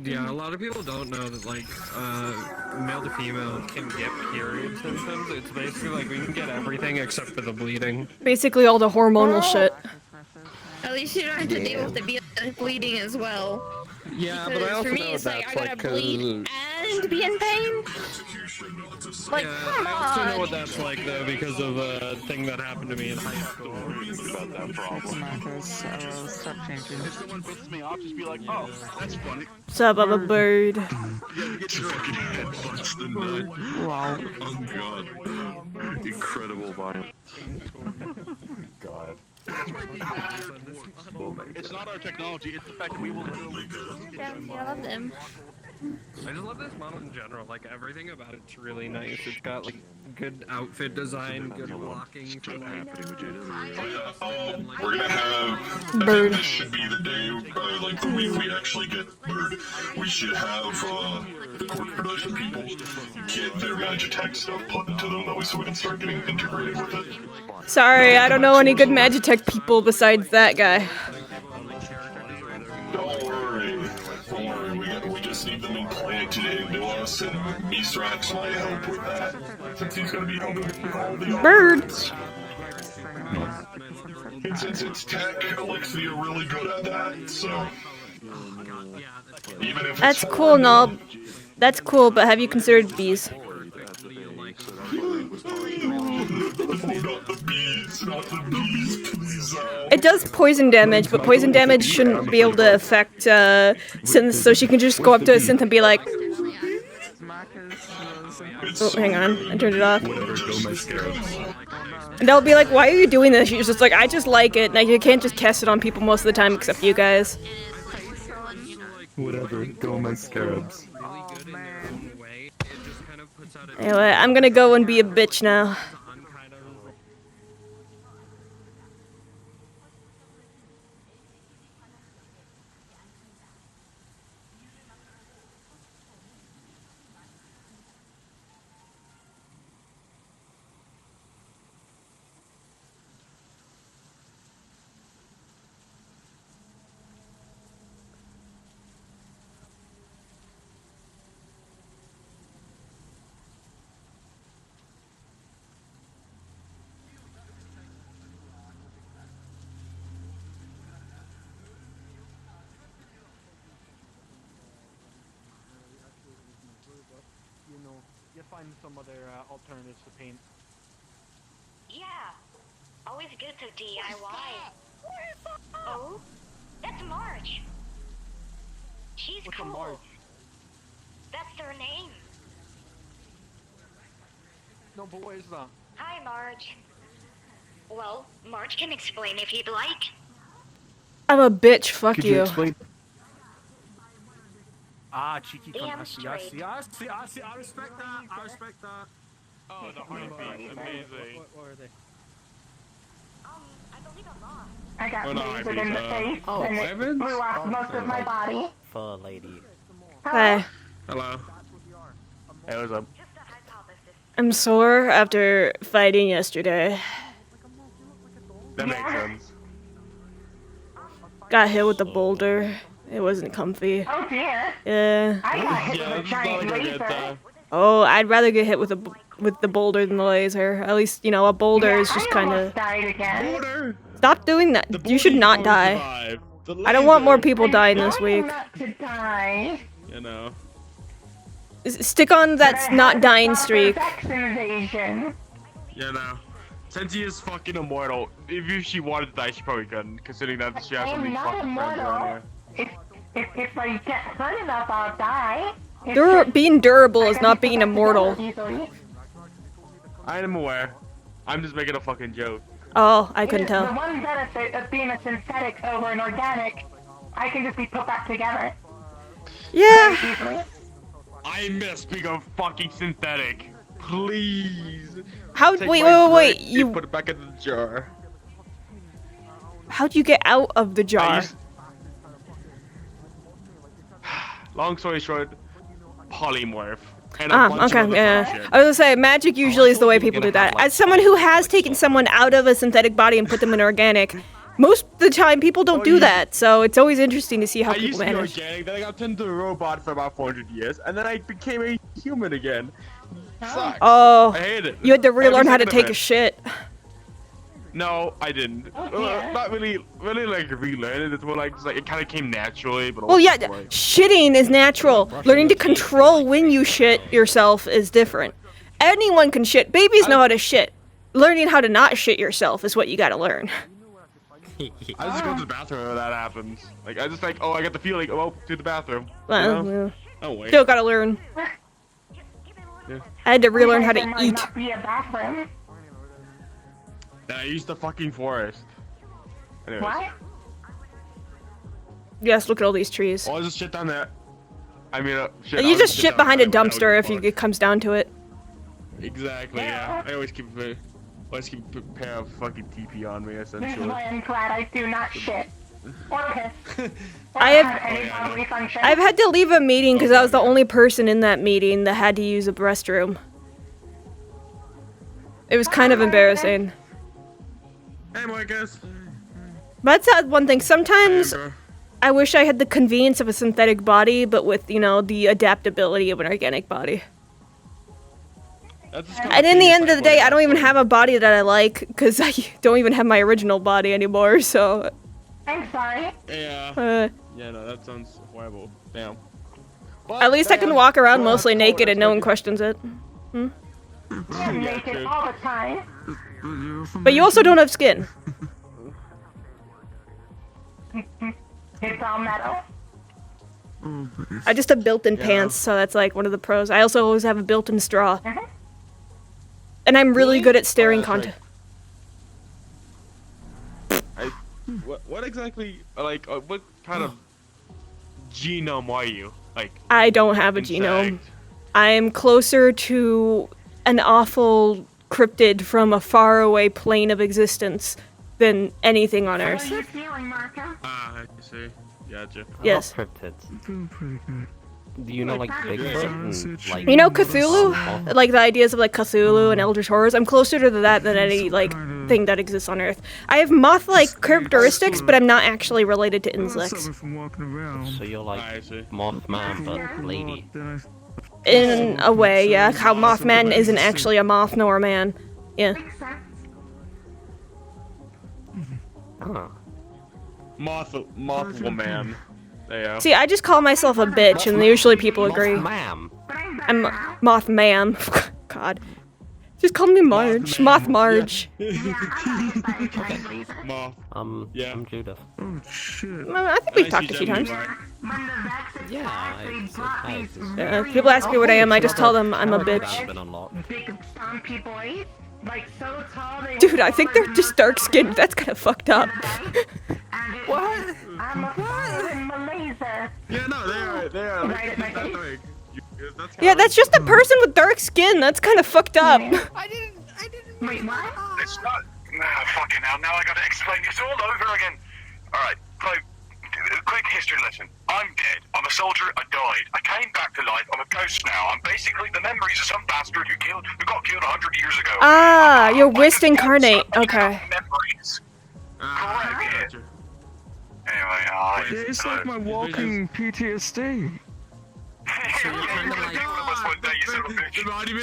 Yeah, a lot of people don't know that, like, male to female can get period symptoms. It's basically like we can get everything except for the bleeding. Basically all the hormonal shit. At least you don't have to deal with the bleeding as well. Yeah, but I also for me, know it's like I that's gotta bleed and be in pain. Like, come I also know on. what that's like though because of a thing that happened to me in high school. About that problem. Stop changing. If someone pisses me off, just be like, oh, that's funny. What's up, I'm a bird? Yeah, you get your fucking head punched in the Wow. Oh god. Incredible violence. God. It's not our technology, it's the fact that we will literally Yeah, I love them. I just love this model in general. Like everything about it's really nice. It's got like good outfit design, good blocking. We're gonna have. Bird. This should be the day, like the week we actually get Bird. We should have the core production people get their Magitech stuff put into them, that way, so we can start getting integrated with it. Sorry, I don't know any good Magitech people besides that guy. Don't worry. We just need them implanted into us, and Misrax might help with that, since he's gonna be helping all the Birds. It's tech, Alexia really good at that, so... Even if That's cool, no. That's cool, but have you considered bees? Not the bees, please. It does poison damage, but poison damage shouldn't be able to affect synths, so she can just go up to a synth and be like... Oh, hang on, I turned it off. And they'll be like, why are you doing this? She's just like, I just like it. Like, you can't just cast it on people most of the time except you guys. Whatever, go my scarabs. Anyway, I'm gonna go and be a bitch now. You find some other alternatives to paint. Yeah, always good to DIY. Oh, that's Marge. She's What's cool. a Marge? That's their name. No, but what is that? Hi, Marge. Well, Marge can explain if you'd like. I'm a bitch, fuck Could you. you explain? Ah, cheeky cunt. Damn I see, straight. I respect that. I respect that. Oh, the heartbeat, amazing. What are they? I believe I'm lost. I got Oh, no, lasered I in the see, face, and it Evans? blew off most of my body. For lady. Hi. Hello. Hey, what's up? Just a hypothesis. I'm sore after fighting yesterday. That makes sense. Got hit with a boulder. It wasn't comfy. Oh dear, Yeah. I got hit with a giant laser. Oh, I'd rather get hit with the boulder than the laser. At least, you know, a boulder is just I kind almost of... died again. Stop doing that. You should not die. I don't want more people dying this I'm week. not to die. You know. Stick on that not dying streak. Invasion. You know. Since he is fucking immortal, if she wanted to die, she probably couldn't, considering that she has so I'm many not fucking friends around immortal. here. If I get hurt enough, I'll die. Being durable is not being immortal. I am aware. I'm just making a fucking joke. Oh, I couldn't The tell. one benefit of being a synthetic over an organic, I can just be put back together Yeah. easily. I miss being a fucking synthetic. Please. How? Take Wait, my wait. brain You? and put it back in the jar. How'd you get out of the I jar? used- Long story short, polymorph. And a bunch of Okay, other yeah. shit. I was gonna say, magic usually is the way people do that. As someone who has taken someone out of a synthetic body and put them in organic, Most of the time, people don't do that, so it's always interesting to see how I people used to be manage. organic, then I got turned into a robot for about 400 years, and then I became a human again. Sucks. Oh, I hate it. you had to Every relearn how to second of take a it. shit. No, I didn't. Not really like relearn it. It's more like, just, like it kind of came naturally. But Well, also, yeah, like, shitting is natural. Learning to control when you shit yourself is different. Anyone can shit. Babies know how to shit. Learning how to not shit yourself is what you gotta learn. I just go to the bathroom whenever that happens. Like I just like, oh, I got the feeling. Oh, to the bathroom. Well, You know? yeah. Oh wait. Still gotta learn. Yeah. I had to relearn how There to might eat. not be a bathroom. Then I used the fucking forest. Anyways. What? Yes, look at all these trees. Oh, there's shit down there. I mean, shit. You just shit behind a dumpster if it comes down to it. Exactly. Yeah. I always keep a pair of fucking TP on me, This is essentially. why I'm glad I do not shit. Or piss. Or I have- any bodily function. I've had to leave a meeting because I was the only person in that meeting that had to use a restroom. It was kind of embarrassing. Hey, Marcus. But that's one thing. Sometimes I wish I had the convenience of a synthetic body, but with, you know, the adaptability of an organic body. And in the end of the day, I don't even have a body that I like, because I don't even have my original body anymore, so... I'm sorry. Yeah. Yeah, no, that sounds horrible. Damn. At least I can walk around mostly naked and no one questions it. Hmm? I'm naked all the time. But you also don't have skin. It's all metal. I just have built-in pants, so that's like one of the pros. I also always have a built-in straw. And I'm really good at staring content. What exactly, like, what kind of genome are you? Like, I don't have a genome. insect? I am closer to an awful cryptid from a faraway plane of existence than anything on How Earth. are you feeling, Marco? Ah, I see. Gotcha. Yes. Do you know like Bigfoot and like? You know Cthulhu? Like the ideas of like Cthulhu and Eldritch horrors? I'm closer to that than any like thing that exists on Earth. I have moth-like characteristics, but I'm not actually related to insects. So you're like Mothman but lady. In a way, yeah. How Mothman isn't actually a moth nor a man. Yeah. Huh. Moth woman. There. See, I just call myself a bitch, and usually people agree. Ma'am. I'm Moth Man. God. Just call me Marge. Moth Marge. Moth. Yeah. I'm Judith. I think we've talked a few times. Yeah, People ask me what I am, I just tell them I'm a bitch. been unlocked. Big stompy boys. Like so tall they Dude, I think they're just dark skinned. That's kind of fucked up. What? I'm a in Malaysia. Yeah, no, they are. Right at my face. That's Yeah, that's just a person with dark skin. That's kind of fucked up. Wait, what? It's not. Fucking hell, now I gotta explain this all over again. Alright, quick history lesson. I'm dead. I'm a soldier, I died. I came back to life, I'm a ghost now. I'm basically the memories of some bastard who got killed 100 years ago. Ah, you're Whist incarnate. Okay. Memories. Correct. Anyway, It's like my walking PTSD. So you're kind of like.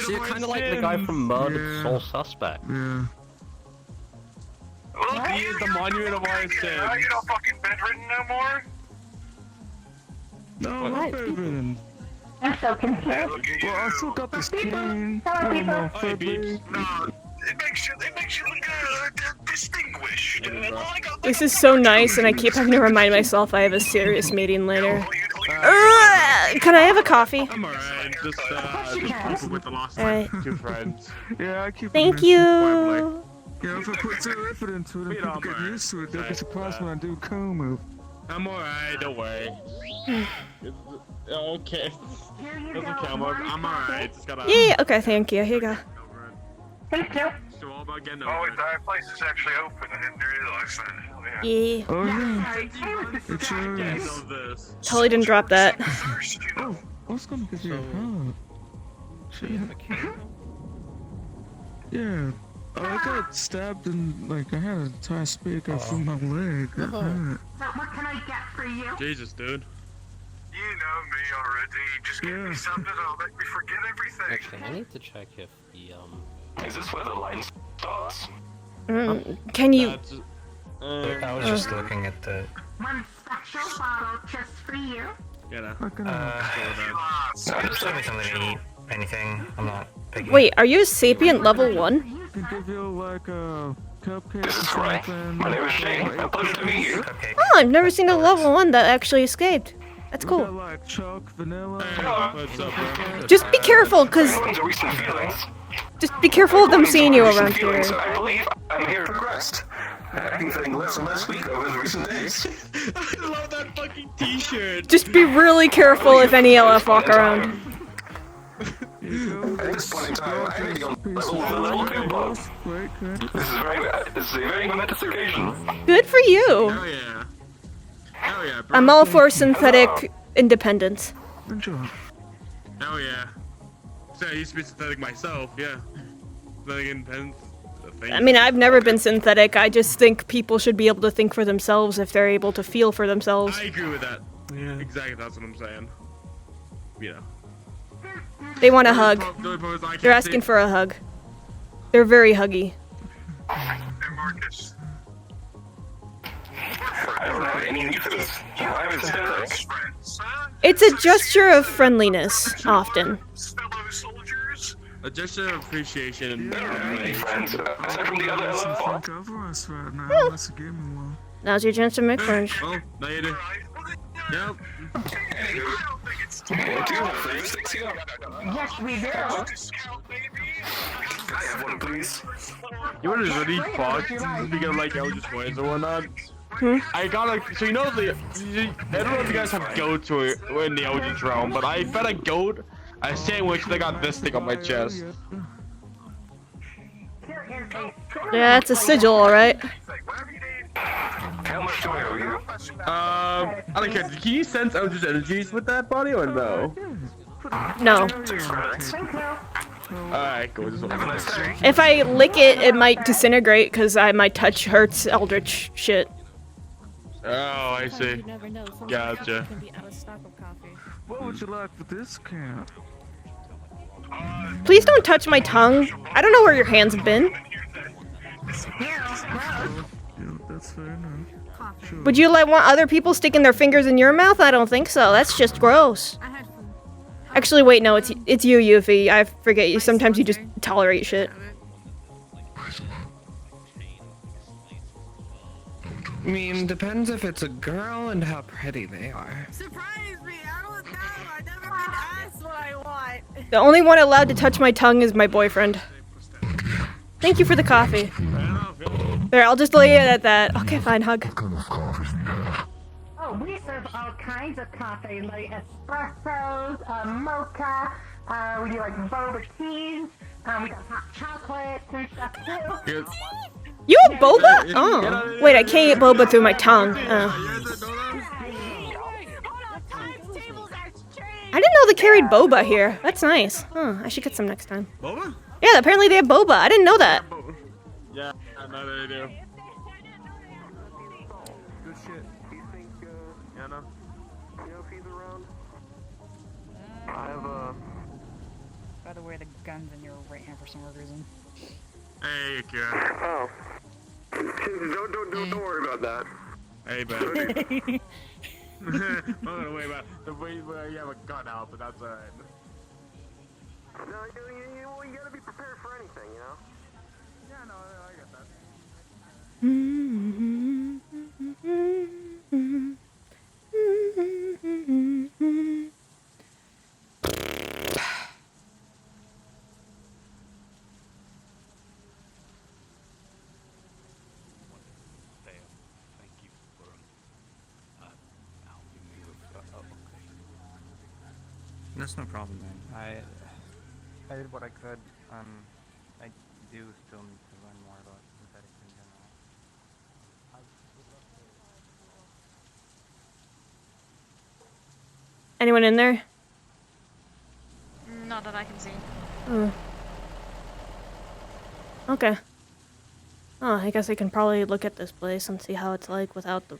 So you're kind of like the guy from Murdered Soul Suspect. Yeah. Look, He is the monument of our sin. You're not fucking bedridden no more? No, I'm not bedridden. I'm so confused. Well, I still got this cane. Hello, I don't people. know, Hey, February. beeps. No, it makes you look distinguished. This is so nice, and I keep having to remind myself I have a serious meeting later. Can I have a coffee? I'm alright. Just people with the lost Alright. two friends. Yeah, I keep Thank them in. you. Yeah, if I put zero effort into it and people get used to it, they'll be surprised when I do a co move. I'm alright. Don't worry. Okay. That's okay. I'm alright. Just gotta. Yeah, okay, thank you. Here you go. Thank you. It's all about getting Oh, over wait, it. that place is actually open. I didn't realize that. Oh, yeah. Yeah. Oh yeah, it's Getting yours. over this. Totally didn't drop that. First, you know. I was gonna give you a hug. Yeah, I got stabbed and like I had a entire spear go through my leg. It hurt. So what can I get for you? Jesus, dude. You know me already. Just give me something that'll make me forget everything. Actually, I need to check if the Is this where the line starts? Can you? I was just looking at the. One special bottle just for you. Yeah. Just give me something to eat. Anything. I'm not picky. Wait, are you sapient level 1? I can give you like a cupcake This or is Ray. something. My name is Shane. A pleasure to meet you. Okay. Oh, I've never seen a level 1 that actually escaped. That's We got cool. like choc, vanilla. What's up, bro? Just be careful, cause Everyone's a recent feelings. just be careful of them seeing you around here. Feelings, I believe I'm here progressed. I've been feeling less and less weak over the recent days. I love that fucking t-shirt. Just be really careful if any LF walk around. At this point in time, I may be on level 2 buff. Great. This is a very momentous occasion. Good for you. Hell yeah. Hell yeah, bro. I'm all for synthetic independence. Enjoy. Hell yeah. So I used to be synthetic myself, yeah. Synthetic intense. I mean, I've never been synthetic. I just think people should be able to think for themselves if they're able to feel for themselves. I agree with that. Yeah. Exactly, that's what I'm saying. You know. They want a hug. They're asking for a hug. They're very huggy. Hey, Marcus. I don't have any need for this. I'm synthetic. It's a gesture of friendliness, often. Fellow soldiers. A gesture of appreciation. Any friends aside from the other LF? Think over us right now. Let's give me one. Now's your chance to make friends. Oh, now you do. Yep. Yes, we do. Can I have one, please? You know what is really fucked? Speaking of like Eldritch Ways or whatnot. I got like, so you know the, I don't know if you guys have goats or in the Eldritch realm, but I fed a goat a sandwich and I got this thing on my chest. Yeah, it's a sigil, alright. How much do I owe you? I don't care. Can you sense Eldritch energies with that body or no? No. Alright, cool. Just Have a nice day. If I lick it, it might disintegrate because my touch hurts eldritch shit. Oh, I see. You never know. Some Gotcha. can be out of stock of coffee. What would you like for this camp? Please don't touch my tongue. I don't know where your hands have been. Yeah, that's fair enough. Sure. Would you like want other people sticking their fingers in your mouth? I don't think so. That's just gross. I had some. Actually, wait, no, it's you, Yuffie. I forget you. Sometimes you just tolerate shit. I mean, depends if it's a girl and how pretty they are. Surprise me! I don't know. I never been asked what I want. The only one allowed to touch my tongue is my boyfriend. Thank you for the coffee. There, I'll just lay it at that. Okay, fine, hug. Oh, we serve all kinds of coffee, like espressos, mocha. We do like boba teas. We got hot chocolates and stuff too. You have boba? Oh. Wait, I can't eat boba through my tongue. I didn't know they carried boba here. That's nice. Huh, I should get some next time. Boba? Yeah, apparently they have boba. I didn't know that. Yeah, I know they do. Good shit. You think, Yeah, no. you know if he's around? I have a. By the way, the gun's in your right hand for some weird reason. Hey, Kira. Oh. Don't worry about that. Hey, man. I'm gonna worry about the way where you have a gun out, but that's alright. No, you gotta be prepared for anything, you know? Yeah, no, I get that. That's no problem, man. I did what I could. I do still need to learn more about synthetics in general. Anyone in there? Not that I can see. Oh. Okay. Oh, I guess I can probably look at this place and see how it's like without the... I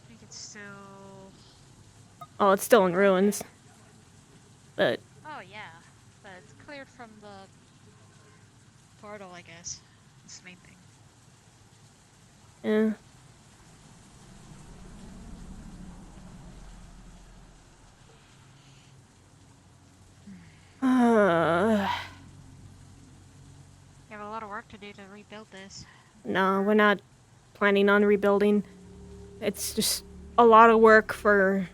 think it's still... Oh, it's still in ruins. But... Oh, yeah. But it's cleared from the portal, I guess. That's the main thing. Yeah. You have a lot of work to do to rebuild this. No, we're not planning on rebuilding. It's just a lot of work for...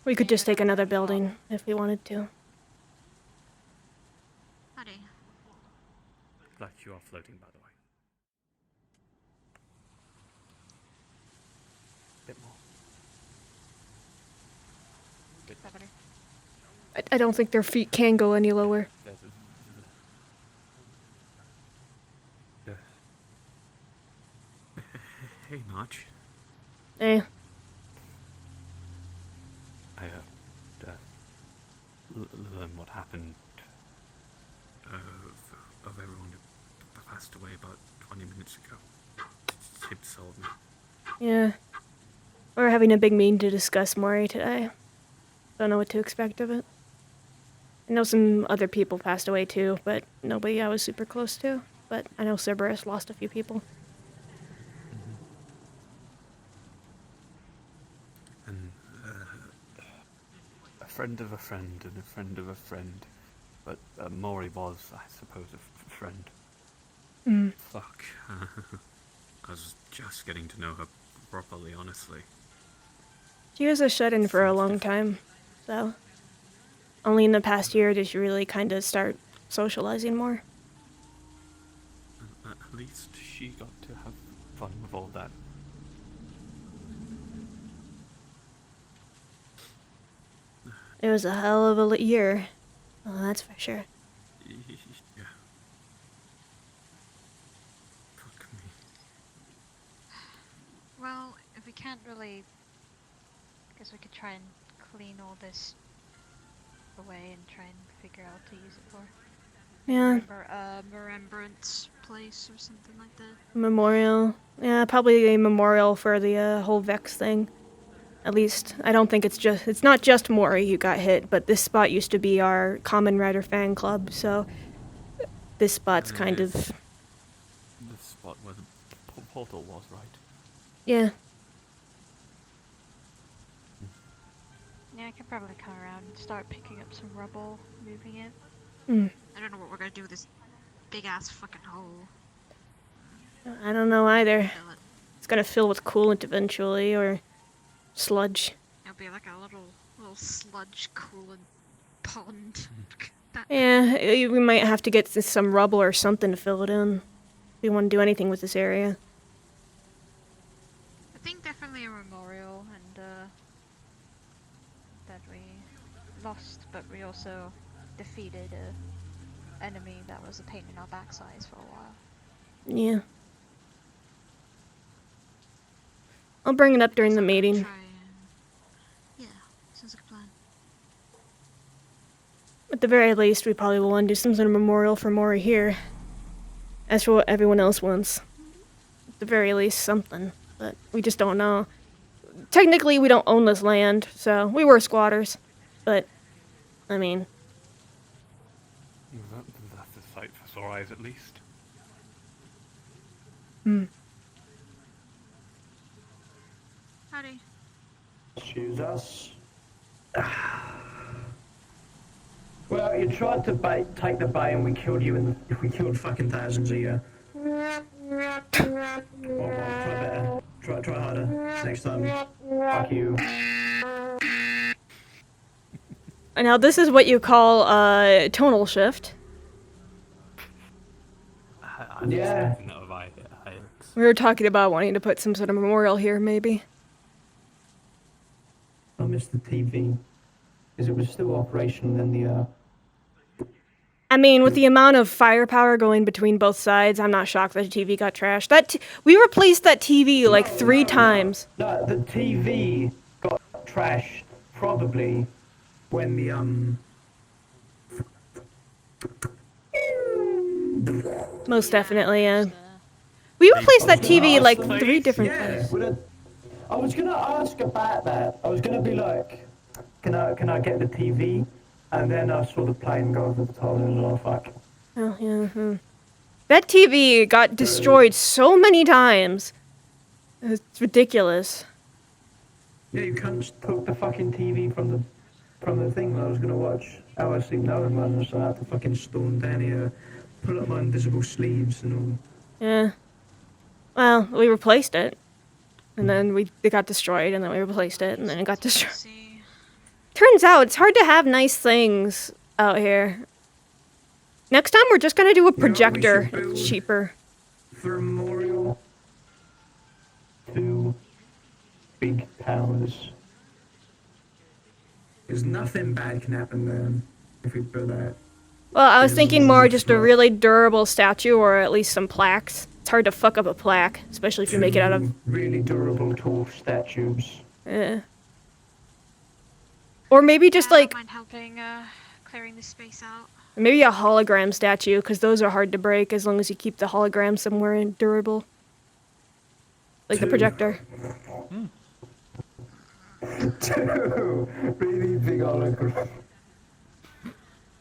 We could just take another building if we wanted to. Honey. Glad you are floating, by the way. Bit more. Good. I don't think their feet can go any lower. Hey, March. Eh. I learned what happened of everyone who passed away about 20 minutes ago. It sold me. Yeah. We're having a big meeting to discuss Mori today. Don't know what to expect of it. I know some other people passed away too, but nobody I was super close to. But I know Cerberus lost a few people. And a friend of a friend and a friend of a friend. But Mori was, I suppose, a friend. Mm. Fuck. I was just getting to know her properly, honestly. She was a shut-in for a long time, so... Only in the past year did she really kind of start socializing more. At least she got to have fun with all that. It was a hell of a year. Oh, that's for sure. Yeah. Fuck me. Well, if we can't really... I guess we could try and clean all this away and try and figure out what to use it for. Yeah. Remembrance place or something like that. Memorial. Yeah, probably a memorial for the whole Vex thing. At least, I don't think it's not just Mori who got hit, but this spot used to be our Kamen Rider fan club, so this spot's kind of... The spot where the portal was, right? Yeah. Yeah, I could probably come around and start picking up some rubble, moving it. Mm. I don't know what we're gonna do with this big ass fucking hole. I don't know either. It's gonna fill with coolant eventually, or sludge. It'll be like a little sludge coolant pond. Yeah, we might have to get some rubble or something to fill it in. If we want to do anything with this area. I think definitely a memorial, and that we lost, but we also defeated a enemy that was a pain in our backsides for a while. Yeah. I'll bring it up during the meeting. Yeah, sounds like a plan. At the very least, we probably will want to do some sort of memorial for Mori here. As for what everyone else wants. At the very least, something. But we just don't know. Technically, we don't own this land, so we were squatters. But, I mean... That's a sight for sore eyes, at least. Hmm. Howdy. Choose us. Well, you tried to take the bay and we killed you we killed fucking thousands of you. Well, try better. Try harder. Next time. Fuck you. Now, this is what you call a tonal shift. Yeah. We were talking about wanting to put some sort of memorial here, maybe. I missed the TV. Because it was still operational in the, I mean, with the amount of firepower going between both sides, I'm not shocked that the TV got trashed. We replaced that TV like 3 times. No, the TV got trash probably when the Most definitely, yeah. We replaced that TV like 3 different times. I was gonna ask about that. I was gonna be like, can I get the TV? And then I saw the plane go over the top and I was like, fuck. Oh, yeah. That TV got destroyed so many times. It's ridiculous. Yeah, you can't just took the fucking TV from the thing that I was gonna watch. Our Sleep No One, so I had to fucking storm down here, pull up my invisible sleeves and all. Yeah. Well, we replaced it. And then it got destroyed, and then we replaced it, and then it got destroyed. Turns out it's hard to have nice things out here. Next time we're just gonna do a projector. It's cheaper. For a memorial, 2 big towers. Because nothing bad can happen there if we build that. Well, I was thinking more just a really durable statue, or at least some plaques. It's hard to fuck up a plaque, especially if you make it out of... really durable tall statues. Yeah. Or maybe just like... I don't mind helping, clearing the space out. Maybe a hologram statue, because those are hard to break as long as you keep the hologram somewhere in durable. Like the projector. 2 really big holograms.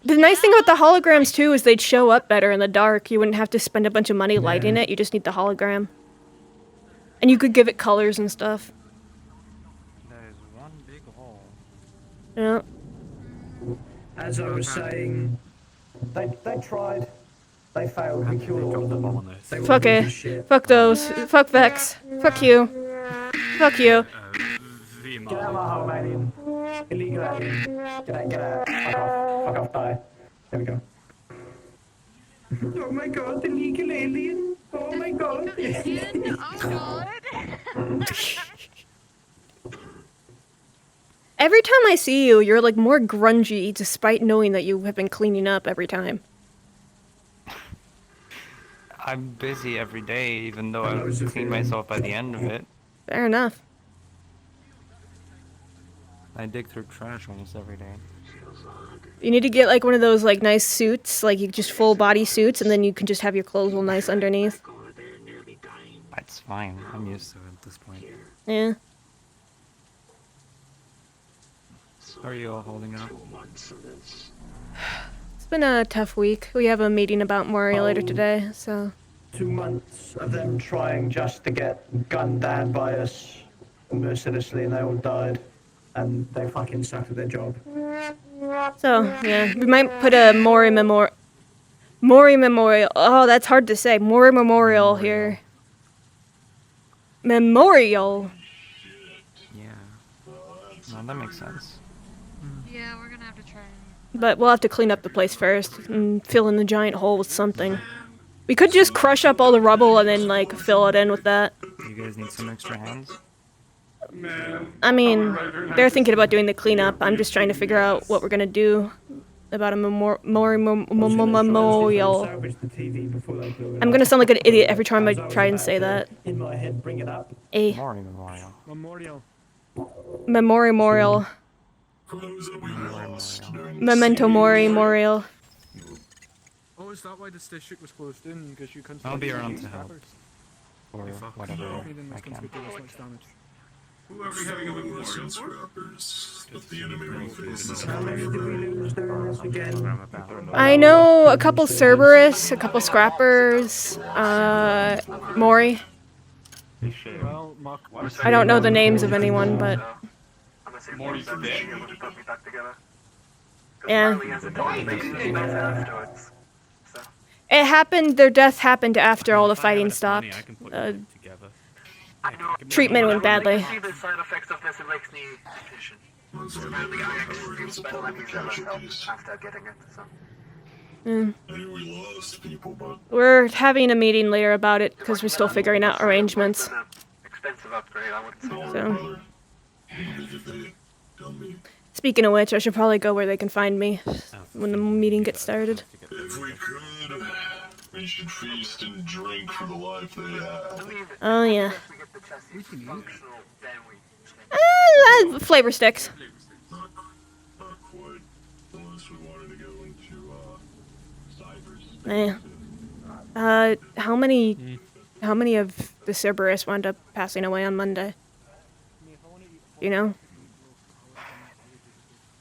The nice thing about the holograms, too, is they'd show up better in the dark. You wouldn't have to spend a bunch of money lighting it, you just need the hologram. And you could give it colors and stuff. That is one big hole. Yeah. As I was saying, they tried. They failed. We killed all of them. They were Fuck really it. shit. Fuck those. Fuck Vex. Fuck you. Fuck you. Get out of my home, alien. Illegal alien. Get out. Fuck off. Fuck off, die. There we go. Oh my god, illegal alien. Oh my god. Oh god. Every time I see you, you're like more grungy despite knowing that you have been cleaning up every time. I'm busy every day, even though I clean myself by the end of it. Fair enough. I dig through trash almost every day. You need to get like one of those like nice suits, like you just full body suits, and then you can just have your clothes all nice underneath. That's fine. I'm used to it at this point. Yeah. How are you all holding up? It's been a tough week. We have a meeting about Mori later today, so... 2 months of them trying just to get gunned down by us mercilessly, and they all died. And they fucking sucked at their job. So, yeah. We might put a Mori memorial... Oh, that's hard to say. Mori memorial here. Memorial. Yeah. No, that makes sense. Yeah, we're gonna have to try and... But we'll have to clean up the place first and fill in the giant hole with something. We could just crush up all the rubble and then, like, fill it in with that. You guys need some extra hands? I mean, they're thinking about doing the cleanup. I'm just trying to figure out what we're gonna do about a memorial. I'm gonna sound like an idiot every time I try and say that. In my head, bring it up. A Mori memorial. memorial. Memento Mori memorial. Oh, is that why the district was closed in? Because you couldn't... I'll be around to help. Or whatever I can. Whoever having a memorial scrappers, if the enemy will face How many did we lose during this again? I know a couple Cerberus, a couple Scrappers, Mori. I don't know the names of anyone, but... Yeah. It happened, their death happened after all the fighting stopped. Treatment went badly. See the side effects of this, it makes me petition. Apparently I actually spent after getting it, so. we lost people, but We're having a meeting later about it because we're still figuring out arrangements. Expensive upgrade, I wouldn't say. So. Speaking of which, I should probably go where they can find me when the meeting gets started. if we could, we should feast and drink for the life they have. Oh yeah. Flavor sticks. Not quite. Unless we wanted to go into cybers. How many of the Cerberus wound up passing away on Monday? You know?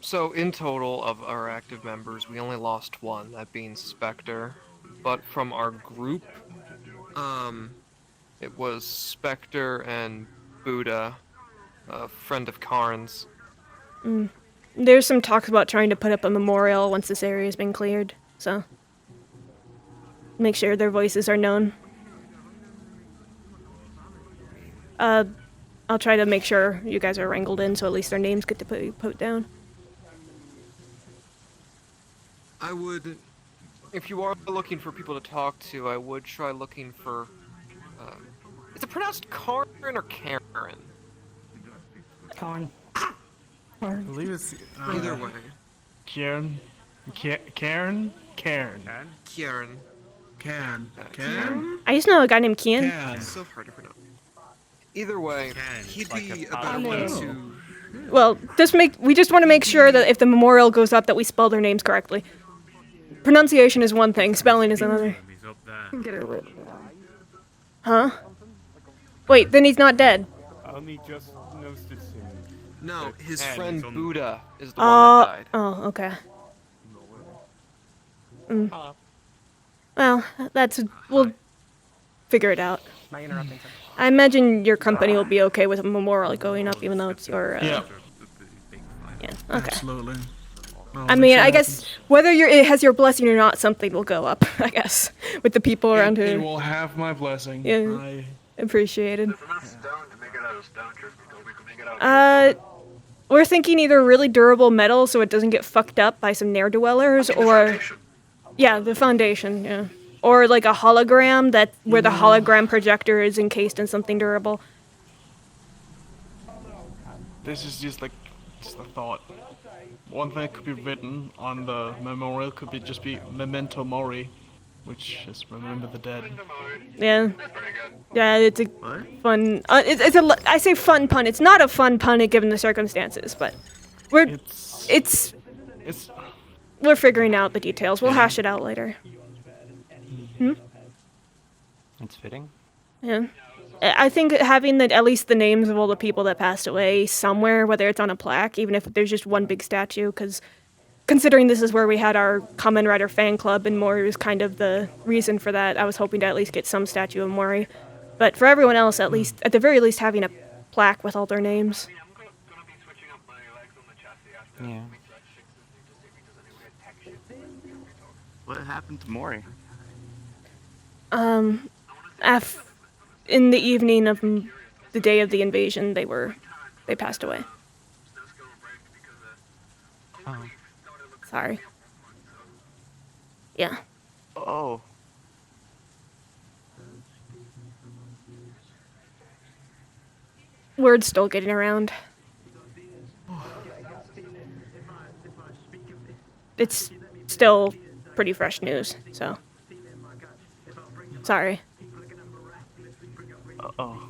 So in total of our active members, we only lost one, that being Spectre. But from our group, it was Spectre and Buddha, a friend of Karn's. There's some talks about trying to put up a memorial once this area's been cleared, so make sure their voices are known. I'll try to make sure you guys are wrangled in, so at least their names get to put down. I would, if you are looking for people to talk to, I would try looking for, is it pronounced Karn or Karen? Karn. I believe it's Either way. Karen. Karen. I just know a guy named Kian. It's so hard to pronounce. Either way, he'd be a better one to... Well, we just want to make sure that if the memorial goes up that we spell their names correctly. Pronunciation is one thing, spelling is another. Huh? Wait, then he's not dead. Only just noticed it soon. No, his friend Buddha is the one that died. Oh, okay. Well, we'll figure it out. Am I interrupting? I imagine your company will be okay with a memorial going up, even though it's your. Yeah. Yeah. Okay. Absolutely. I mean, I guess whether it has your blessing or not, something will go up. I guess with the people around here. It will have my blessing. Yeah. Appreciated. There's enough stone to make it out of stone, truth be told. We can make it out of We're thinking either really durable metal so it doesn't get fucked up by some ne'er-do-wellers, or yeah, the foundation, yeah, or like a hologram where the hologram projector is encased in something durable. This is just a thought. One thing that could be written on the memorial could just be Memento Mori, which is remember the dead. Yeah. Yeah, it's a fun. I say fun pun. It's not a fun pun given the circumstances, but we're figuring out the details. We'll hash it out later. It's fitting. Yeah. I think having at least the names of all the people that passed away somewhere, whether it's on a plaque, even if there's just one big statue, because considering this is where we had our Kamen Rider fan club and Mori was kind of the reason for that, I was hoping to at least get some statue of Mori. But for everyone else, at the very least, having a plaque with all their names. Yeah. What happened to Mori? In the evening of the day of the invasion, they passed away. Oh. Sorry. Yeah. Oh. Word's still getting around. It's still pretty fresh news, so. Sorry. Oh.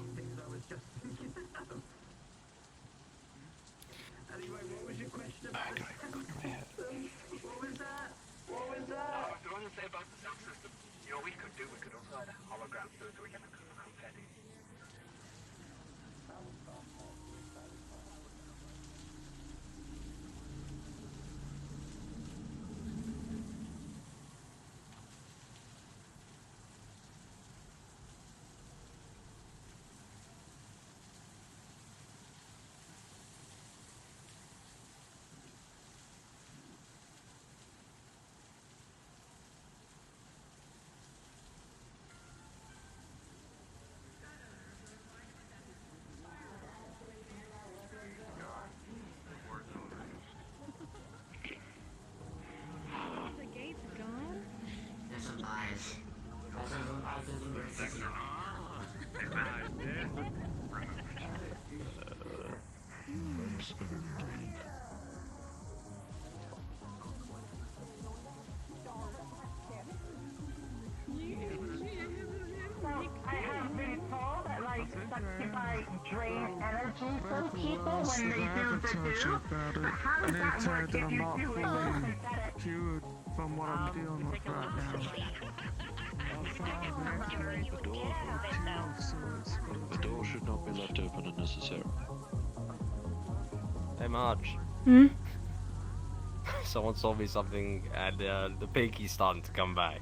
drain energy from people when they do the do? But how does that work if you do it all synthetic? Cured from what I'm dealing with right now. The door should not be left open unnecessarily. Hey Marge. Hmm? Someone told me something, and the pinky's starting to come back.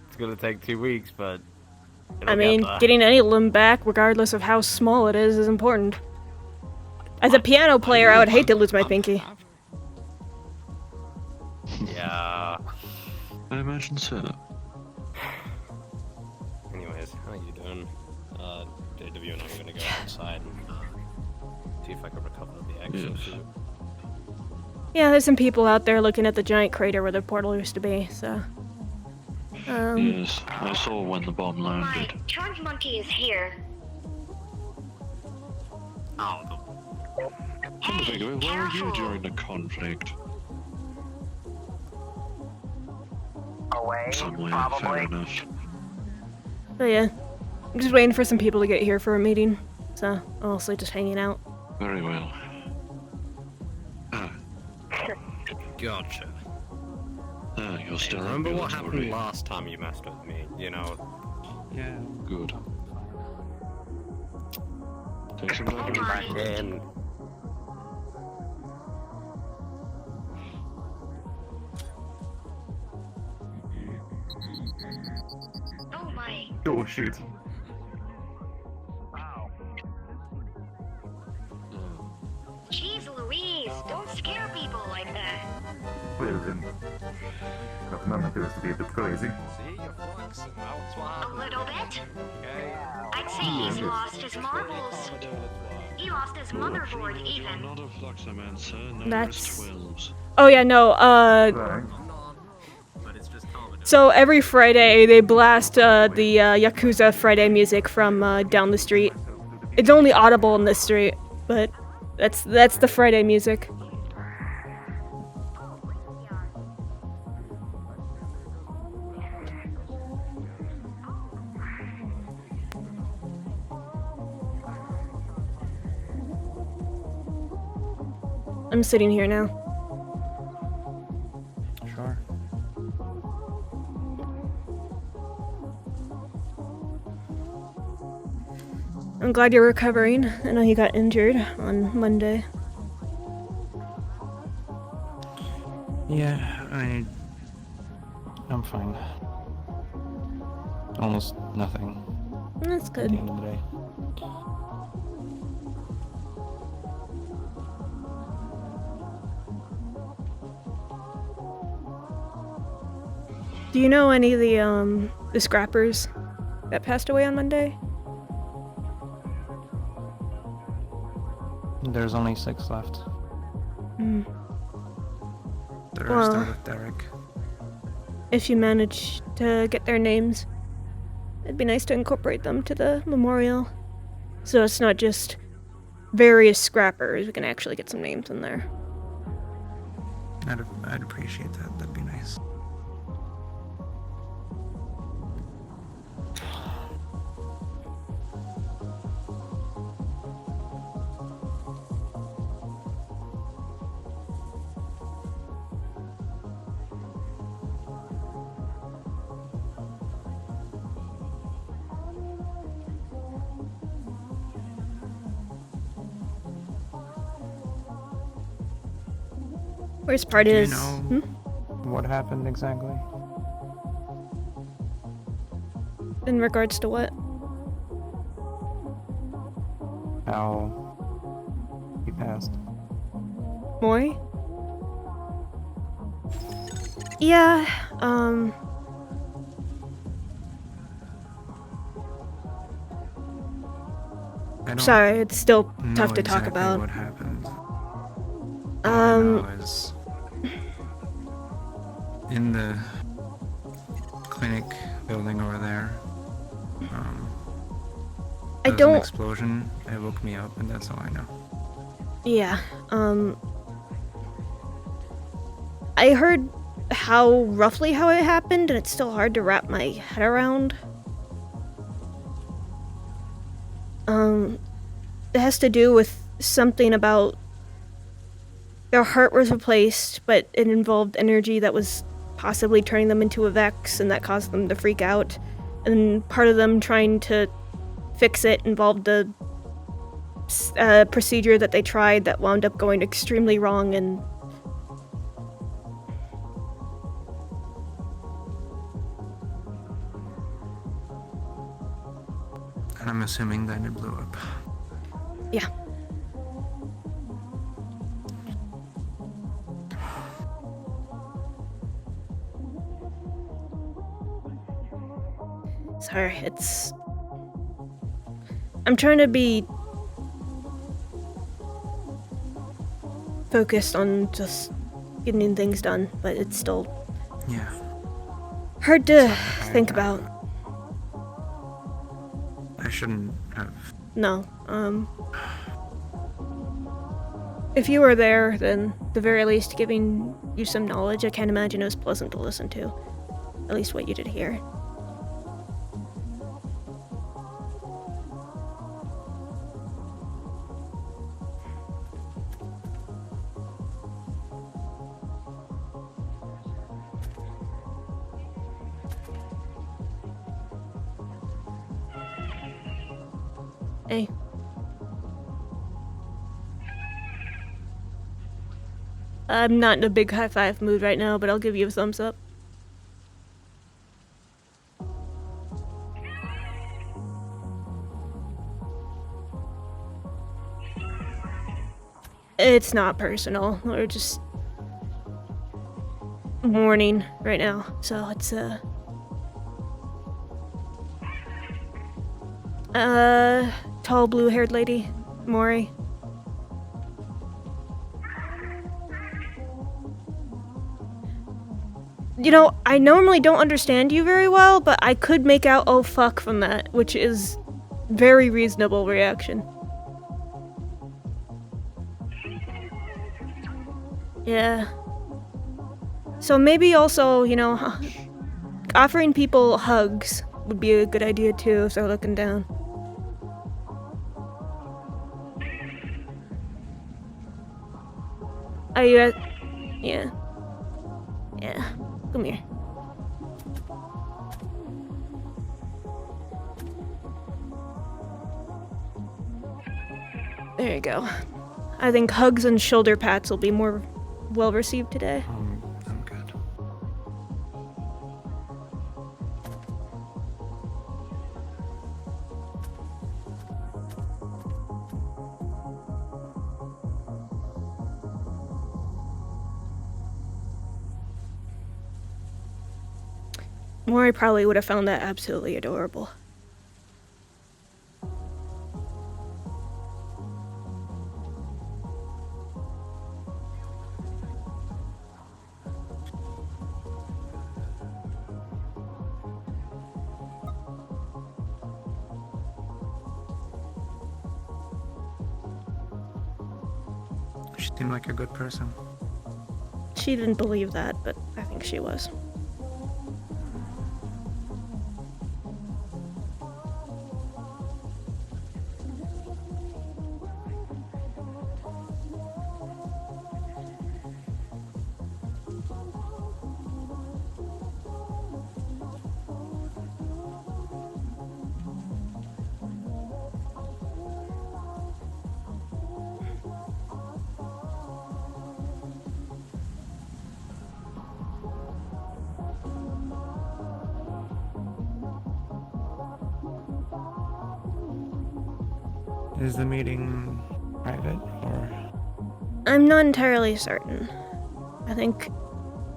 It's gonna take 2 weeks, but I mean, getting any limb back, regardless of how small it is important. As a piano player, I would hate to lose my pinky. Yeah. I imagine so. Anyways, how you doing? JW and I'm gonna go outside and see if I can recover the exosuit. Yeah, there's some people out there looking at the giant crater where the portal used to be, so... Yes, I saw when the bomb landed. My charge monkey is here. Oh, Come to think of it, where were you during the conflict? Away, Somewhere, probably. fair enough. But yeah, I'm just waiting for some people to get here for a meeting, so I'm also just hanging out. Very well. Gotcha. Ah, you're still Remember what ambulatory. happened last time you messed with me, you know? Yeah. Good. Take some time to Back in. Oh my. Oh shoot. Jeez Louise, don't scare people like that. Well then, None appears to be a bit crazy. See, you're flexing. That's what A little bit? Okay. I'd say he's lost his marbles. He lost his motherboard even. Not a Fluxaman, sir. No, That's- it's 12s. Oh yeah, no, so every Friday they blast the Yakuza Friday music from down the street. It's only audible in this street, but that's the Friday music. I'm sitting here now. Sure. I'm glad you're recovering. I know you got injured on Monday. Yeah, I'm fine. Almost nothing. That's good. At the end of the day. Do you know any of the scrappers that passed away on Monday? There's only 6 left. Hmm. The Well- rest are with Derek. If you manage to get their names, it'd be nice to incorporate them to the memorial. So it's not just various scrappers, we can actually get some names in there. I'd appreciate that. That'd be nice. Worst part Do you is... know what happened exactly? In regards to what? How he passed? Mori? Yeah, I don't sorry, it's still know tough to talk exactly about. what happened. All I know is in the clinic building over there. I there was don't- an explosion. It woke me up, and that's all I know. Yeah, I heard roughly how it happened, and it's still hard to wrap my head around. has to do with something about their heart was replaced, but it involved energy that was possibly turning them into a Vex, and that caused them to freak out. And part of them trying to fix it involved a procedure that they tried that wound up going extremely wrong, and I'm assuming then it blew up. yeah. Sorry, I'm trying to be focused on just getting things done, but it's still hard to think about. I shouldn't have. No, if you were there, then at the very least giving you some knowledge, I can't imagine it was pleasant to listen to. At least what you did hear. Hey. I'm not in a big high five mood right now, but I'll give you a thumbs up. It's not personal. We're just mourning right now, so it's tall blue-haired lady, Mori. You know, I normally don't understand you very well, but I could make out "oh fuck" from that, which is very reasonable reaction. Yeah. So maybe also, you know, offering people hugs would be a good idea too if they're looking down. Are you at... Yeah. Yeah. Come here. There you go. I think hugs and shoulder pats will be more well received today. I'm good. Mori probably would have found that absolutely adorable. She seemed like a good person. She didn't believe that, but I think she was. Is the meeting private or? I'm not entirely certain. I think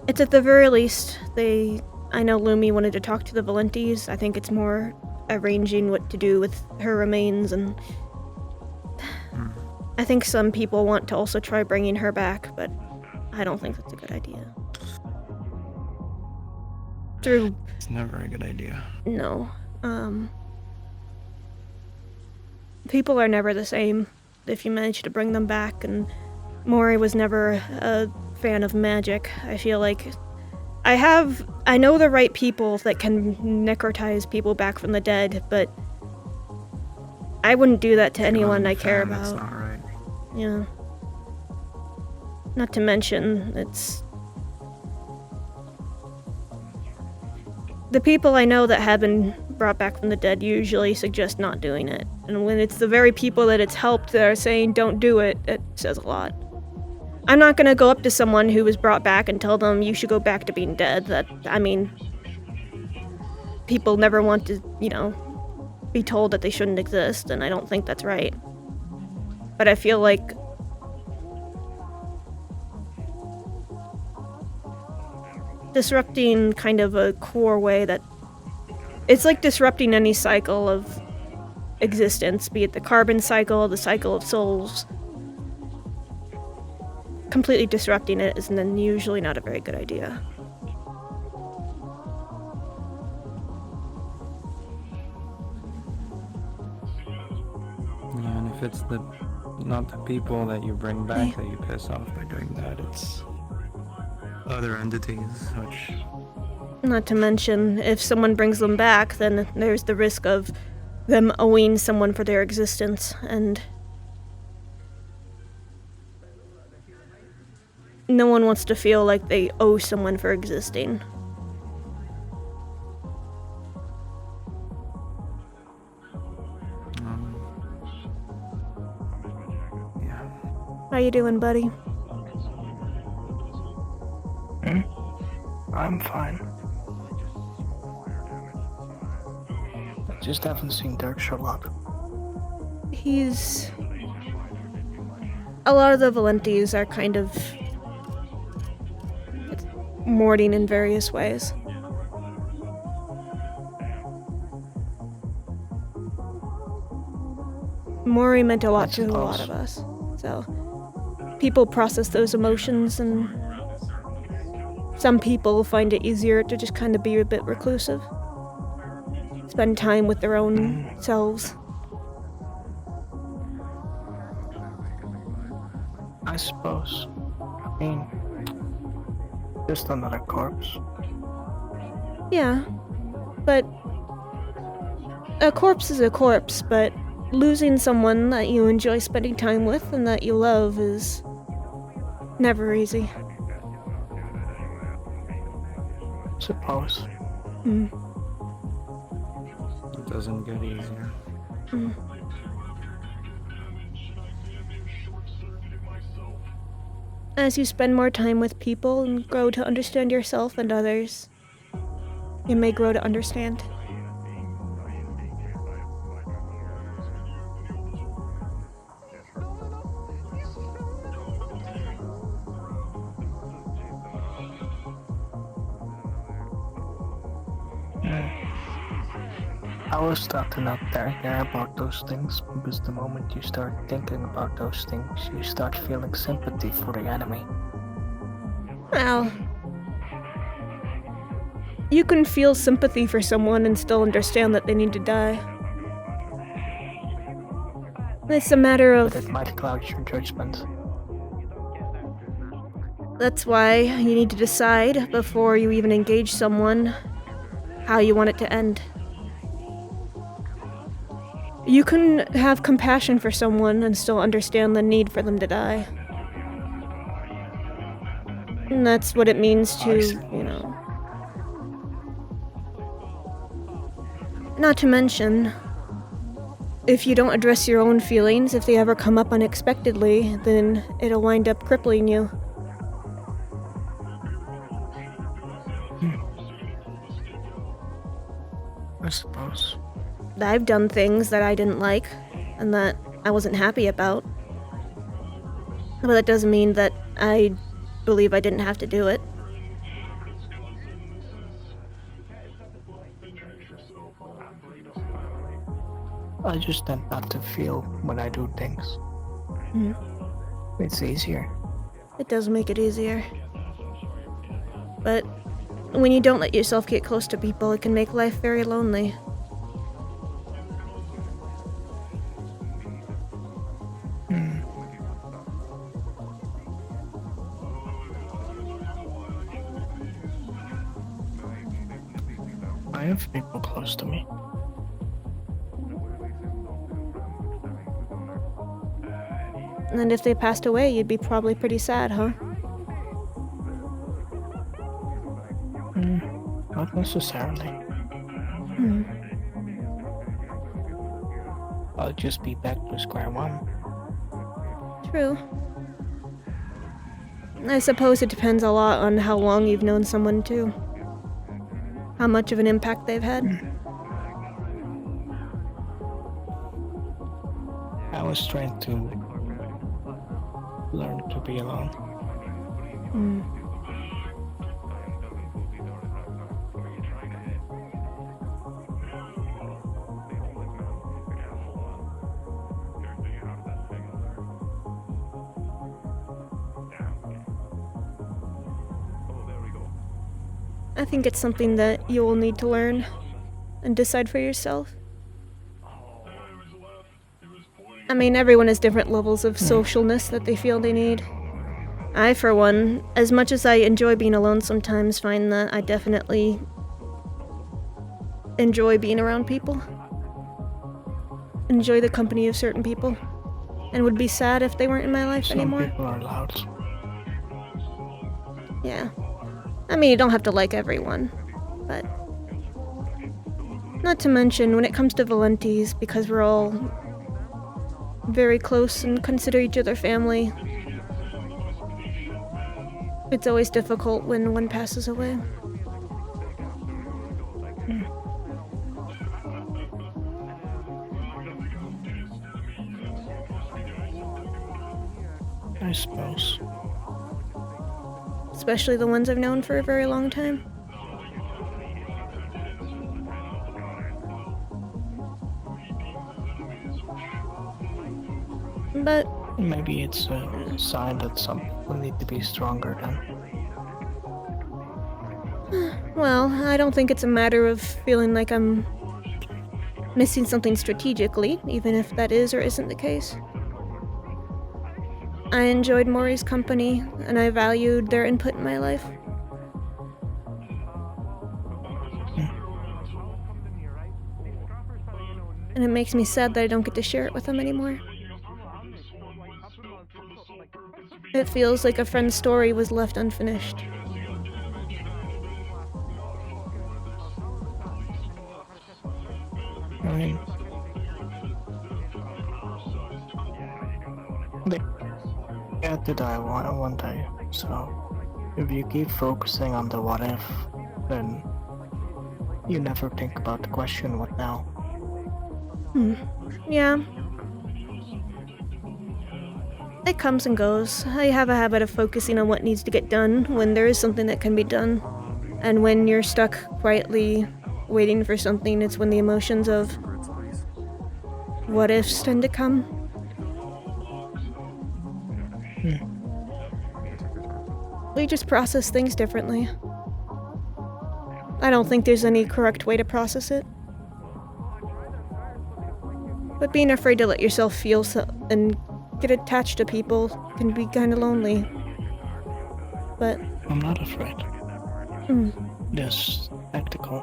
it's at the very least I know Lumi wanted to talk to the Valentes. I think it's more arranging what to do with her remains, and I think some people want to also try bringing her back, but I don't think that's a good idea. It's never a good idea. No. People are never the same if you manage to bring them back, and Mori was never a fan of magic. I feel like I know the right people that can necrotize people back from the dead, but I wouldn't do that to anyone I care fan, that's about. not right. Yeah. Not to mention, it's... The people I know that have been brought back from the dead usually suggest not doing it. And when it's the very people that it's helped that are saying don't do it, it says a lot. I'm not gonna go up to someone who was brought back and tell them you should go back to being dead. I mean... People never want to, you know, be told that they shouldn't exist, and I don't think that's right. But I feel like... disrupting kind of a core way that... It's like disrupting any cycle of existence, be it the carbon cycle, the cycle of souls. Completely disrupting it is then usually not a very good idea. Yeah, and if it's not the people that you bring back that you piss off by doing that, it's other entities, which... Not to mention, if someone brings them back, then there's the risk of them owing someone for their existence, and... No one wants to feel like they owe someone for existing. How you doing, buddy? I'm fine. I just haven't seen Dirk show up. He's... A lot of the Valentes are kind of... mourning in various ways. Mori meant a lot to a lot of us, so... People process those emotions, and some people find it easier to just kind of be a bit reclusive. Spend time with their own selves. I suppose. I mean, just another corpse. Yeah, but a corpse is a corpse, but losing someone that you enjoy spending time with and that you love is never easy. Suppose. Mm. It doesn't get easier. Mm. As you spend more time with people and grow to understand yourself and others, you may grow to understand. I was taught to not care about those things, because the moment you start thinking about those things, you start feeling sympathy for the enemy. Well, you can feel sympathy for someone and still understand that they need to die. It's a matter of... But it might cloud your judgment. That's why you need to decide, before you even engage someone, how you want it to end. You can have compassion for someone and still understand the need for them to die. And that's what it means to, you know... Not to mention, if you don't address your own feelings, if they ever come up unexpectedly, then it'll wind up crippling you. I suppose. I've done things that I didn't like, and that I wasn't happy about. But that doesn't mean that I believe I didn't have to do it. I just tend not to feel when I do things. Mm. It's easier. It does make it easier. But when you don't let yourself get close to people, it can make life very lonely. I have people close to me. And if they passed away, you'd be probably pretty sad, huh? Not necessarily. Hmm. I'll just be back to square one. True. I suppose it depends a lot on how long you've known someone, too. How much of an impact they've had. I was trying to learn to be alone. I think it's something that you will need to learn and decide for yourself. I mean, everyone has different levels of socialness that they feel they need. I, for one, as much as I enjoy being alone sometimes, find that I definitely enjoy being around people. Enjoy the company of certain people. And would be sad if they weren't in my life anymore. Some people are loud. Yeah. I mean, you don't have to like everyone, but... Not to mention, when it comes to Valentes, because we're all very close and consider each other family, it's always difficult when one passes away. I suppose. Especially the ones I've known for a very long time. But maybe it's a sign that some people need to be stronger then. Well, I don't think it's a matter of feeling like I'm missing something strategically, even if that is or isn't the case. I enjoyed Mori's company, and I valued their input in my life. And it makes me sad that I don't get to share it with them anymore. It feels like a friend's story was left unfinished. I mean, they had to die one day, so if you keep focusing on the what if, then you never think about the question what now. Yeah. It comes and goes. I have a habit of focusing on what needs to get done when there is something that can be done. And when you're stuck quietly waiting for something, it's when the emotions of what ifs tend to come. We just process things differently. I don't think there's any correct way to process it. But being afraid to let yourself feel and get attached to people can be kind of lonely. But I'm not afraid. Just spectacle.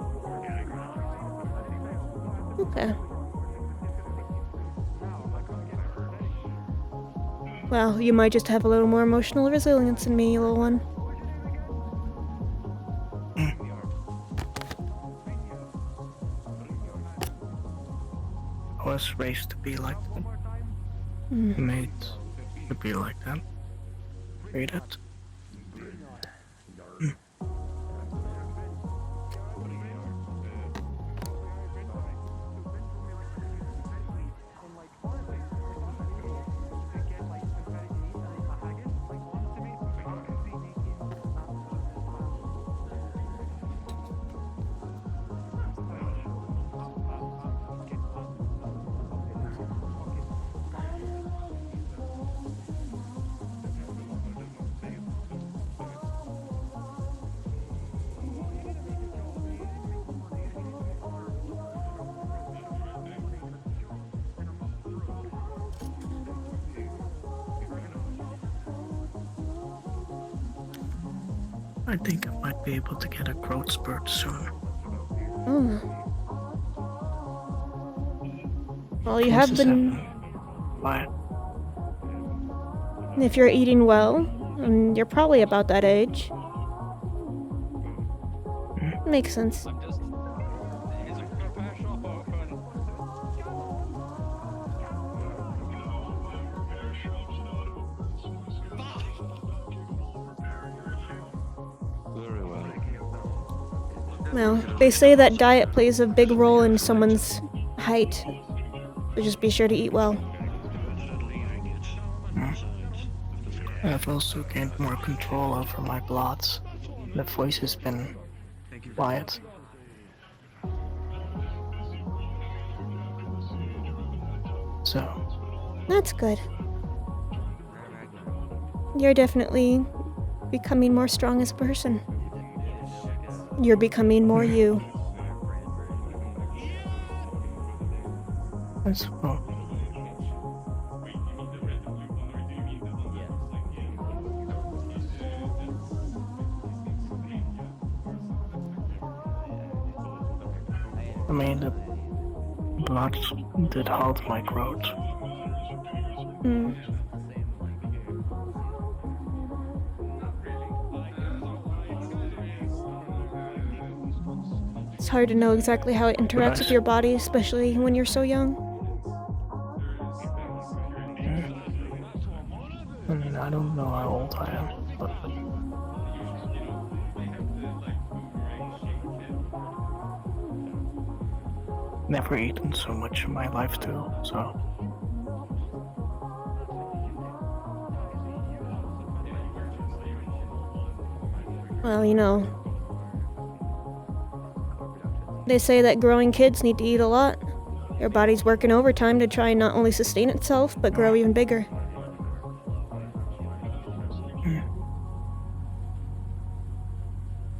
Okay. Well, you might just have a little more emotional resilience than me, you little one. I was raised to be like them. Made to be like them. Read it. I think I might be able to get a growth spurt soon. Well, you have been... Why? If you're eating well, and you're probably about that age. Makes sense. Very well. Well, they say that diet plays a big role in someone's height. So just be sure to eat well. I've also gained more control over my blots. The voice has been quiet. So. That's good. You're definitely becoming more strong as a person. You're becoming more you. I suppose. I mean, the blood did halt my growth. It's hard to know exactly how it interacts with your body, especially when you're so young. I mean, I don't know how old I am, but... Never eaten so much in my life too, so... Well, you know, they say that growing kids need to eat a lot. Their body's working overtime to try and not only sustain itself, but grow even bigger.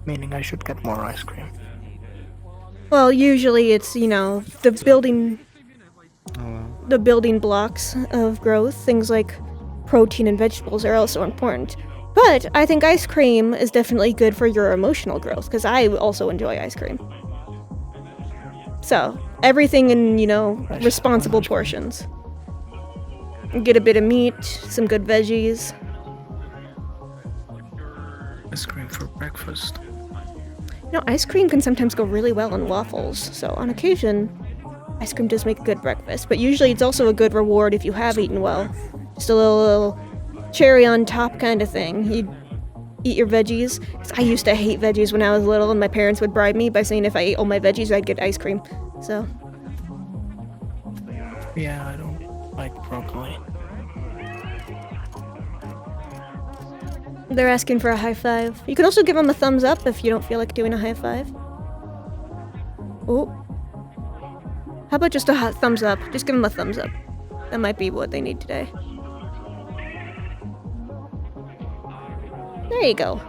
Meaning I should get more ice cream. Well, usually it's, you know, the building blocks of growth. Things like protein and vegetables are also important. But I think ice cream is definitely good for your emotional growth, because I also enjoy ice cream. So, everything in, you know, responsible portions. Get a bit of meat, some good veggies. Ice cream for breakfast. You know, ice cream can sometimes go really well on waffles, so on occasion, ice cream does make a good breakfast, but usually it's also a good reward if you have eaten well. Just a little cherry on top kind of thing. You eat your veggies. 'Cause I used to hate veggies when I was little, and my parents would bribe me by saying if I ate all my veggies, I'd get ice cream. So. Yeah, I don't like broccoli. They're asking for a high five. You can also give them a thumbs up if you don't feel like doing a high five. Oh. How about just a hot thumbs up? Just give them a thumbs up. That might be what they need today. There you go.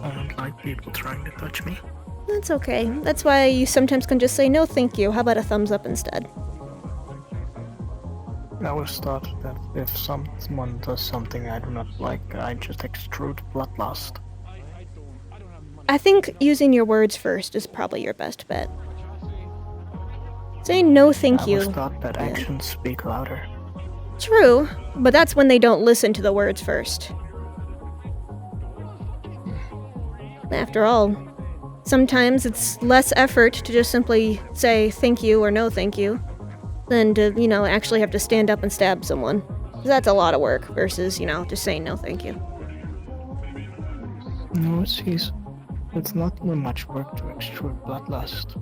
I don't like people trying to touch me. That's okay. That's why you sometimes can just say no thank you. How about a thumbs up instead? I always thought that if someone does something I do not like, I just extrude bloodlust. I think using your words first is probably your best bet. Say no thank you. I always thought that actions speak louder. True, but that's when they don't listen to the words first. After all, sometimes it's less effort to just simply say thank you or no thank you than to, you know, actually have to stand up and stab someone. 'Cause that's a lot of work versus, you know, just saying no thank you. No, it's not even much work to extrude bloodlust.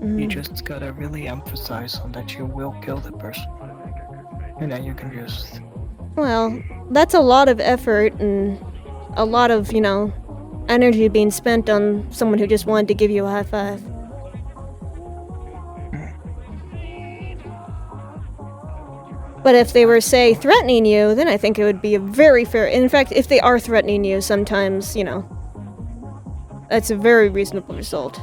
You just gotta really emphasize on that you will kill the person. And then you can just... Well, that's a lot of effort and a lot of, you know, energy being spent on someone who just wanted to give you a high five. But if they were, say, threatening you, then I think it would be a very fair... In fact, if they are threatening you, sometimes, you know, that's a very reasonable result.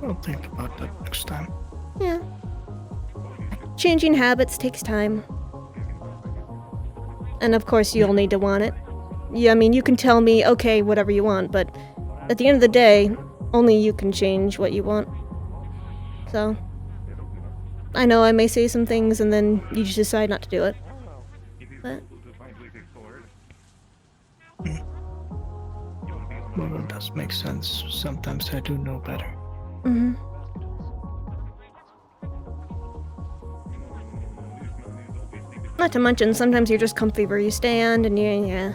I'll think about that next time. Yeah. Changing habits takes time. And of course you'll need to want it. Yeah, I mean, you can tell me, okay, whatever you want, but at the end of the day, only you can change what you want. So, I know I may say some things and then you just decide not to do it. But Well, it does make sense. Sometimes I do know better. mm-hmm. Not to mention, sometimes you're just comfy where you stand, and and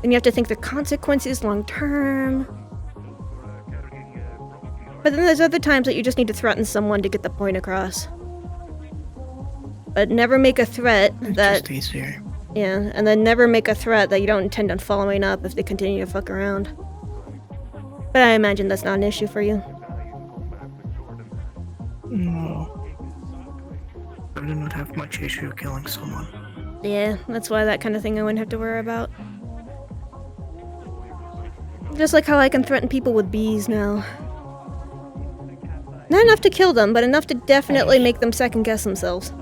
you have to think the consequences long term. But then there's other times that you just need to threaten someone to get the point across. But never make a threat that... Just easier. Yeah, and then never make a threat that you don't intend on following up if they continue to fuck around. But I imagine that's not an issue for you. No. I do not have much issue killing someone. Yeah, that's why that kind of thing I wouldn't have to worry about. Just like how I can threaten people with bees now. Not enough to kill them, but enough to definitely make them second guess themselves.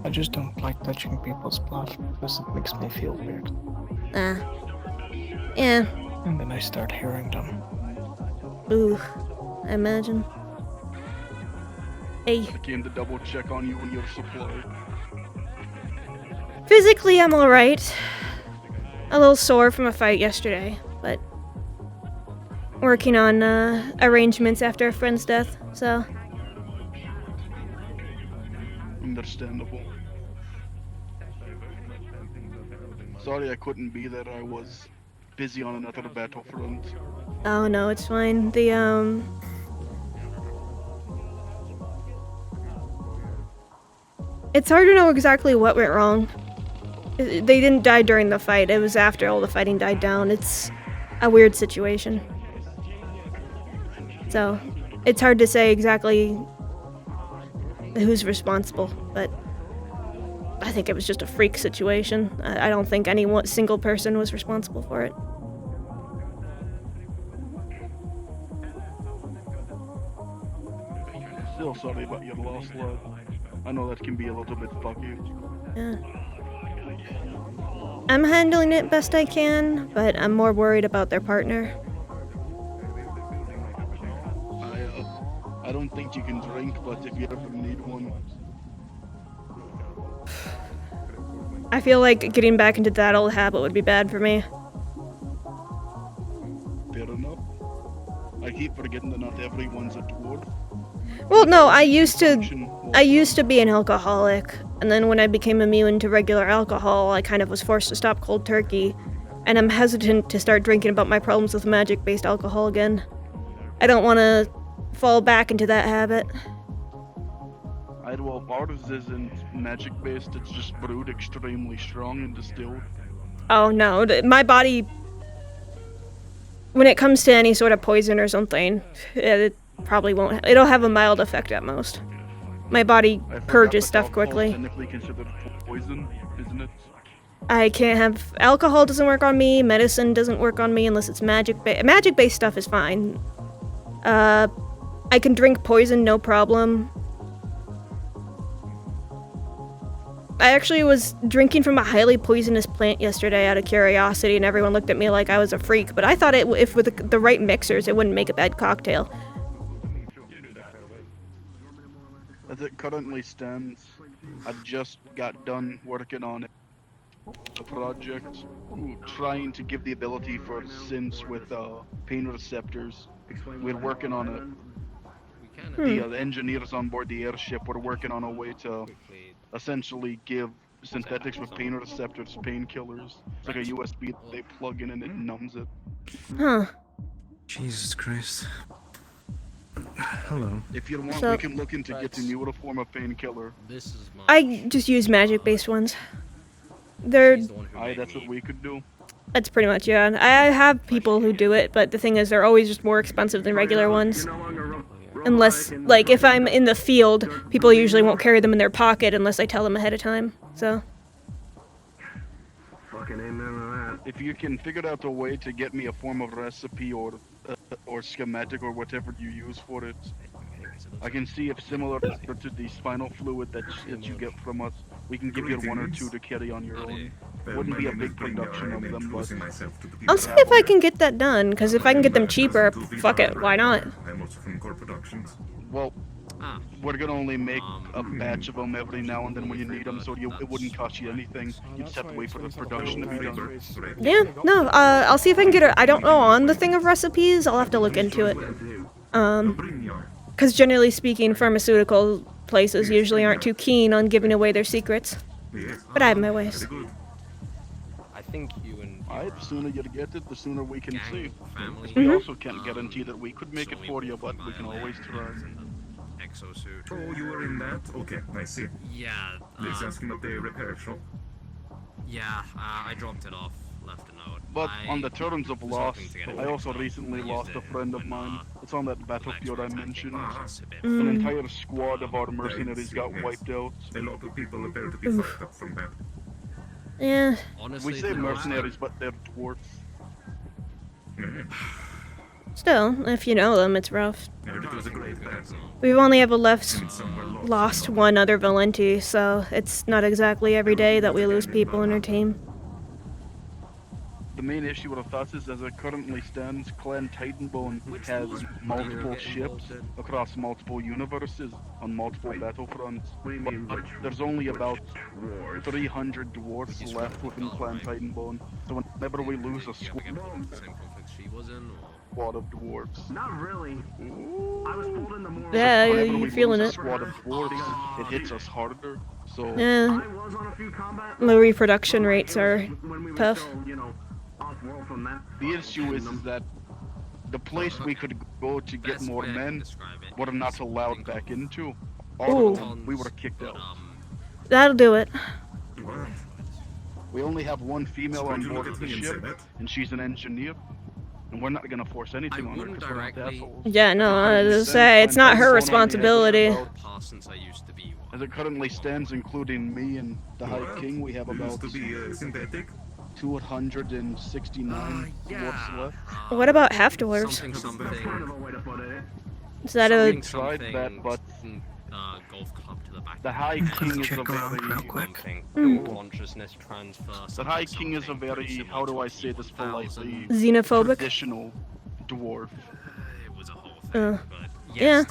I just don't like touching people's blood because it makes me feel weird. Ah. Yeah. And then I start hearing them. Ooh, I imagine. Hey. I came to double check on you and your supply. Physically, I'm alright. A little sore from a fight yesterday, but working on arrangements after a friend's death, so. Understandable. Sorry I couldn't be there, I was busy on another battlefront. Oh no, it's fine. It's hard to know exactly what went wrong. They didn't die during the fight, it was after all the fighting died down. It's a weird situation. So, it's hard to say exactly who's responsible, but I think it was just a freak situation. I don't think any one single person was responsible for it. Still sorry about your loss, love. I know that can be a little bit fucky. Yeah. I'm handling it best I can, but I'm more worried about their partner. I don't think you can drink, but if you ever need one. I feel like getting back into that old habit would be bad for me. Fair enough. I keep forgetting that not everyone's a dwarf. Well, no, I used to be an alcoholic, and then when I became immune to regular alcohol, I kind of was forced to stop cold turkey, and I'm hesitant to start drinking about my problems with magic-based alcohol again. I don't want to fall back into that habit. Well, ours isn't magic-based, it's just brewed extremely strong and distilled. Oh no, my body, when it comes to any sort of poison or something, it probably won't, it'll have a mild effect at most. My body purges stuff quickly. Technically considered poison, isn't it? I can't have, alcohol doesn't work on me, medicine doesn't work on me unless it's magic-based stuff is fine. I can drink poison, no problem. I actually was drinking from a highly poisonous plant yesterday out of curiosity, and everyone looked at me like I was a freak, but I thought if with the right mixers, it wouldn't make a bad cocktail. As it currently stands, I just got done working on a project trying to give the ability for synths with pain receptors. We're working on it. The engineers on board the airship were working on a way to essentially give synthetics with pain receptors painkillers. It's like a USB that they plug in and it numbs it. Huh. Jesus Christ. Hello. If you want, we can look into getting you a form of painkiller. I just use magic-based ones. That's what we could do. That's pretty much, yeah. I have people who do it, but the thing is, they're always just more expensive than regular ones. Unless, like, if I'm in the field, people usually won't carry them in their pocket unless I tell them ahead of time, so. Fucking amen to that. If you can figure out a way to get me a form of recipe or schematic or whatever you use for it, I can see if similar to the spinal fluid that you get from us, We can give you one or two to carry on your own. Wouldn't be a big production of them, but... I'll see if I can get that done, because if I can get them cheaper, fuck it, why not? I'm also from Core Productions. Well, we're gonna only make a batch of them every now and then when you need them, so it wouldn't cost you anything. You just have to wait for the production to be done. Yeah, no, I'll see if I can get it. I don't know on the thing of recipes, I'll have to look into it. Because generally speaking, pharmaceutical places usually aren't too keen on giving away their secrets. But I have my ways. I think you and the sooner you get it, the sooner we can see. We also can't guarantee that we could make it for you, but we can always try. Exosuit. Oh, you were in that? Okay, I see. Yeah. Let's ask him at the repair shop. Yeah, I dropped it off, left a note. But on the terms of loss, I also recently lost a friend of mine. It's on that battlefield I mentioned. An entire squad of our mercenaries got wiped out. A lot of people appear to be fucked up from that. Yeah. We say mercenaries, but they're dwarves. Still, if you know them, it's rough. It was a great battle. We've only ever lost one other Valenti, so it's not exactly every day that we lose people in our team. The main issue with us is, as it currently stands, Clan Titanbone has multiple ships across multiple universes on multiple battlefronts. But there's only about 300 dwarfs left within Clan Titanbone, so whenever we lose a squad of dwarves. Not really. I was pulled in the morning. Yeah, whenever you're feeling lose it. a squad of dwarves, it hits us harder. So Yeah. The reproduction rates are tough. the issue is that the place we could go to get more men, we're not allowed back into. All of them, we were kicked out. That'll do it. We only have one female on board the ship, and she's an engineer. And we're not gonna force anything on her because we're not assholes. Yeah, no, I was gonna say, it's not her responsibility. As it currently stands, including me and the High King, we have about 269 dwarfs left. What about half dwarves? Is that a... We tried that, but the High King is a very... consciousness transfer. The High King is a very, how do I say this politely? Xenophobic? Traditional dwarf. Yeah.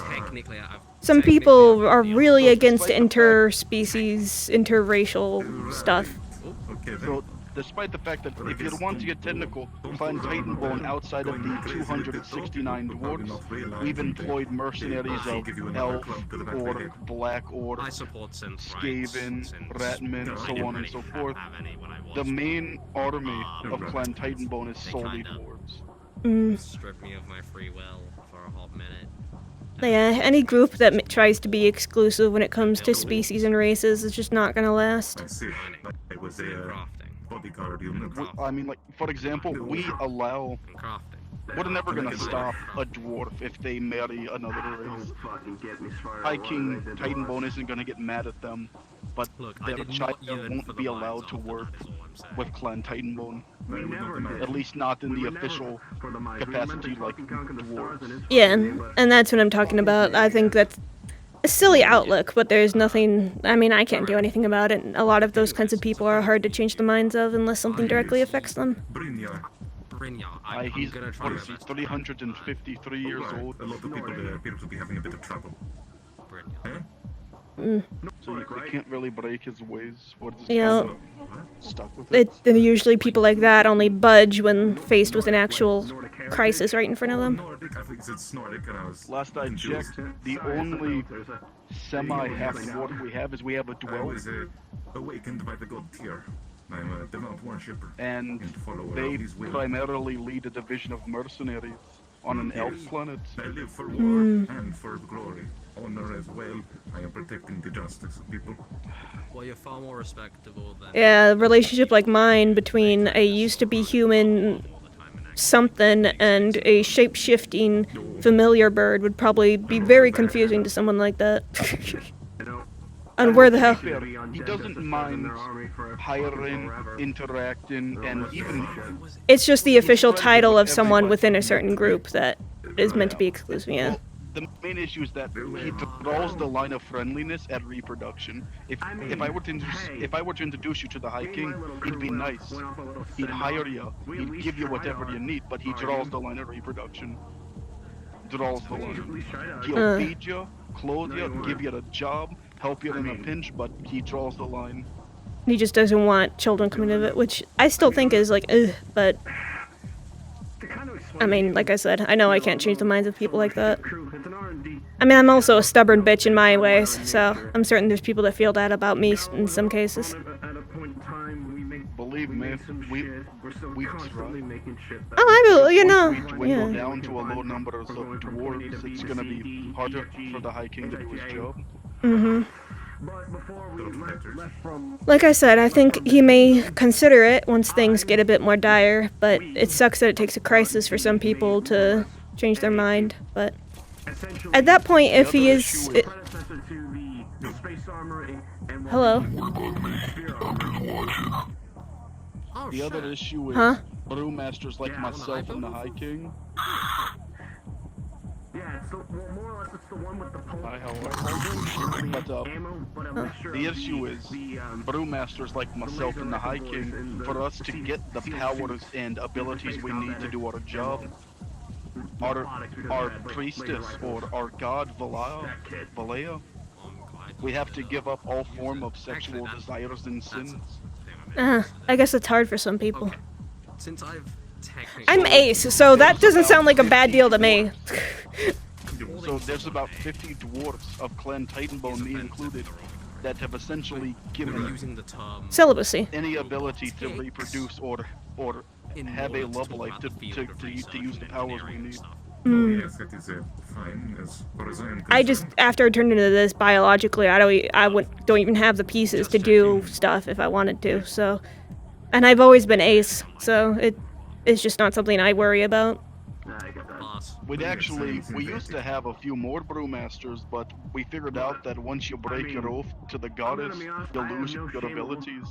Some people are really against interspecies, interracial stuff. So, despite the fact that if you want to get technical, Clan Titanbone outside of the 269 dwarves, we've employed mercenaries of Elf, Orc, Black Orc, Skaven, Ratman, so on and so forth. The main army of Clan Titanbone is solely dwarves. Strip me of my free will for a hot minute. Yeah, any group that tries to be exclusive when it comes to species and races is just not gonna last. It was a bodyguard unit. I mean, like, for example, we allow... We're never gonna stop a dwarf if they marry another race. High King Titanbone isn't gonna get mad at them, but their child won't be allowed to work with Clan Titanbone. At least not in the official capacity like dwarves. Yeah, and that's what I'm talking about. I think that's a silly outlook, but there's nothing... I mean, I can't do anything about it. A lot of those kinds of people are hard to change the minds of unless something directly affects them. He's 353 years old. A lot of people appear to be having a bit of trouble. So you can't really break his ways. We're just stuck with it. Usually people like that only budge when faced with an actual crisis right in front of them. Last I checked, the only semi-half-dwarf we have is we have a dwell. I was awakened by the god Tyr. I'm a devout worshipper. And they primarily lead a division of mercenaries on an elf planet. I live for war and for glory. Honor as well. I am protecting the justice of people. Well, you're far more respectable than... Yeah, a relationship like mine between a used-to-be human something and a shape-shifting familiar bird would probably be very confusing to someone like that. And where the hell? He doesn't mind hiring, interacting, and even... It's just the official title of someone within a certain group that is meant to be exclusive, yeah. the main issue is that he draws the line of friendliness at reproduction. If I were to introduce you to the High King, he'd be nice. He'd hire you. He'd give you whatever you need, but he draws the line at reproduction. Draws the line. He'll feed you, clothe you, give you a job, help you in a pinch, but he draws the line. He just doesn't want children coming of it, which I still think is like, ugh, but I mean, like I said, I know I can't change the minds of people like that. I mean, I'm also a stubborn bitch in my ways, so I'm certain there's people that feel that about me in some cases. Believe me, we try. Oh, I will, you know, Once we dwindle yeah. down to a low number of dwarves, it's gonna be harder for the High King to do his job. Mm-hmm. Like I said, I think he may consider it once things get a bit more dire, but it sucks that it takes a crisis for some people to change their mind, but at that point, if he is... Hello? The other issue is Huh? brewmasters like myself and the High King. But the issue is brewmasters like myself and the High King, for us to get the powers and abilities we need to do our job, our priestess or our god Valea, we have to give up all form of sexual desires and sins. I guess it's hard for some people. Since I've technically... I'm Ace, so that doesn't sound like a bad deal to me. So there's about 50 dwarfs of Clan Titanbone, me included, that have essentially given Celibacy. any ability to reproduce or have a love life to use the powers we need. Yes, that is fine as far as I am I just, after I turned into this biologically, I don't even have the pieces to do stuff if I wanted to, so. And I've always been Ace, so it's just not something I worry about. We used to have a few more brewmasters, but we figured out that once you break your oath to the goddess, you'll lose your abilities.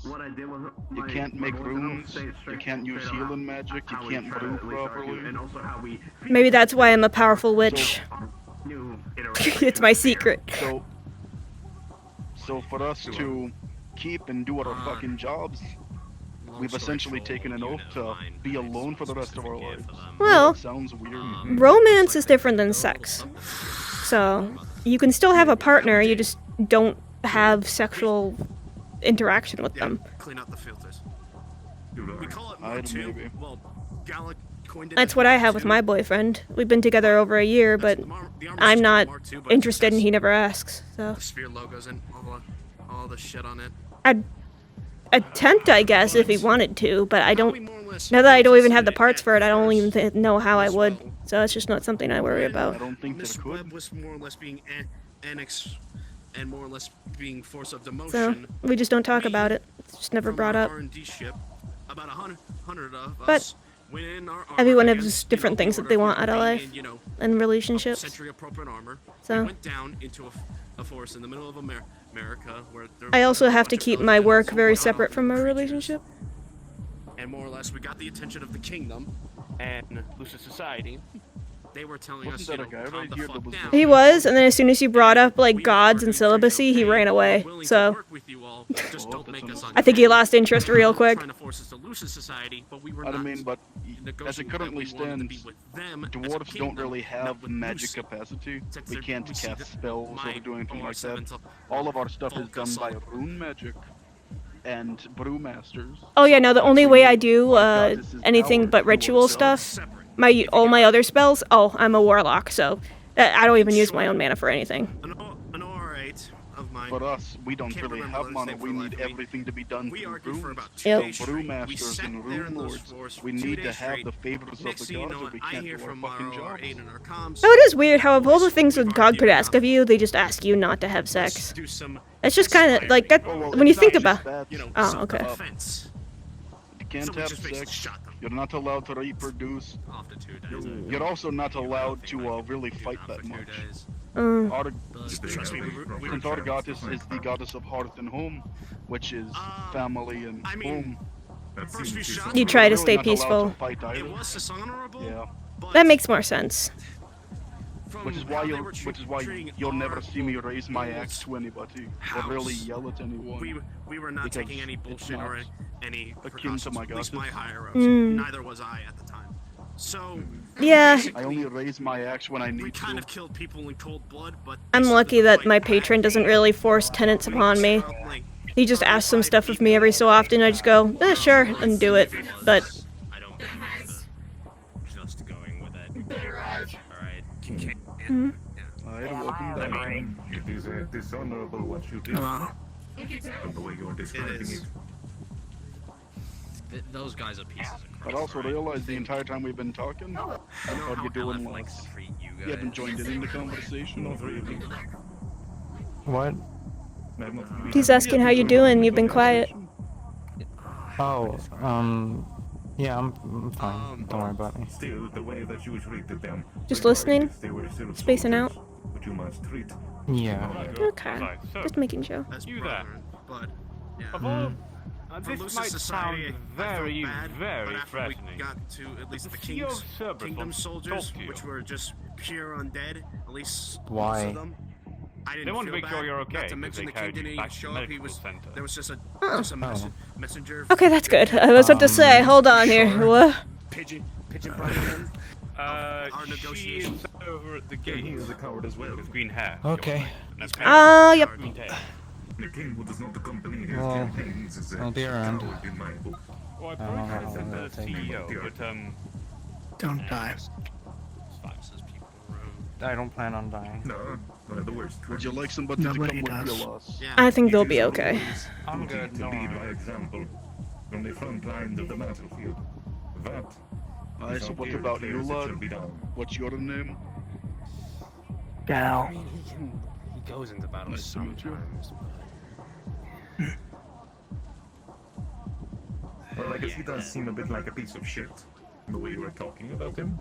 You can't make runes, you can't use healing magic, you can't brew properly. Maybe that's why I'm a powerful witch. It's my secret. So for us to keep and do our fucking jobs, we've essentially taken an oath to be alone for the rest of our lives. Well, That sounds weird. romance is different than sex. So, you can still have a partner, you just don't have sexual interaction with them. Clean out the filters. We call it Mod 2. Well, Gallic coined it. That's what I have with my boyfriend. We've been together over a year, but I'm not interested and he never asks, so. The sphere logos and all the shit on it. I'd attempt, I guess, if he wanted to, but I don't. Now that I don't even have the parts for it, I don't even know how I would. So it's just not something I worry about. Miss Webb was more or less being annexed and more or less being force of demotion. So we just don't talk about it. It's just never brought up. R&D ship, about 100 of But us went in our armor everyone against, has different things that they want out of life and relationships. century appropriate armor. So We went down into a forest in the middle of America where there I also have to keep my work very separate from my relationship. and more or less we got the attention of the kingdom and Lucis Society. They were telling us, you know, calm the fuck down. He was, and then as soon as you brought up like gods and celibacy, he ran away. So Just don't make us I think he lost interest real quick. trying to force us to Lucis Society, but we were I not. mean, but as it currently stands, dwarves don't really have magic capacity. We can't cast spells or do anything like that. All of our stuff is done by rune magic and brewmasters. Oh yeah, no, the only way I do anything but ritual stuff, all my other spells, oh, I'm a warlock, so I don't even use my own mana for anything. For us, we don't really have mana. We need everything to be done through runes. Yep. So brewmasters and rune lords, we need to have the favors of the gods or we can't do our fucking jobs. Oh, it is weird how of all the things that God could ask of you, they just ask you not to have sex. It's just kind of like that when you think about. Oh, okay. You can't have sex. You're not allowed to reproduce. You're also not allowed to really fight that much. Since our goddess is the goddess of hearth and home, which is family and home. You try to We're stay really not allowed peaceful. to fight either. It was dishonorable. Yeah. That makes more sense. Which is why you'll never see me raise my axe to anybody or really yell at anyone. We were not taking any bullshit or any akin to my at least my gossip. higher ups. Neither was I at the time. So Yeah. I only raise my axe when I need we to. kind of killed people in cold blood, but I'm lucky that my patron doesn't really force tenets upon me. He just asks some stuff of me every so often. I just go, sure, and do it. But I don't just going with it. Alright. It is dishonorable what you did. And the way you're describing it. Those guys are pieces of crap. But also realize the entire time we've been talking, I thought you doing less. You haven't joined in the conversation. Not really. What? he's asking how you doing. You've been quiet. Oh, yeah, I'm fine. Don't worry about me. Still, the way that you treated them. Just listening? They were still Spacing out? but you must treat. Yeah. Okay. Just making sure. You there. But Of all, for this Lucis might society, sound I felt very, bad, very but after threatening. we got to at least the few king's Cerberus kingdom wants to soldiers, talk to you. which were just pure undead, at least Why? most of them. I didn't They want to feel make sure bad. you're okay, Not to 'cause mention they the king carried you didn't even back to show up. He medical was center. there was just a Oh. messenger. Okay, that's good. I was about to say, hold on here. What? Pigeon brought him in. Our she negotiations. is over at the gate. He is a coward as well. With green hair. Okay. Yep. Green tail. The king who does not accompany his Well, campaigns is a I'll be around. coward in my book. Well, I I don't probably know could send how the that'll take. CEO, but Don't die. I don't plan on dying. No, one of the worst. Would you like somebody to come Nobody with does. your loss? I think they'll be okay. I'm Duty good. to Don't lead by worry. example from the front lines of the battlefield. That Alright, is so how what dear about to you, us it lad? should be done. What's your name? Gal. he goes into battle Nice to meet you. sometimes. Well, I guess he does seem a bit like a piece of shit, the way you were talking about him.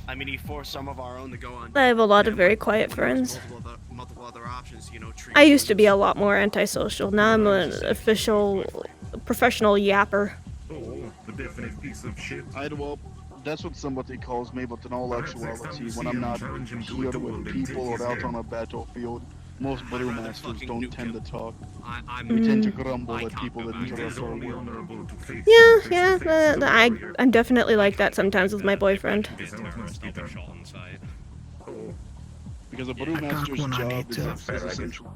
I mean, he forced some of our own to go on. I have a lot of very quiet friends. Multiple other options, treat I used to be a lot more antisocial. Now I'm an official, professional yapper. Oh, the definite piece of shit. Well, that's what somebody calls me, but in all actuality, when I'm not here with people or out on a battlefield, most brewmasters don't tend to talk. We tend to grumble at people that interrupt our work. Yeah, I'm definitely like that sometimes with my boyfriend. Because a brewmaster's job is essential.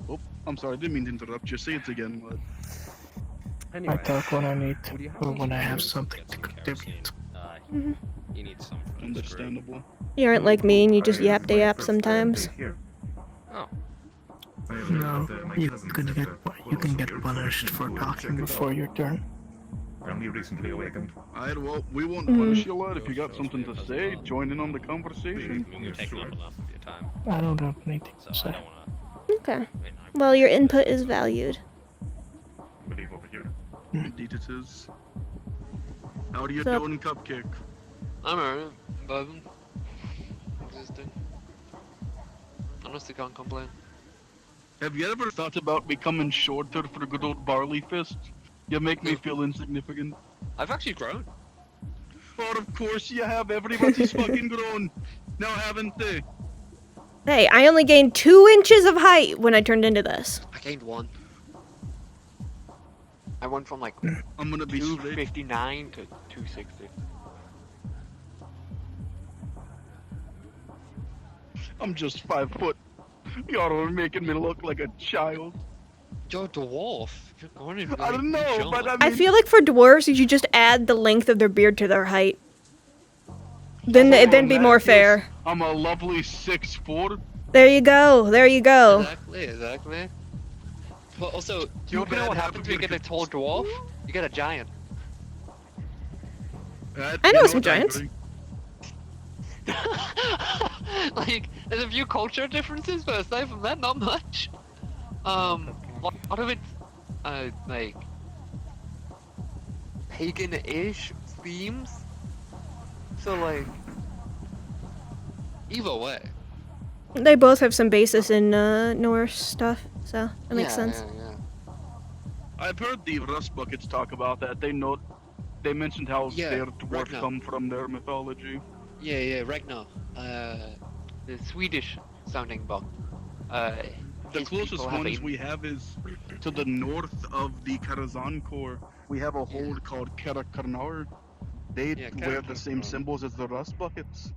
Oh, I'm sorry, I didn't mean to interrupt you. Say it again, bud. I talk when I need to, or when I have something to contribute. Mhm. You need some. Understandable. You aren't like me and you just yap to yap sometimes. Oh. No, you can get punished for talking before your turn. Only recently awakened. Alright, well, we won't punish you, lad. If you got something to say, join in on the conversation. You're taking up enough of your time. I don't have anything to say. Okay. Well, your input is valued. Believe over here. Indeed it is. How are you Sup? doing, Cupcake? I'm alright, vibing. Existing. Honestly, can't complain. Have you ever thought about becoming shorter for a good old barley fist? You make me feel insignificant. I've actually grown. Oh, of course you have. Everybody's fucking grown. Now haven't they? Hey, I only gained 2 inches of height when I turned into this. I gained 1. I went from like I'm gonna be 259 to 260. I'm just 5 foot. Y'all are making me look like a child. You're a dwarf. You're going to I don't know, but I mean... I feel like for dwarves, you should just add the length of their beard to their height. Then it'd be more fair. I'm a lovely 6'4". There you go. There you go. Exactly. But also, you know what happens when you get a tall dwarf? You get a giant. I know some giants. Like, there's a few culture differences, but aside from that, not much. A lot of it's, like, pagan-ish themes. So, like, either way. They both have some basis in Norse stuff, so that makes sense. Yeah. I've heard the Rust Buckets talk about that. They mentioned how their dwarf come from their mythology. Yeah, Ragnar. The Swedish sounding bot. The closest ones we have is to the north of the Karazhan Corps. We have a hold called Karakarnar. They wear the same symbols as the rust buckets.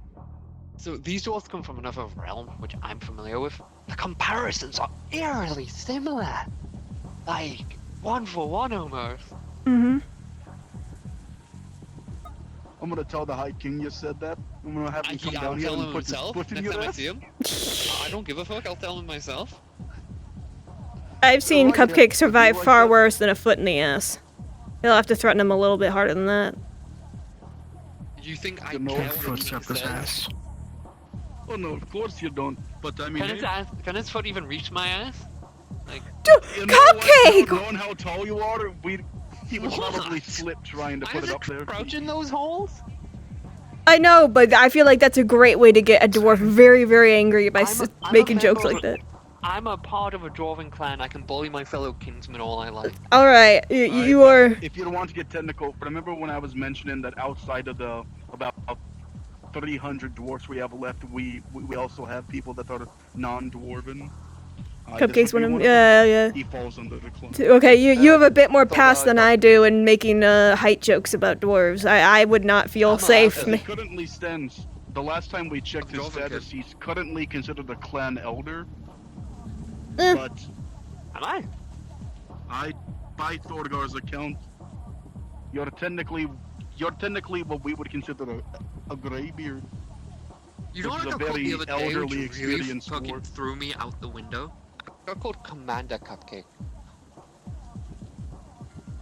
So these dwarves come from another realm, which I'm familiar with. The comparisons are eerily similar. Like, 1 for 1 almost. Mm-hmm. I'm gonna tell the High King you said that. I'm gonna have him come down here and put his foot in your ass. I don't give a fuck, I'll tell him myself. I've seen Cupcake survive far worse than a foot in the ass. He'll have to threaten him a little bit harder than that. You think I know care foot's what up he his says? ass. Oh no, of course you don't. But I mean, Can his foot even reach my ass? Like, you know Cupcake! What? Knowing how tall you are, he would probably slip trying to put it up there. Crouch in those holes? I know, but I feel like that's a great way to get a dwarf very, very angry by making jokes like that. I'm a part of a dwarven clan. I can bully my fellow kinsmen all I like. All right, you are. If you don't want to get technical, remember when I was mentioning that outside of the about 300 dwarfs we have left, we also have people that are non-dwarven. Cupcake's one of them. Yeah. He falls under the club. Okay, you have a bit more past than I do in making height jokes about dwarves. I would not feel safe. As it currently stands, the last time we checked his status, he's currently considered a clan elder. But am I? By Thorgar's account, you're technically what we would consider a graybeard. You know what I got called the other day, which really fucking threw me out the window? I got called Commander Cupcake.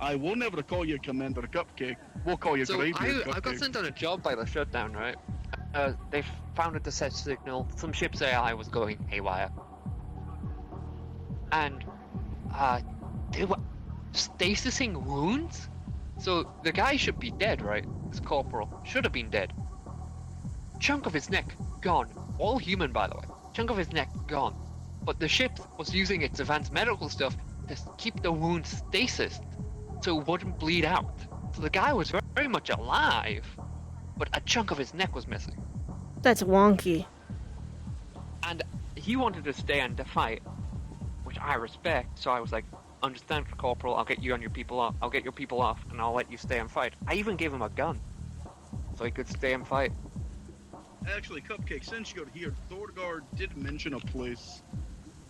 I will never call you Commander Cupcake. We'll call you Graybeard Cupcake. I got sent on a job by the shutdown, right? They found a distress signal. Some ship's AI was going haywire. And, they were stasising wounds? So, the guy should be dead, right? This corporal should have been dead. Chunk of his neck, gone. All human, by the way. Chunk of his neck, gone. But the ship was using its advanced medical stuff to keep the wound stasis, so it wouldn't bleed out. So the guy was very much alive, but a chunk of his neck was missing. That's wonky. And he wanted to stay and to fight, which I respect, so I was like, understand, Corporal, I'll get you and your people off. I'll get your people off, and I'll let you stay and fight. I even gave him a gun, so he could stay and fight. Actually, Cupcake, since you're here, Thorgar did mention a place.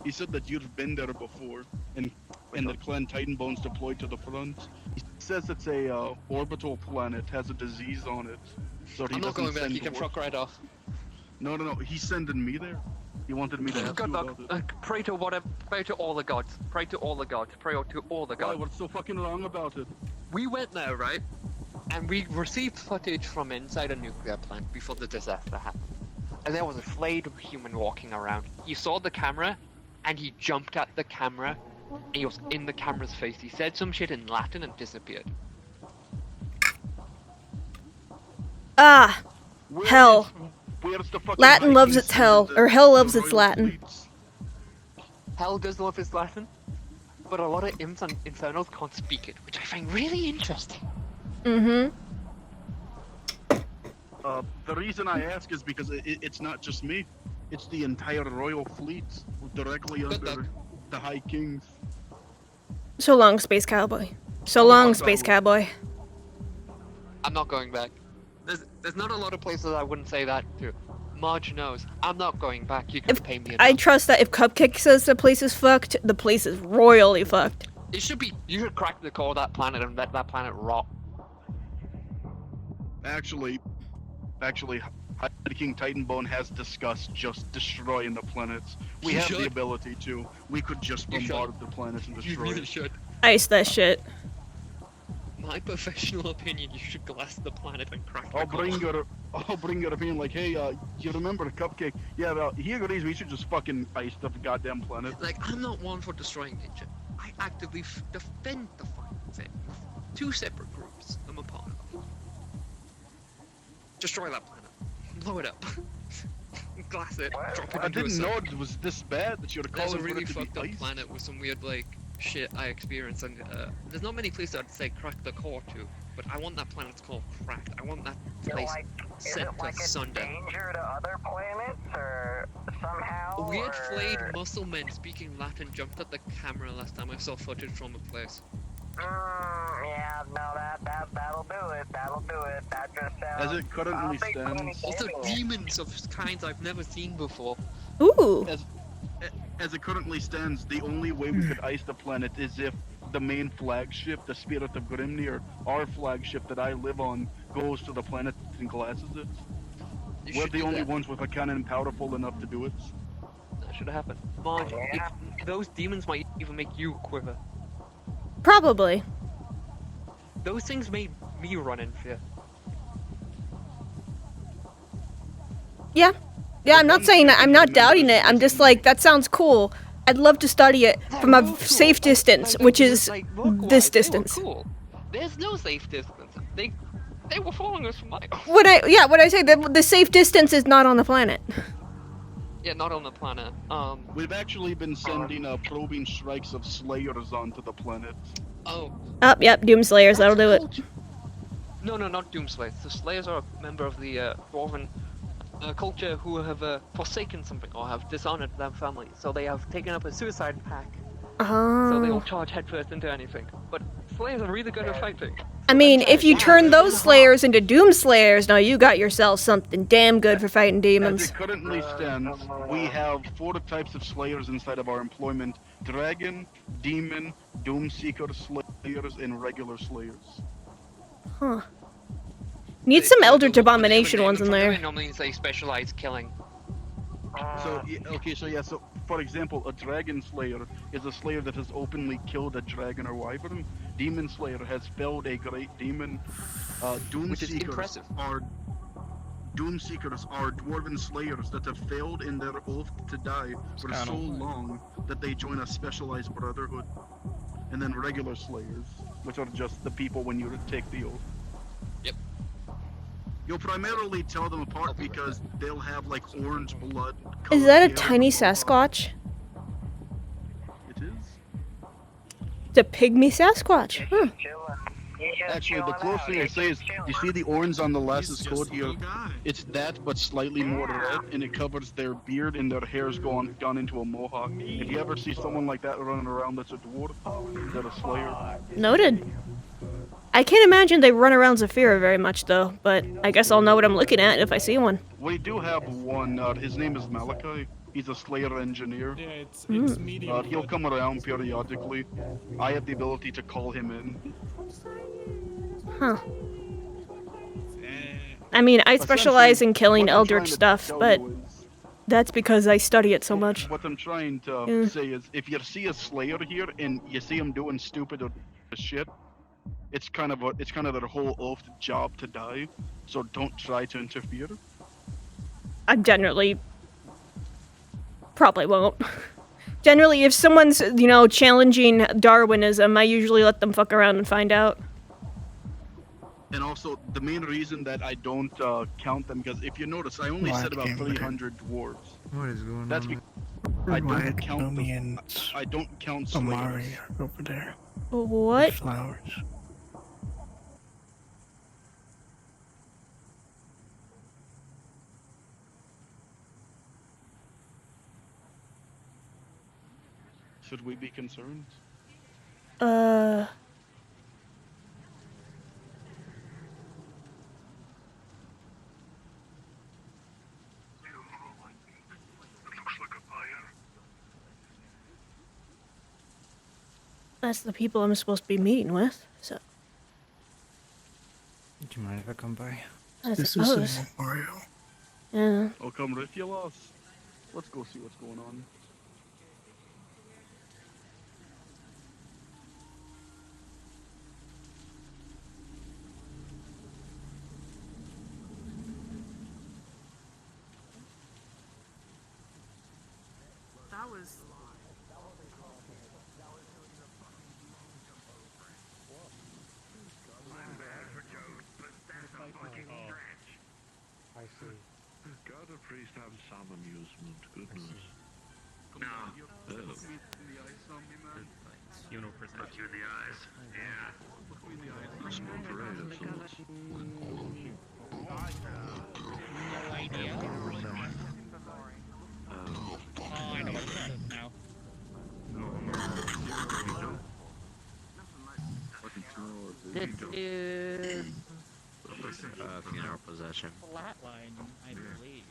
He said that you've been there before, and the clan Titanbone's deployed to the front. He says it's a orbital planet, has a disease on it. So he I'm not going back, you can dwarves. fuck right off. No, he's sending me there. He wanted me to ask Good you luck. about it. Pray to whatever. Pray to all the gods. Pray to all the gods. Pray to all the gods. Why, what's so fucking wrong about it? We went there, right? And we received footage from inside a nuclear plant before the disaster happened. And there was a flayed human walking around. He saw the camera, and he jumped at the camera. And he was in the camera's face. He said some shit in Latin and disappeared. Ah, hell. Where's the fucking Latin loves its hell, or hell loves its Latin. Hell does love its Latin, but a lot of imps and infernals can't speak it, which I find really interesting. Mm-hmm. The reason I ask is because it's not just me. It's the entire royal fleet directly under the High Kings. So long, Space Cowboy. So long, Space Cowboy. I'm not going back. There's not a lot of places I wouldn't say that to. Marge knows. I'm not going back. You can pay me enough. I trust that if Cupcake says the place is fucked, the place is royally fucked. It should be. You should crack the core of that planet and let that planet rot. Actually, High King Titanbone has discussed just destroying the planets. We have the ability to. We could just bombard the planets and destroy You really should. Ice that shit. My professional opinion, you should glass the planet and crack I'll bring your opinion. Like, hey, you remember the Cupcake? Yeah, well, he agrees. We should just fucking ice the goddamn planet. Like, I'm not one for destroying nature. I actively defend the fucking thing. Two separate groups I'm a part of. Destroy that planet. Blow it up. Glass it. Drop it I into didn't a know suck. it was this bad that you're There's calling a really for it to fucked be up iced. planet with some weird, like, shit I experienced, and there's not many places I'd say crack the core to, but I want that planet's core cracked. I want that place set to sunder. Danger to other planets or somehow? Weird flayed muscle men speaking Latin jumped at the camera last time I saw footage from the place. Yeah, no, that'll do it. That'll do it. That just sounds. As it currently stands. Also, demons of kinds I've never seen before. Ooh. As it currently stands, the only way we could ice the planet is if the main flagship, the Spirit of Grimnir, our flagship that I live on, goes to the planet and glasses it. We're the only ones with a cannon powerful enough to do it. That should have happened. Marge, those demons might even make you quiver. Probably. Those things made me run in fear. Yeah. Yeah, I'm not saying that. I'm not doubting it. I'm just like, that sounds cool. I'd love to study it from a safe distance, which is this distance. Cool. There's no safe distance. They were following us from miles. What I say, the safe distance is not on the planet. Yeah, not on the planet. We've actually been sending probing strikes of Slayers onto the planet. Oh. Oh, yep, Doomslayers, that'll do it. No, not Doomslayers. The Slayers are a member of the Dwarven culture who have forsaken something or have dishonored their family. So they have taken up a suicide pact. So they will charge headfirst into anything. But Slayers are really good at fighting. I mean, if you turn those Slayers into Doomslayers, now you got yourself something damn good for fighting demons. As it currently stands, we have 4 types of Slayers inside of our employment: Dragon, Demon, Doomseeker Slayers, and regular Slayers. Huh. Need some Eldritch Abomination ones in there. Normally they specialize killing. So, so for example, a Dragon Slayer is a Slayer that has openly killed a dragon or wyvern. Demon Slayer has felled a great demon. Doomseekers are Dwarven Slayers that have failed in their oath to die for so long that they join a specialized brotherhood. And then regular Slayers, which are just the people when you take the oath. Yep. You'll primarily tell them apart because they'll have like orange blood. Is that a tiny Sasquatch? It is. It's a pygmy Sasquatch. Huh. Actually, the closest thing I say is, you see the orange on the last coat here? It's that, but slightly more red, and it covers their beard, and their hair's gone into a mohawk. If you ever see someone like that running around that's a dwarf, they're a Slayer. Noted. I can't imagine they run around Zephyra very much, though, but I guess I'll know what I'm looking at if I see one. We do have one. His name is Malachi. He's a Slayer engineer. Yeah, it's medium. He'll come around periodically. I have the ability to call him in. Huh. I mean, I specialize in killing Eldritch stuff, but that's because I study it so much. What I'm trying to say is, if you see a Slayer here and you see him doing stupid shit, it's kind of their whole oath job to die. So don't try to interfere. I generally probably won't. Generally, if someone's, challenging Darwinism, I usually let them fuck around and find out. And also, the main reason that I don't count them, because if you notice, I only said about 300 dwarves. What is going That's on? because I don't count them. I don't count Slayers. Mori over there. What? Flowers. Should we be concerned? That's the people I'm supposed to be meeting with, so. Do you mind if I come by? I This suppose. is a memorial. Yeah. I'll come with you, Loss. Let's go see what's going on. That was. I see. Gotta please have some amusement, goodness. No. You know, present you in the eyes. Yeah. Small parade of sorts. No idea. Oh. Oh, I know what this is now. This is in our possession. Flatline, I believe.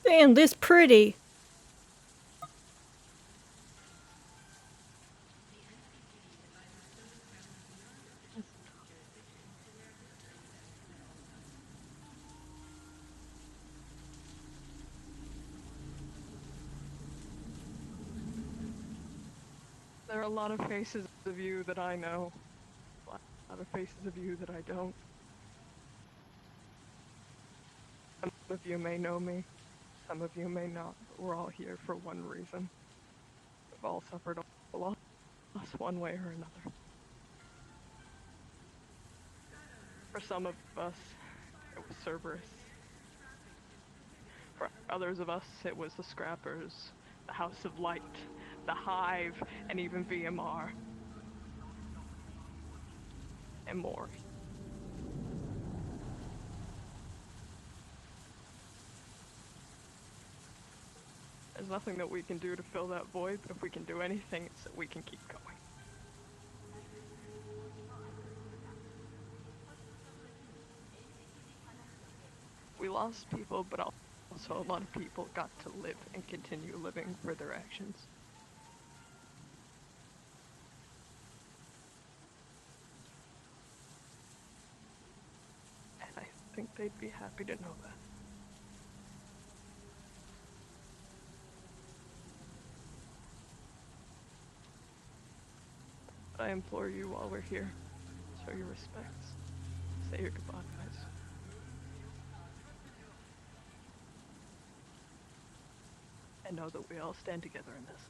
Damn, this pretty. There are a lot of faces of you that I know. A lot of faces of you that I don't. Some of you may know me. Some of you may not, but we're all here for one reason. We've all suffered a loss one way or another. For some of us, it was Cerberus. For others of us, it was the Scrappers, the House of Light, the Hive, and even VMR. And Mori. There's nothing that we can do to fill that void, but if we can do anything, it's that we can keep going. We lost people, but also a lot of people got to live and continue living for their actions. And I think they'd be happy to know that. But I implore you while we're here, show your respects. Say your goodbyes. and know that we all stand together in this.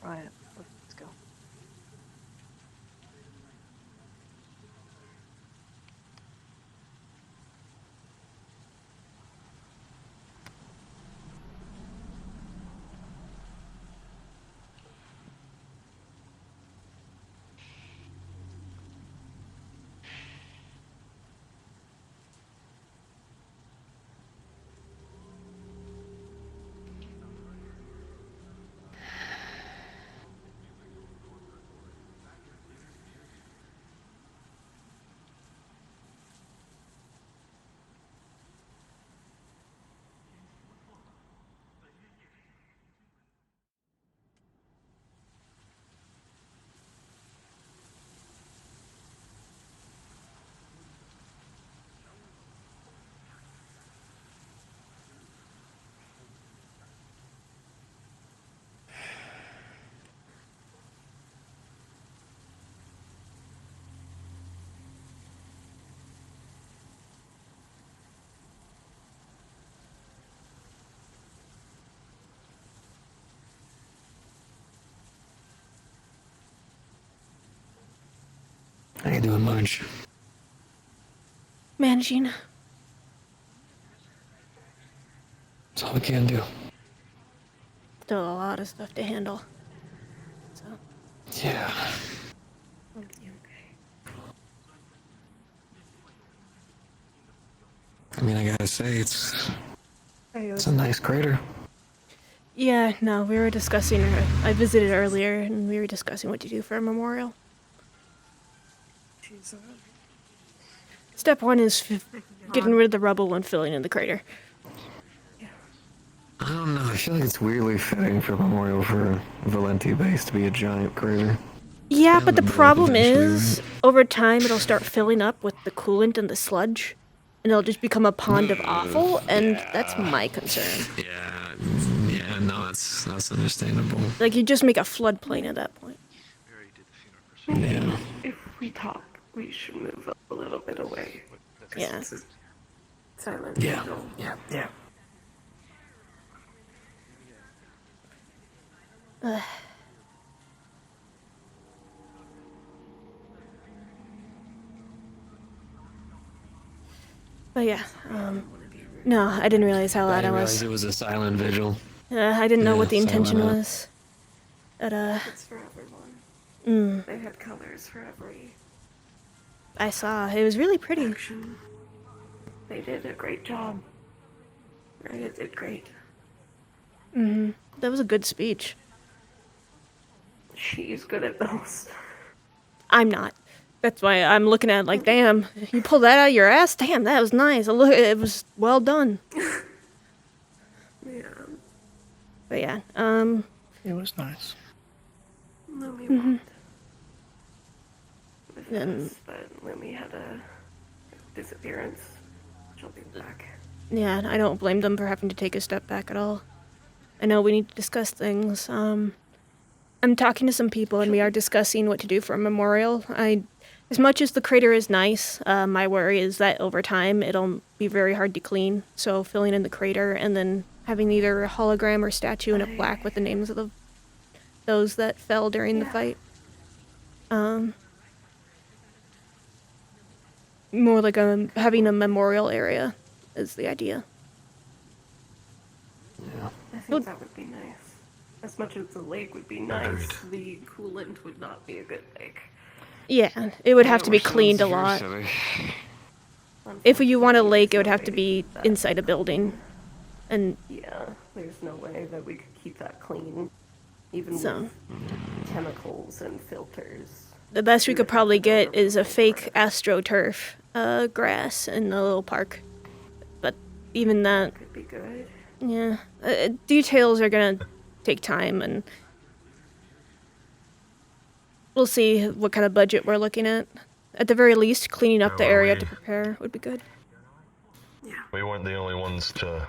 Right, let's go. How you doing, Marge? Managing. That's all we can do. Still a lot of stuff to handle. So. Yeah. I mean, I gotta say, it's a nice crater. Yeah, no, we were discussing, I visited earlier, and we were discussing what to do for a memorial. Step one is getting rid of the rubble and filling in the crater. I don't know, I feel like it's weirdly fitting for a memorial for Valenti Base to be a giant crater. Yeah, but the problem eventually, is, over time it'll start filling up with the coolant and the sludge, and it'll just become a pond of offal, and that's my concern. Yeah, no, that's understandable. Like, you just make a floodplain at that point. Yeah. If we talk, we should move a little bit away. Yeah. Silent. Yeah. But yeah, no, I didn't realize how I loud I didn't was. realize it was a silent vigil. I didn't know Yeah, what the intention silent. was. But, It's for everyone. mm, They had colors for every I saw. It was really pretty. action. They did a great job. Raya did great. Mm-hmm. That was a good speech. She's good at those. I'm not. That's why I'm looking at it like, damn, you pulled that out of your ass? Damn, that was nice. Look, it was well done. Yeah. But yeah, It was nice. Lumi Mhm. walked with Then- us, but Lumi had a disappearance. She'll be back. yeah, I don't blame them for having to take a step back at all. I know we need to discuss things. I'm talking to some people and we are discussing what to do for a memorial. As much as the crater is nice, my worry is that over time it'll be very hard to clean. So filling in the crater and then having either a hologram or statue in a plaque with the names of those that fell during the fight. More like having a memorial area is the idea. I think that would be nice. As much as the lake would be nice, the coolant would not be a good lake. Yeah, it would have to be cleaned a lot. If you want a lake, it would have to be inside a building. And Yeah, there's no way that we could keep that clean, even So. with chemicals and filters. the best we could probably get is a fake astroturf grass in a little park. But even that, Could be good. yeah, details are gonna take time, and we'll see what kind of budget we're looking at. At the very least, cleaning up the area to prepare would be good. We weren't the only ones to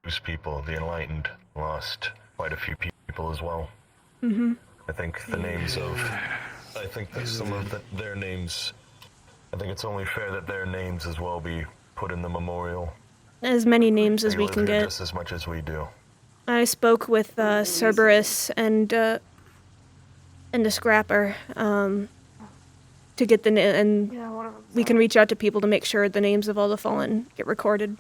lose people. The Enlightened lost quite a few people as well. Mm-hmm. I think the names of... I think that some of their names... I think it's only fair that their names as well be put in the memorial. As many names as They we live can here get. just as much as we do. I spoke with Cerberus and the Scrapper to get the and we can reach out to people to make sure the names of all the fallen get recorded.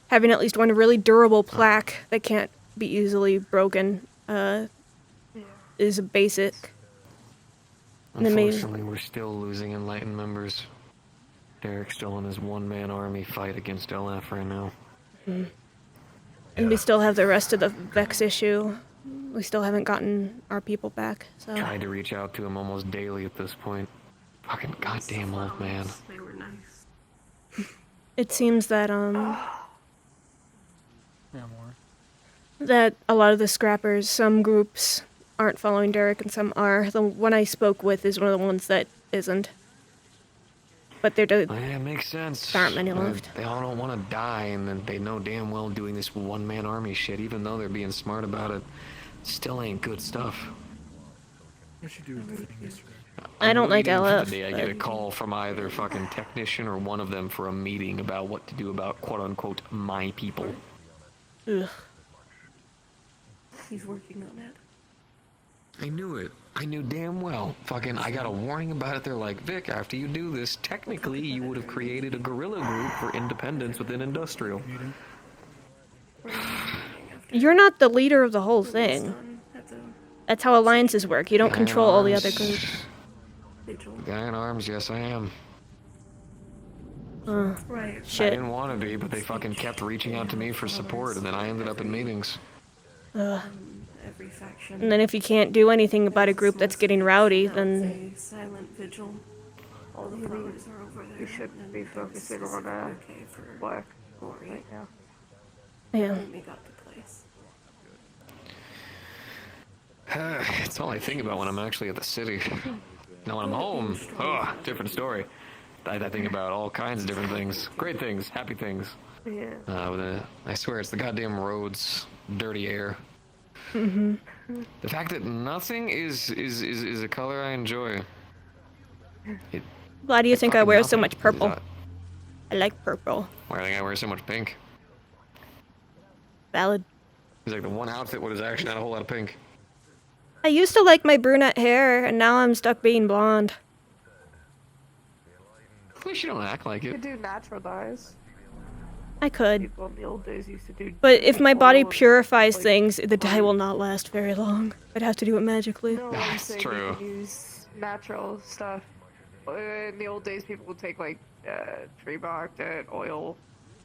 Having at least one really durable plaque that can't be easily broken is a basic. Unfortunately, we're still losing Enlightened members. Derek's still in his one-man army fight against LF right now. Mm. And we still have the rest of the Vex issue. We still haven't gotten our people back, so... Tried to reach out to him almost daily at this point. Fucking goddamn old man. They were nice. It seems that, Yeah, more. that a lot of the Scrappers, some groups aren't following Derek and some are. The one I spoke with is one of the ones that isn't. But they're Yeah, it makes sense. There aren't many left. They all don't want to die, and then they know damn well doing this one-man army shit, even though they're being smart about it, still ain't good stuff. What you do with the thing yesterday? I don't like waiting for LF, the day I get a but- call from either fucking technician or one of them for a meeting about what to do about quote-unquote my people. Ugh. He's working on it. I knew it. I knew damn well. Fucking, I got a warning about it. They're like, Vic, after you do this, technically you would have created a guerrilla group for independence within industrial. You're not the leader of the whole thing. That's how alliances work. You don't control all the other groups. The guy in arms, yes I am. Right. I Shit. didn't want to be, but they fucking kept reaching out to me for support, and then I ended up in meetings. Ugh. Every faction. And then if you can't do anything about a group that's getting rowdy, then... Silent vigil. All the flowers are over there. We should be focusing on Black right now. Yeah. We got the place. It's all I think about when I'm actually at the city. Now when I'm home, different story. I think about all kinds of different things. Great things, happy things. Yeah. I swear it's the goddamn roads, dirty air. Mm-hmm. The fact that nothing is a color I enjoy. Why do you think I fucking wear so nothing much is purple? that. I like purple. Why do I think I wear so much pink? Valid. It's like the one outfit where there's actually not a whole lot of pink. I used to like my brunette hair, and now I'm stuck being blonde. At least you don't act like You it. could do natural dyes. I could. People in the old days used to do. But if my body oil and, purifies like, things, the dye will not last very long. I'd have to do it magically. No, I'm That's saying true. You could use natural stuff. In the old days, people would take like tree bark, oil,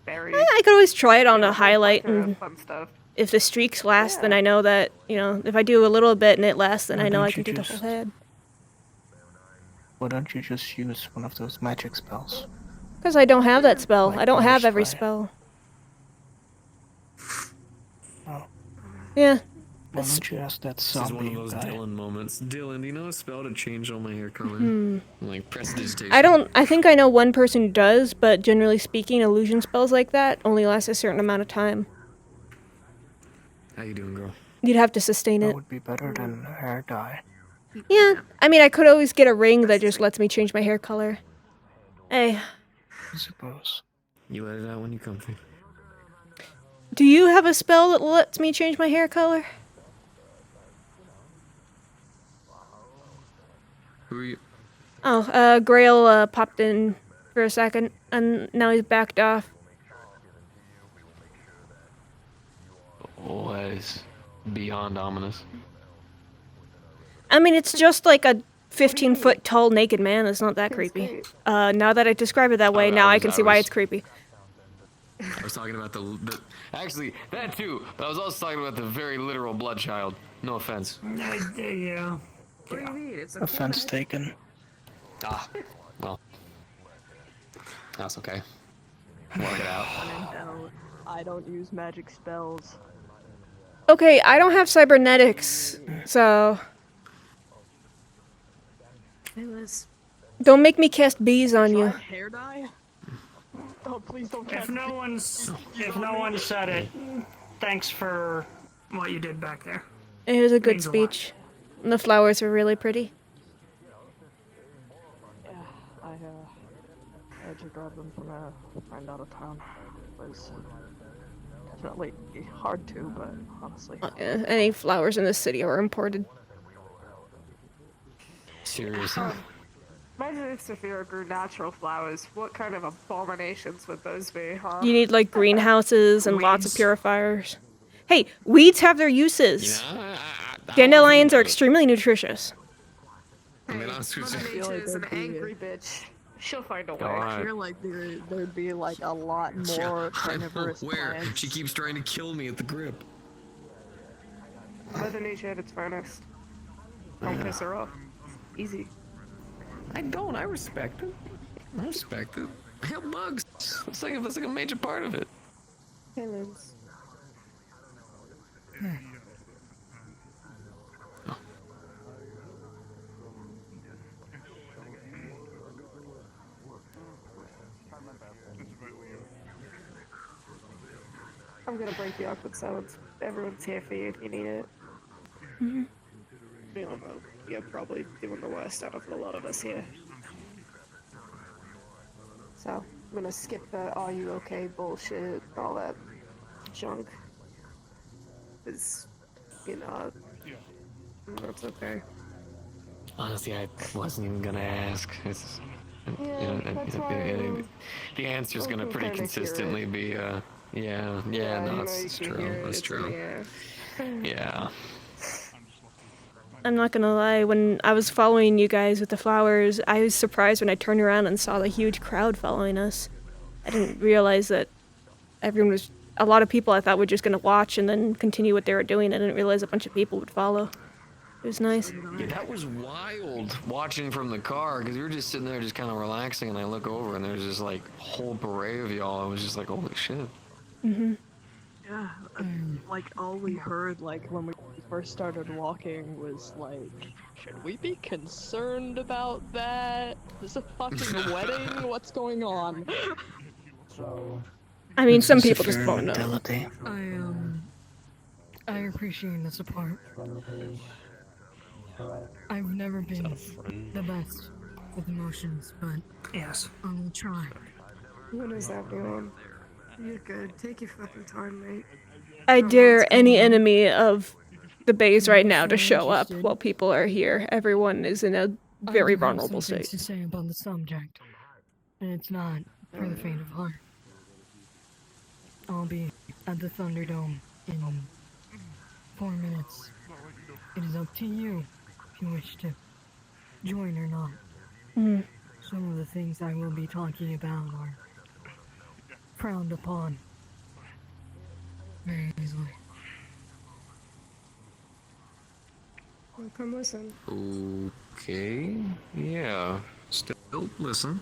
berries. I could always try it on a highlight, bunch of and fun stuff. if the streaks last, then I know that, you know, if I do a little bit and it lasts, then Why I know I don't can you do the just- whole head. Why don't you just use one of those magic spells? Because I don't have that spell. Like I don't have every Spray. spell. Oh. Yeah. Why don't you ask that This is one zombie of those guy? Dylan moments. Dylan, do you know a spell to change all my hair color? Hmm. Like prestidigitation. I think I know one person who does, but generally speaking, illusion spells like that only last a certain amount of time. How you doing, girl? You'd have to sustain That it. would be better than hair dye. Yeah. I mean, I could always get a ring that just lets me change my hair color. Hey, I suppose. You let it out when you comfy. do you have a spell that lets me change my hair color? Who are you? Oh, Grail popped in for a second, and now he's backed off. Oh, that is beyond ominous. I mean, it's just like a 15-foot tall naked man. It's not that creepy. Now that I describe it that way, now I can see why it's creepy. I was talking about the actually that too, but I was also talking about the very literal blood child. No offense. Yeah. Offense taken. Ah, well, that's okay. Work it out. I don't use magic spells. Okay, I don't have cybernetics, so... Hey Liz. Don't make me cast bees on you. Hair dye? Oh, please don't If no one said it, thanks for what you did back there. It was a good Means a lot. speech. The flowers were really pretty. Yeah, I had to grab them from a friend out of town. It was definitely hard to, but honestly. Any flowers in this city are imported. Seriously. Imagine if Saphira grew natural flowers. What kind of abominations would those be, huh? You need like greenhouses and lots of purifiers. Hey, weeds have their uses. Dandelions are extremely nutritious. Mother Nature is an angry bitch. She'll find a way. God. I feel like there'd be like a lot more carnivorous Where? plants. She keeps trying to kill me at the grip. Mother Nature at its finest. Don't piss her off. Easy. I don't. I respect it. I respect it. I help bugs. It's like a major part of it. Hey, Liz. I'm gonna break the awkward silence. Everyone's here for you if you need it. Mhm. You know, you're probably doing the worst out of a lot of us here. So, I'm gonna skip the "are you okay" bullshit, all that junk. Cause, you know, that's okay. Honestly, I wasn't even gonna ask. It's, Yeah, that's why the answer's gonna can pretty kinda hear consistently be, yeah, no, it's true. That's true. Yeah. I'm not gonna lie, when I was following you guys with the flowers, I was surprised when I turned around and saw the huge crowd following us. I didn't realize that a lot of people I thought were just gonna watch and then continue what they were doing. I didn't realize a bunch of people would follow. It was nice. Yeah, that was wild watching from the car, because we were just sitting there just kind of relaxing, and I look over and there's this like whole parade of y'all. I was just like, holy shit. Mm-hmm. Yeah, like all we heard, like when we first started walking, was like, "Should we be concerned about that? Is this a fucking wedding? What's going on?" So, I mean, some people just won't know. I appreciate the support. I've never been the best with emotions, but yes, I will try. When is that going? You're good. Take your fucking time, mate. I dare any enemy of the base right now to show up while people are here. Everyone is in a very I do have vulnerable some things state. to say about the subject, and it's not for the faint of heart. I'll be at the Thunderdome in 4 minutes. It is up to you if you wish to join or not. Mhm. Some of the things I will be talking about are frowned upon very easily. Well, come listen. Okay, yeah, still listen.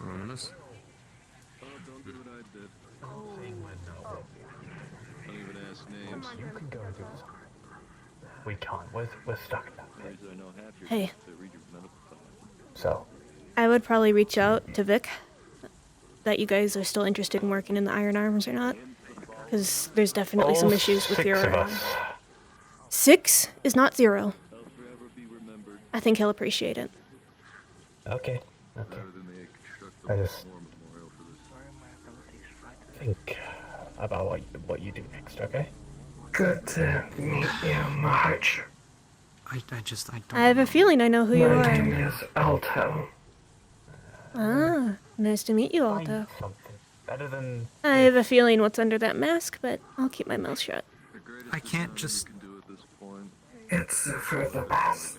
Ominous. Don't do what I did. Don't even ask names. You can go and do this. We can't. We're stuck in that pit. Hey. So, I would probably reach out to Vic that you guys are still interested in working in the Iron Arms or not. Because there's definitely some all issues with 6 your... of us. 6 is not 0. I think he'll appreciate it. Okay. I just think about what you do next, okay? Good to meet you, March. I don't. I have a feeling I know who you My name are. is Alto. Ah, nice to meet you, Alto. Better than... I have a feeling what's under that mask, but I'll keep my mouth shut. I can't just... It's for the best.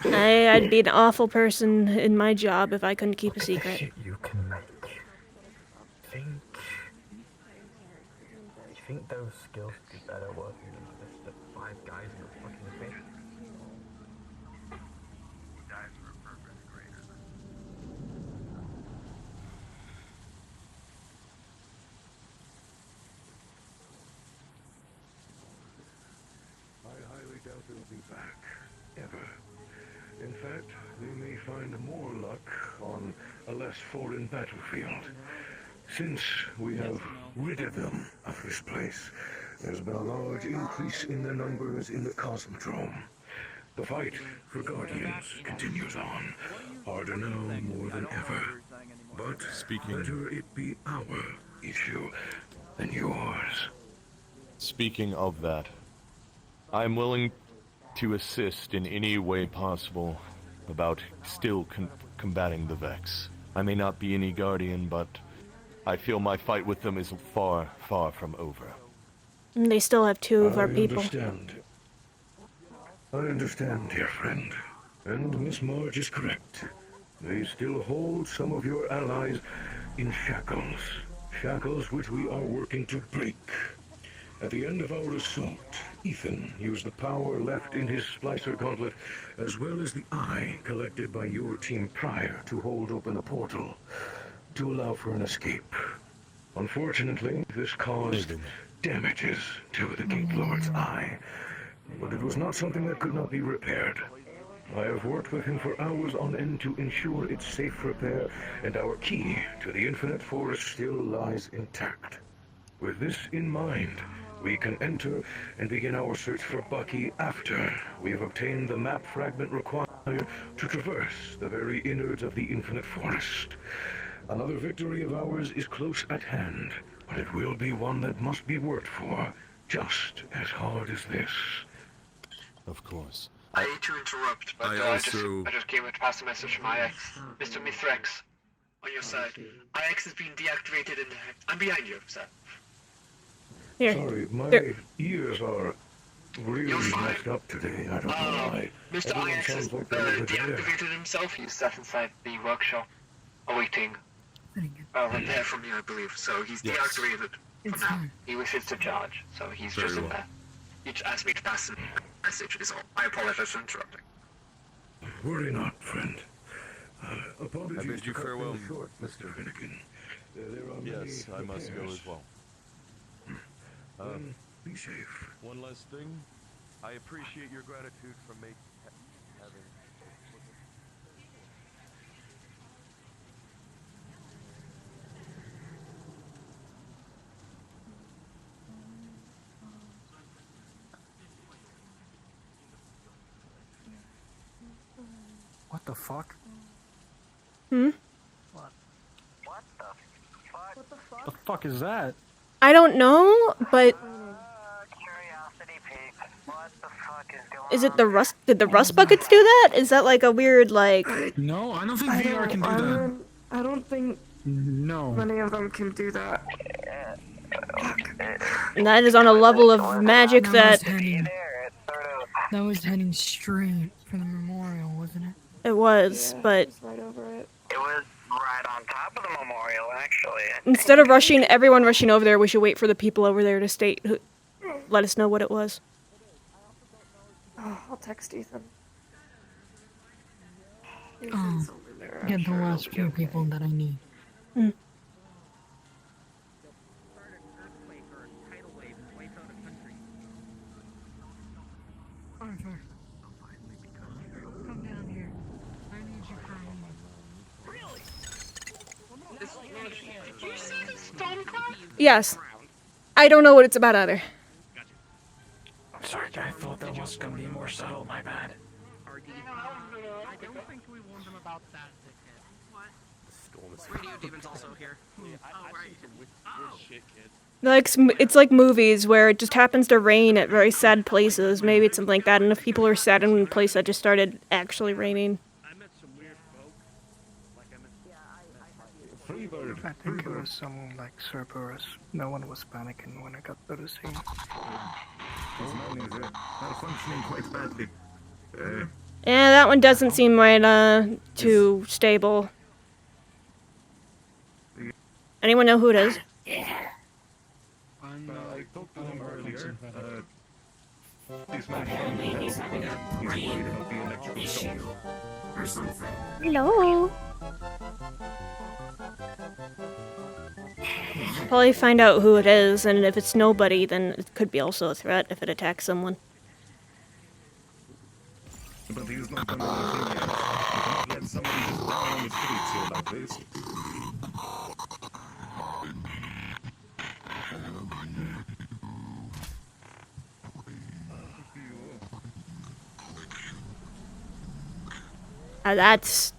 I'd be an awful person in my job if I couldn't keep a secret. Shit you can make. You think those skills would be better working than just the 5 guys in a fucking pit? be back, ever. In fact, they may find more luck on a less foreign battlefield. Since we have ridded them of this place, there's been a large increase in their numbers in the Cosmodrome. The fight for Guardians continues on, harder now more than ever. But better it be our issue than yours. Speaking of that, I'm willing to assist in any way possible about still combating the Vex. I may not be any Guardian, but I feel my fight with them is far, far from over. And they still have two of our people. I understand, dear friend. And Miss Marge is correct. They still hold some of your allies in shackles. Shackles which we are working to break. At the end of our assault, Ethan used the power left in his splicer gauntlet, as well as the eye collected by your team prior to hold open the portal, to allow for an escape. Unfortunately, this caused damages to the Gate Lord's eye, but it was not something that could not be repaired. I have worked with him for hours on end to ensure its safe repair, and our key to the Infinite Forest still lies intact. With this in mind, we can enter and begin our search for Bucky after we have obtained the map fragment required to traverse the very innards of the Infinite Forest. Another victory of ours is close at hand, but it will be one that must be worked for, just as hard as this. Of course. I hate to interrupt, but I just came to pass a message from IX. Mr. Mithrex, on your side. IX has been deactivated and I'm behind you, sir. Here. Sorry, my ears are really messed up today. I don't know why. Mr. Everyone IX has sounds like they're over there. deactivated himself. He's sat inside the workshop, awaiting repair from you, I believe. So he's deactivated for now. He wishes to charge, so he's just in there. He just asked me to pass a message, is all. I apologize for interrupting. Worry not, friend. Apologies. I bid you farewell, short, Mr. Finnegan. Yes, I must go as well. Be safe. One last thing. I appreciate your gratitude for having. What the fuck? Hmm? The fuck is that? I don't know, but is it the rust? Did the rust buckets do that? Is that like a weird like? No, I don't think VR can do that. I don't think many of them can do that. And that is on a level of magic that That was heading straight for the memorial, wasn't it? it was, but Right over it. It was right on top of the memorial, actually. instead of everyone rushing over there, we should wait for the people over there to state, let us know what it was. Oh, I'll text Ethan. Oh, get the last few people that I need. Arthur, come down here. I need you for a moment. Did you see the storm cloud? Yes. I don't know what it's about either. I'm sorry, I thought that was gonna be more subtle, my bad. I don't think we warned him about that, dickhead. What? Radio Demon's also here. Oh, right. Oh. Shit, kid. Like it's like movies where it just happens to rain at very sad places. Maybe it's something like that. And if people are sad in a place that just started actually raining. I think it was someone like Cerberus. No one was panicking when I got to the scene. His lungs are functioning quite badly. Yeah, that one doesn't seem right, too stable. Anyone know who it is? I talked to him earlier. This man he's worried about the electrical shock or something. Hello. Probably find out who it is, and if it's nobody, then it could be also a threat if it attacks someone. But he's not done anything yet. You cannot let somebody just die on the streets here like this. That's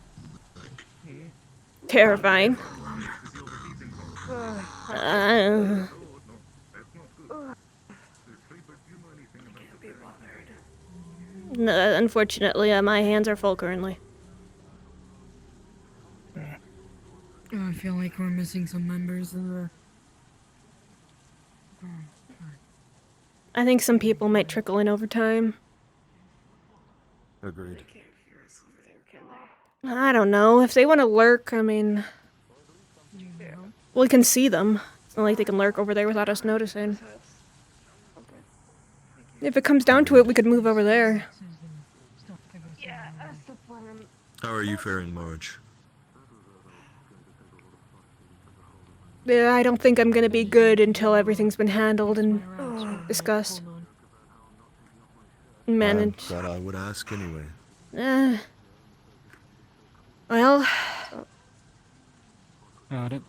terrifying. No, unfortunately, my hands are full currently. Oh, I feel like we're missing some members of the... I think some people might trickle in over time. Agreed. I don't know. If they want to lurk, I mean... we can see them. It's not like they can lurk over there without us noticing. If it comes down to it, we could move over there. Yeah, that's the plan. How are you faring, Marge? Yeah, I don't think I'm gonna be good until everything's been handled and discussed. Managed. Thought I would ask anyway. Well... Got it.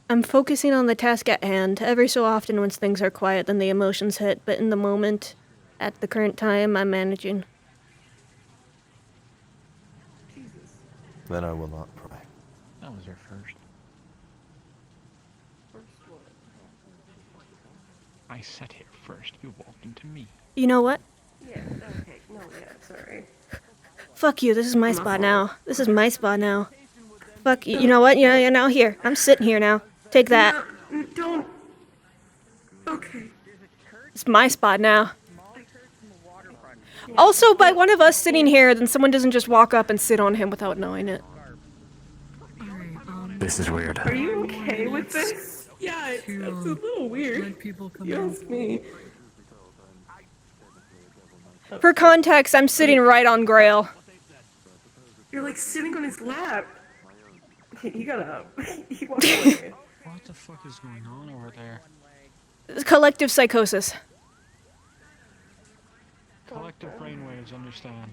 I'm focusing on the task at hand. Every so often when things are quiet, then the emotions hit, but in the moment, at the current time, I'm managing. Then I will not pry. That was your first. I sat here first. You walked into me. You know what? Yeah, okay. No, yeah, sorry. Fuck you, this is my spot now. This is my spot now. Fuck you, you know what? Yeah, now here. I'm sitting here now. Take that. No, don't. Okay. It's my spot now. Also, by one of us sitting here, then someone doesn't just walk up and sit on him without knowing it. This is weird. Are you okay with this? Yeah, it's a little weird. You ask me. For context, I'm sitting right on Grail. You're like sitting on his lap. He got up. He walked away. What the fuck is going on over there? Collective psychosis. Collective brainwaves, understand.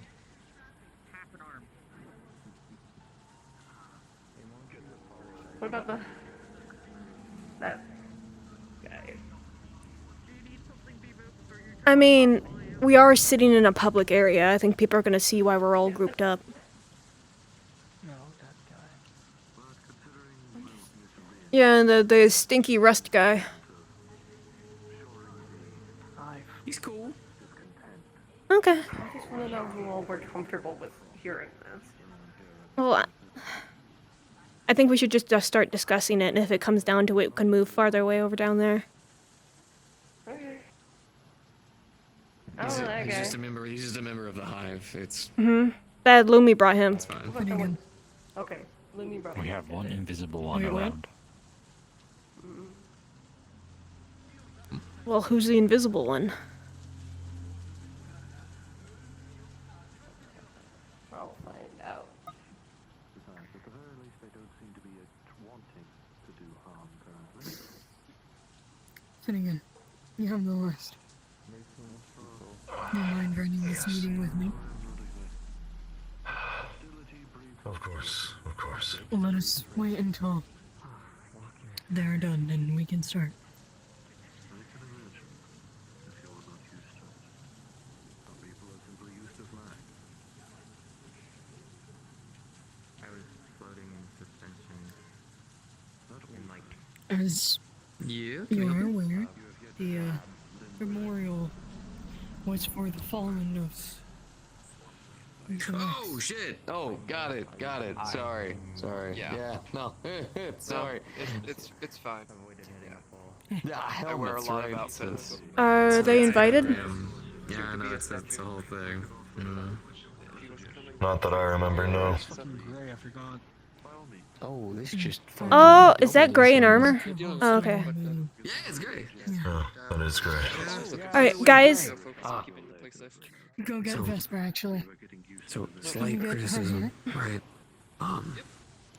What about that guy? I mean, we are sitting in a public area. I think people are gonna see why we're all grouped up. Yeah, the stinky rust guy. He's cool. Okay. I just want to know who all we're comfortable with hearing this. Well, I think we should just start discussing it, and if it comes down to it, we can move farther away over down there. Okay. He's that guy. just a member. He's just a member of the Hive. It's That Lumi brought him. it's fine. Okay. Lumi brought We me. have one invisible one Wait, what? around. Well, who's the invisible one? I'll find out. Finnegan, you have the list. Do you mind running this meeting with me? Of course, of course. Well, let us wait until they're done and we can start. As you are aware, the memorial was for the fallen of... Oh shit! Oh, got it. Sorry. Yeah. No. Sorry. No, it's fine. Yeah, I wear a lot of outfits. Are they invited? Yeah, I know. It's the whole thing. Not that I remember, no. Gray, I forgot. Oh, this just. Oh, is that Gray in armor? Oh, okay. Yeah, it's Gray. Yeah, that is great. Alright, guys. Go get Vesper, actually. So, slight criticism, right? I'm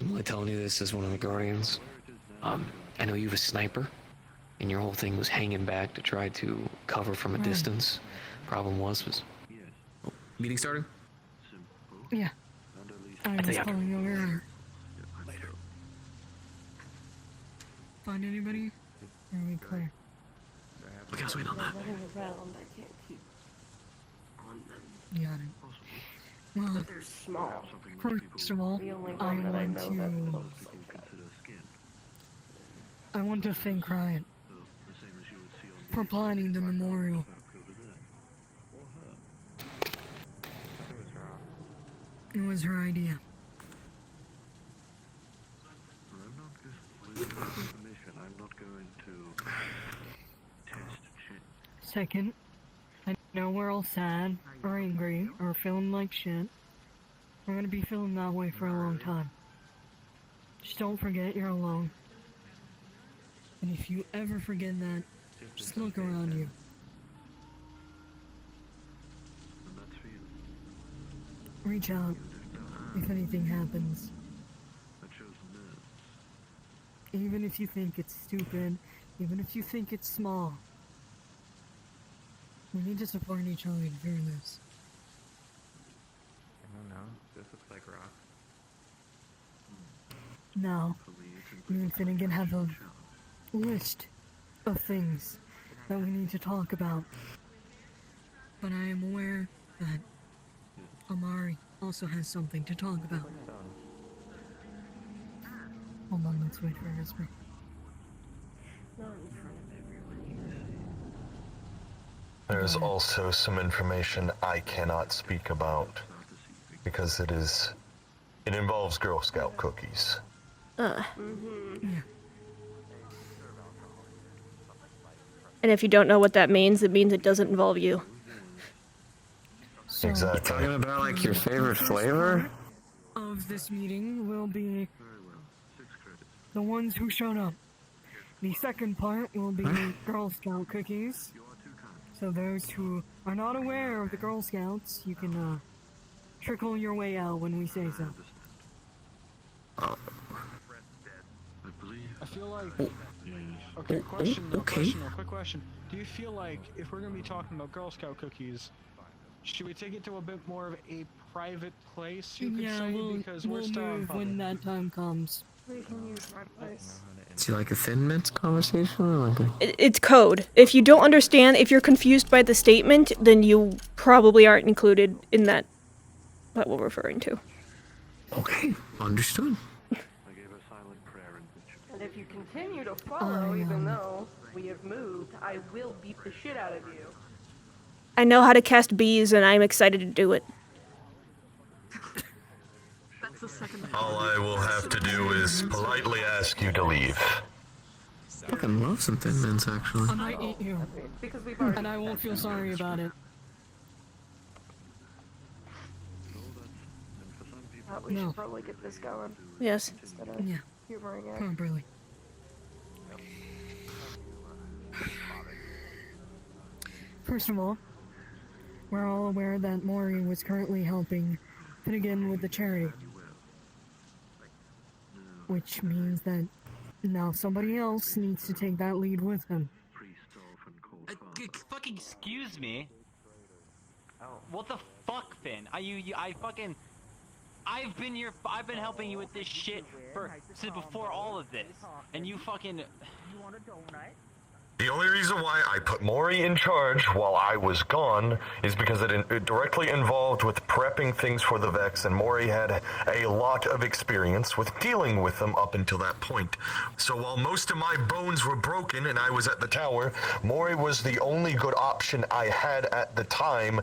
only telling you this as one of the Guardians. I know you have a sniper, and your whole thing was hanging back to try to cover from a distance. Problem was Meeting starting? Yeah. I was calling over. Find anybody? Or are we clear? We gotta wait on that. Running around, I can't keep on them. Got it. Well, But they're small. first of all, The only I one that I want know to... that looks like that. I want to thank Riot for planning the memorial. It was her idea. I'm not going to test shit. Second, I know we're all sad, or angry, or feeling like shit. We're gonna be feeling that way for a long time. Just don't forget you're alone. And if you ever forget that, just look around you. Reach out if anything happens. Even if you think it's stupid, even if you think it's small. We need to support each other through this. I don't know. This looks like rock. Now, me and Finnegan have a list of things that we need to talk about. But I am aware that Amari also has something to talk about. Hold on, let's wait for her whisper. Not in front of everyone here. There's also some information I cannot speak about because it involves Girl Scout cookies. And if you don't know what that means, it means it doesn't involve you. So, Exactly. Talking about like your favorite flavor? of this meeting will be the ones who showed up. The second part will be Girl Scout cookies. So those who are not aware of the Girl Scouts, you can trickle your way out when we say so. I feel like. Okay, quick question. Do you feel like if we're gonna be talking about Girl Scout cookies, should we take it to a bit more of a private place? You could say, because we're still on move public. when that time comes. We can use my place. Is he like a Thin Mints conversation or like a... It's code. If you don't understand, if you're confused by the statement, then you probably aren't included in that what we're referring to. Okay, understood. And if you continue to follow, even though we have moved, I will beat the shit out of you. I know how to cast bees, and I'm excited to do it. That's the second. All I will have to do is politely ask you to leave. Fucking love some Thin Mints, actually. I might eat you. Because we've already. And I won't feel sorry about it. We should probably get this going. Yes. Instead of humoring it. Properly. First of all, we're all aware that Mori was currently helping Finnegan with the charity. Which means that now somebody else needs to take that lead with him. Fucking excuse me. What the fuck, Finn? I've been helping you with this shit since before all of this, and you fucking. You want a donut? The only reason why I put Mori in charge while I was gone is because it directly involved with prepping things for the Vex, and Mori had a lot of experience with dealing with them up until that point. So while most of my bones were broken and I was at the tower, Mori was the only good option I had at the time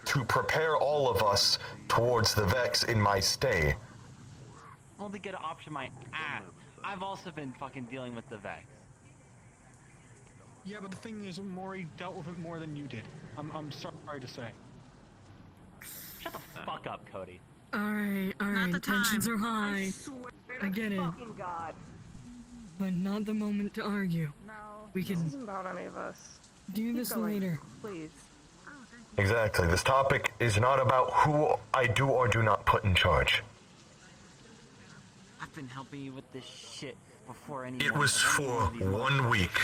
to prepare all of us towards the Vex in my stay. Only good option my ass. I've also been fucking dealing with the Vex. Yeah, but the thing is, Mori dealt with it more than you did. I'm sorry to say. Shut the fuck up, Cody. Alright, tensions are high. I get it. God. But not the moment to argue. No. We can This isn't about any of us. do this later. Please. Exactly. This topic is not about who I do or do not put in charge. I've been helping you with this shit before anyone. It was for 1 week.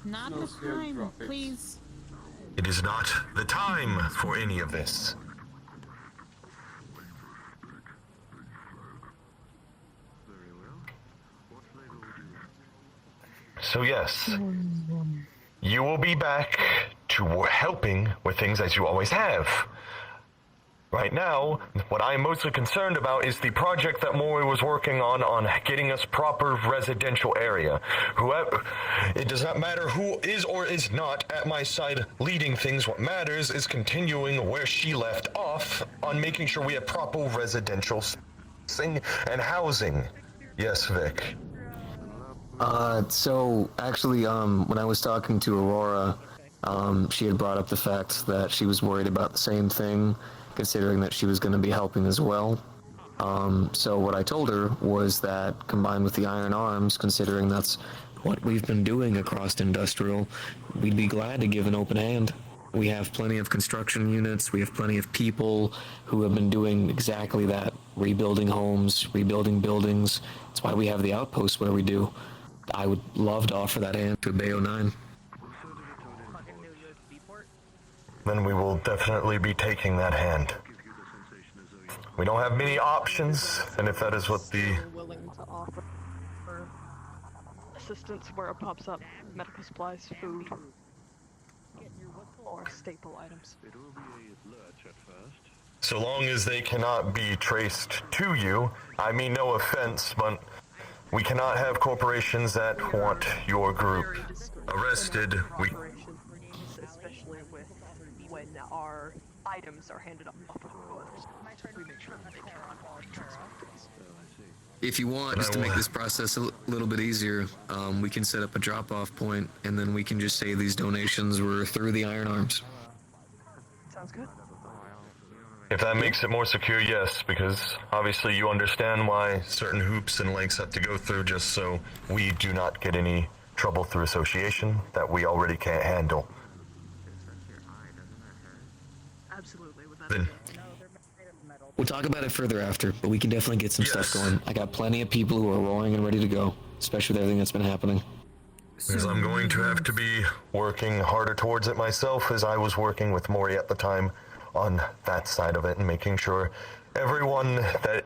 Not this time, please. It is not the time for any of this. So yes, you will be back to helping with things as you always have. Right now, what I am mostly concerned about is the project that Mori was working on getting us proper residential area. Whoever, it does not matter who is or is not at my side leading things. What matters is continuing where she left off on making sure we have proper residential spacing and housing. Yes, Vic. So actually, when I was talking to Aurora, she had brought up the fact that she was worried about the same thing, considering that she was going to be helping as well. So what I told her was that combined with the Iron Arms, considering that's what we've been doing across industrial, we'd be glad to give an open hand. We have plenty of construction units, we have plenty of people who have been doing exactly that, rebuilding homes, rebuilding buildings. That's why we have the outposts where we do. I would love to offer that hand to Bay09. Then we will definitely be taking that hand. We don't have many options, and if that is what the... willing to offer for assistance where it pops up, medical supplies, food, or staple items. So long as they cannot be traced to you, I mean no offense, but we cannot have corporations that want your group arrested. Especially with when our items are handed off to others. We make sure that they can If you want, just to make this process a little bit easier, we can set up a drop-off point, and then we can just say these donations were through the Iron Arms. Sounds good. If that makes it more secure, yes, because obviously you understand why certain hoops and lengths have to go through just so we do not get any trouble through association that we already can't handle. Absolutely. Then We'll talk about it further after, but we can definitely get some stuff going. I got plenty of people who are roaring and ready to go, especially with everything that's been happening. Because I'm going to have to be working harder towards it myself, as I was working with Mori at the time on that side of it and making sure everyone that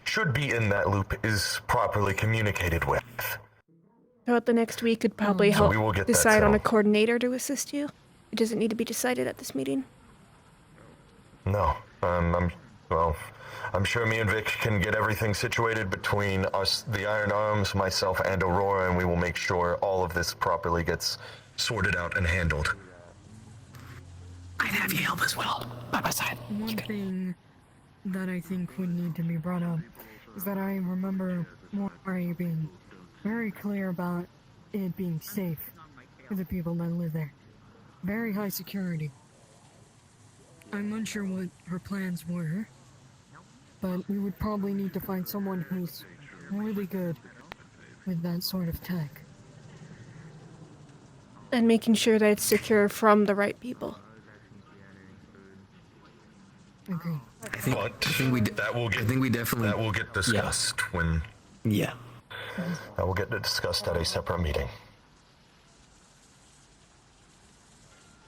should be in that loop is properly communicated with. Throughout the next week could probably help we will get that decide on a settled. coordinator to assist you. It doesn't need to be decided at this meeting. No, I'm sure me and Vic can get everything situated between us, the Iron Arms, myself, and Aurora, and we will make sure all of this properly gets sorted out and handled. I'd have you help as well, by my side. One thing that I think would need to be brought up is that I remember Mori being very clear about it being safe for the people that live there. Very high security. I'm unsure what her plans were, but we would probably need to find someone who's really good with that sort of tech. And making sure that it's secure from the right people. Okay. I think we definitely... That will get discussed when... Yeah. That will get discussed at a separate meeting.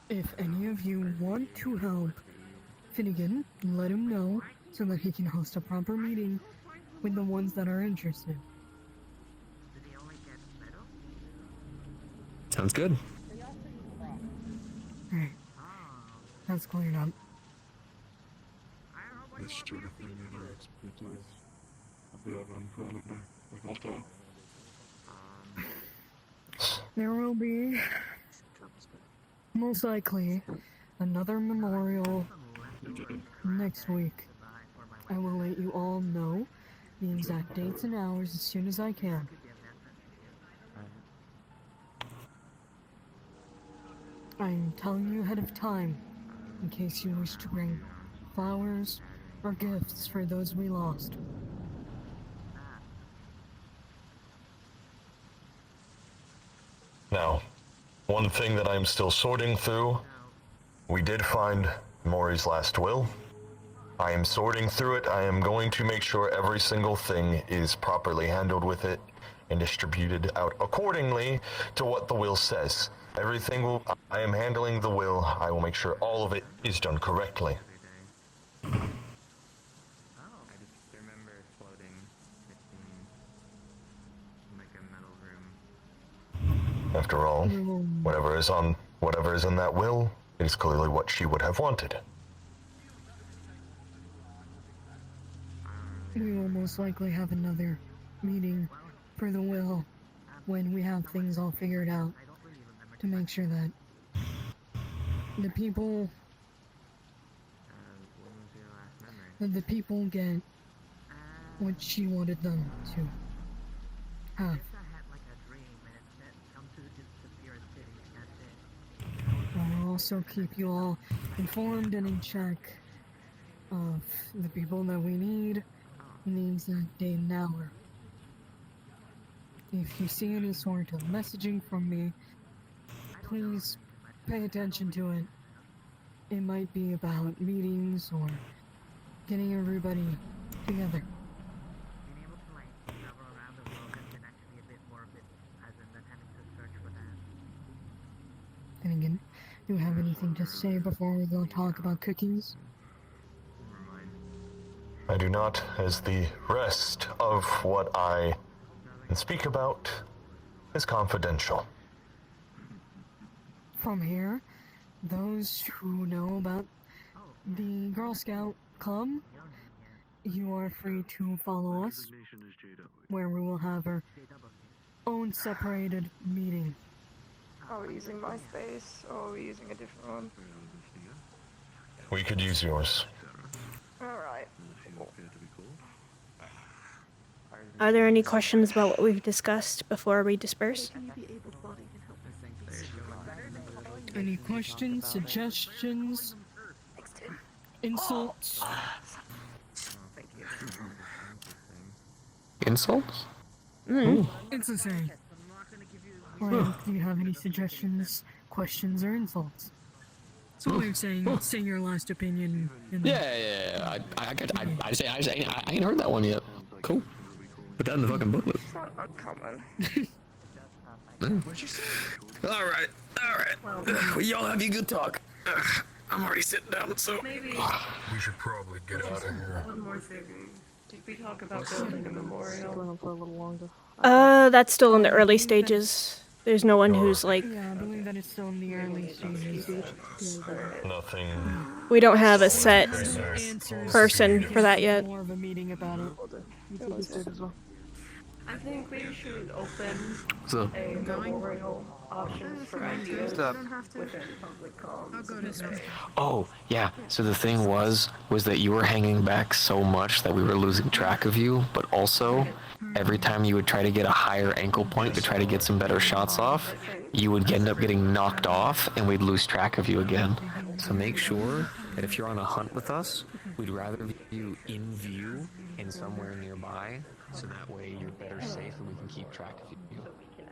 If any of you want to help Finnegan, let him know so that he can host a proper meeting with the ones that are interested. Sounds good. Alright. That's cleared up. There will be, most likely, another memorial next week. I will let you all know the exact dates and hours as soon as I can. I'm telling you ahead of time, in case you wish to bring flowers or gifts for those we lost. Now, one thing that I'm still sorting through, we did find Mori's last will. I am sorting through it. I am going to make sure every single thing is properly handled with it and distributed out accordingly to what the will says. Everything will. I am handling the will. I will make sure all of it is done correctly. I just remember floating in like a metal room. After all, whatever is in that will is clearly what she would have wanted. We will most likely have another meeting for the will when we have things all figured out to make sure that the people get what she wanted them to have. I'll also keep you all informed and in check of the people that we need in the exact day and hour. If you see any sort of messaging from me, please pay attention to it. It might be about meetings or getting everybody together. And again, do you have anything to say before we go talk about cookies? I do not, as the rest of what I can speak about is confidential. From here, those who know about the Girl Scout Club, you are free to follow us, where we will have our own separated meeting. Are we using MySpace or are we using a different one? We could use yours. Alright. Are there any questions about what we've discussed before we disperse? Any questions, suggestions, insults? Insults? It's the same. Or do you have any suggestions, questions, or insults? It's a way of saying, say your last opinion. Yeah. I ain't heard that one yet. Cool. Put that in the fucking booklet. It's not uncommon. Alright. Well, y'all have your good talk. I'm already sitting down, so. Maybe. We should probably get out of here. One more thing. Did we talk about building a memorial? Going on for a little longer. That's still in the early stages. There's no one who's like... Yeah, I believe that it's still in the early stages. Nothing. We don't have a set person for that yet. More of a meeting about it. I think we should open So. a memorial options for ideas within public comms. Oh, yeah. So the thing was that you were hanging back so much that we were losing track of you, but also, every time you would try to get a higher ankle point to try to get some better shots off, you would end up getting knocked off and we'd lose track of you again. So make sure that if you're on a hunt with us, we'd rather you in view and somewhere nearby, so that way you're better safe and we can keep track of you.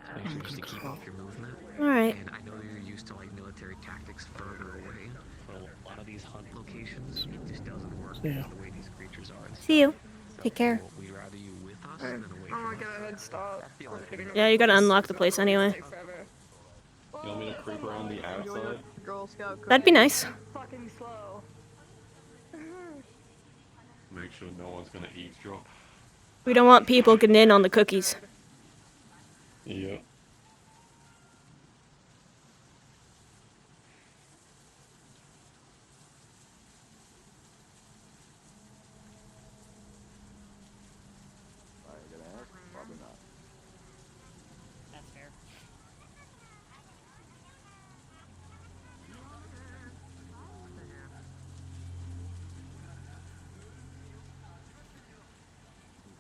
So make sure just to keep off your movement. Alright. And I know you're used to like military tactics further away, but a lot of these hunt locations, it just doesn't work the way these creatures are. See you. Take care. We'd rather you with us than away Oh, from I got a head start. Yeah, you gotta unlock the place anyway. You want me to creep around the outside? Girl Scout That'd be nice. Fucking slow. Make sure no one's gonna eavesdrop. We don't want people getting in on the cookies. Yep. Probably not. That's fair.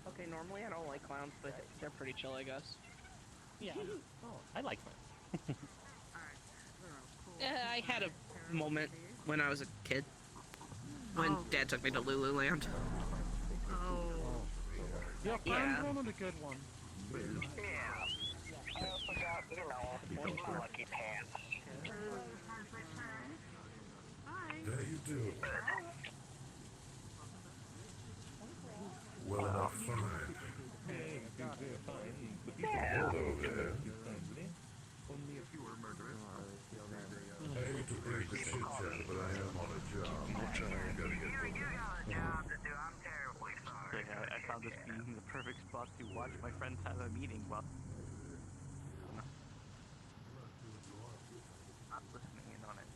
Okay, normally I don't like clowns, but they're pretty chill, I guess. Yeah. Oh, I like fun. Yeah, I had a moment when I was a kid. When Dad took me to Lululand. Oh. Yeah, Yeah. one of the good ones. I also got, you know, my lucky pants. There you do. Well enough, fine. Hello there. to watch my friends have a meeting while not listening in on it.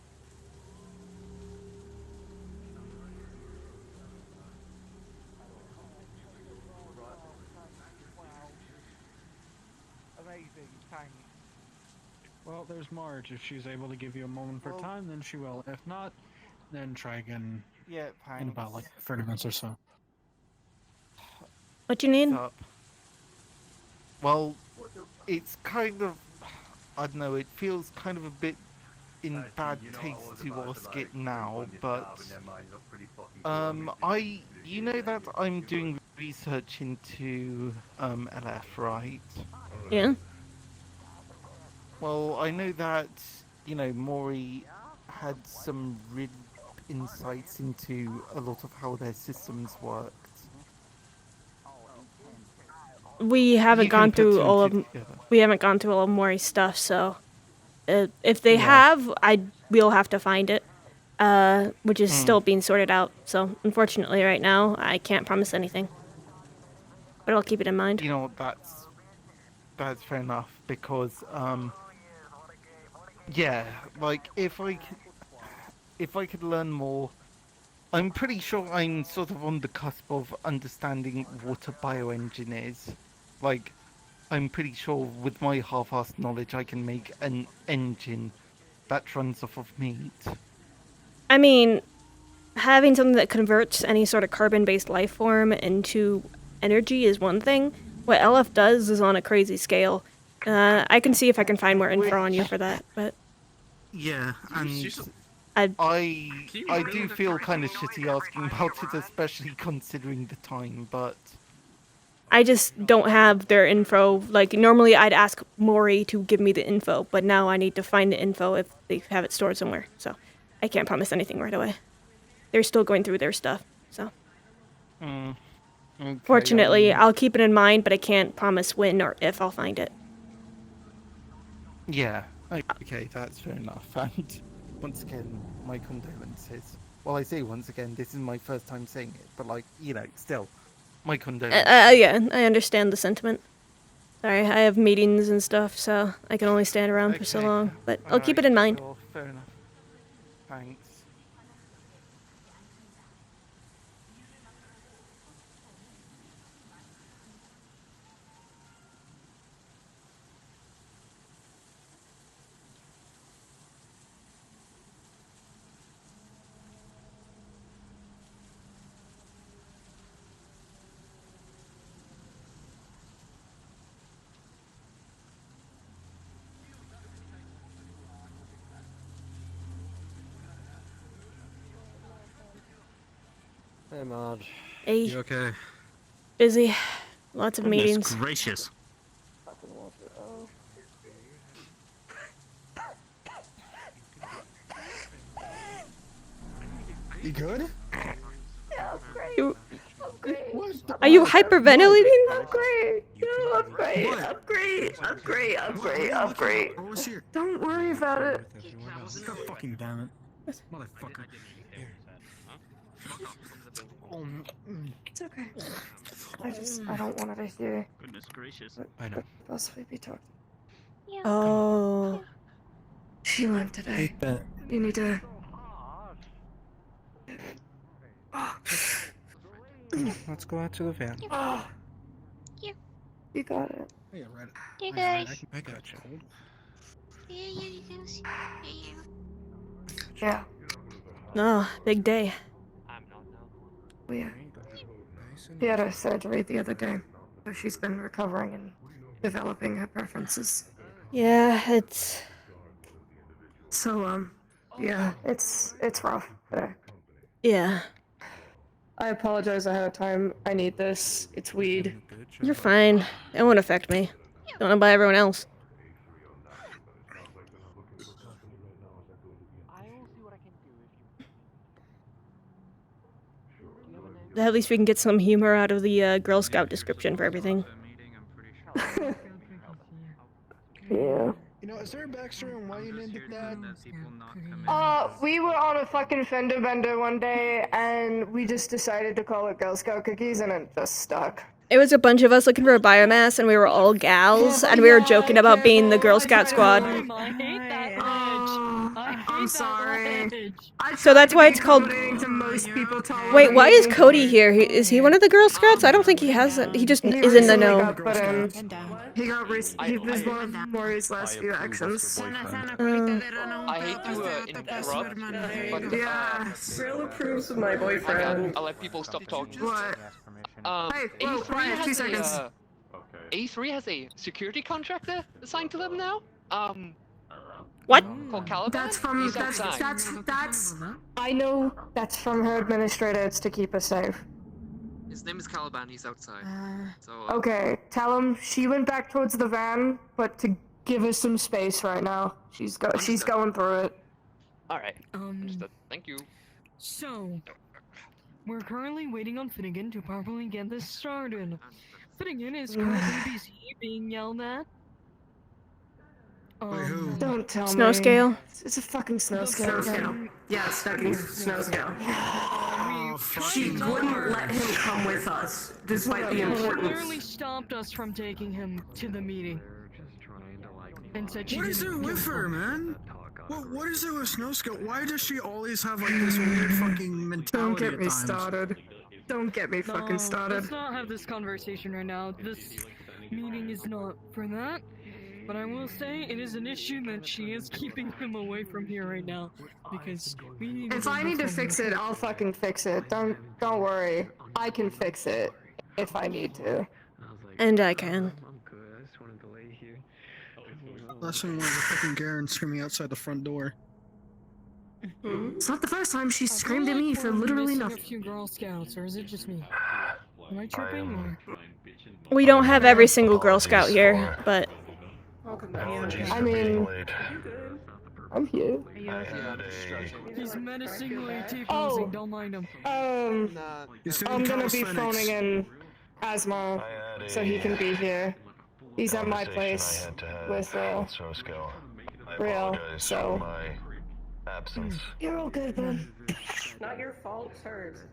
Amazing, thanks. Well, there's Marge. If she's able to give you a moment for time, then she will. If not, then try again Yeah, in about like 30 minutes or so. What you need? Well, it's kind of, I don't know, it feels kind of a bit in bad taste to ask it now, but you know that I'm doing research into LF, right? Yeah. Well, I know that, you know, Mori had some real insights into a lot of how their systems worked. We haven't You can gone put through two and all two of together. we haven't gone through all of Mori's stuff, so if they Yeah. have, we'll have to find it, which is still being sorted out. So unfortunately, right now, I can't promise anything, but I'll keep it in mind. You know, that's fair enough, because yeah, like if I could learn more, I'm pretty sure I'm sort of on the cusp of understanding what a bioengine is. Like, I'm pretty sure with my half-assed knowledge I can make an engine that runs off of meat. I mean, having something that converts any sort of carbon-based life form into energy is one thing. What LF does is on a crazy scale. I can see if I can find more info on you for that, but Yeah, and I do feel kind of shitty asking about it, especially considering the time, but I just don't have their info. Like, normally I'd ask Mori to give me the info, but now I need to find the info if they have it stored somewhere. So I can't promise anything right away. They're still going through their stuff, so. Okay, Fortunately, I'll keep it in mind, but I can't promise when or if I'll find it. yeah, okay, that's fair enough. And once again, my condolences. Well, I say once again, this is my first time saying it, but like, you know, still, my condolences. Yeah, I understand the sentiment. Sorry, I have meetings and stuff, so I can only stand around for so long. But I'll keep it in mind. Sure, fair enough. Thanks. Hey, Marge. Hey. You okay? Busy. Lots of meetings. Gracious. You good? Yeah, I'm great. I'm great. Are you hyperventilating? I'm great. No, I'm great. I'm great. I'm great. I'm great. I'm great. Don't worry about it. God fucking damn it. Motherfucker. It's okay. I don't want to hear. Goodness gracious. I know. Possibly be talked. Oh. She went today. You need to. Let's go out to the van. Oh. You got it. Yeah, right. You I guys. got you. Yeah. Oh, big day. We had her surgery the other day, so she's been recovering and developing her preferences. Yeah, it's. So yeah, it's rough today. Yeah. I apologize ahead of time. I need this. It's weed. You're fine. It won't affect me. Don't know about everyone else. At least we can get some humor out of the Girl Scout description for everything. Yeah. You know, is there a backstory on why you named it that? We were on a fucking fender bender one day, and we just decided to call it Girl Scout cookies, and it just stuck. It was a bunch of us looking for a biomass, and we were all gals, and we were joking about being the Girl Scout squad. I'm sorry. So that's why it's called. To most people Wait, why is Cody here? Is he one of the Girl Scouts? I don't think he has. He just is in the know. He was one of Mori's last few actions. I hate to interrupt, but yeah. Real approves of my boyfriend. I'll let people stop talking. What? Hey, whoa, quiet, 2 seconds. A3 has a security contractor assigned to them now. What? Called Caliban? That's I know that's from her administrator. It's to keep us safe. His name is Caliban. He's outside. Okay, tell him she went back towards the van, but to give us some space right now. She's going through it. All right. Understood. Thank you. So, we're currently waiting on Finnegan to properly get this started. Finnegan is currently busy being yelled at. Don't tell Snow me. scale? It's a fucking snow scale. Yes, fucking snow scale. She wouldn't let him come with us, despite the She importance. literally stopped us from taking him to the meeting. And said she What is didn't it with give a her, fuck. man? What is it with Snow Scale? Why does she always have like this weird fucking mentality? Don't get at me times? started. Don't get me fucking started. Let's not have this conversation right now. This meeting is not for that. But I will say it is an issue that she is keeping him away from here right now because we need. If I need to fix it, I'll fucking fix it. Don't worry. I can fix it if I need to. And I can. Last thing was a fucking Garen screaming outside the front door. It's not the first time she screamed at me for literally A nothing. few Girl Scouts, or is it just me? Am I tripping? Or? We don't have every single Girl Scout here, but I mean, I'm here. He's menacingly T-posing. Don't mind him. I'm gonna be phoning in Asmo so he can be here. He's at my place with Real, so absence. you're all good, man. Not your fault, it's hers.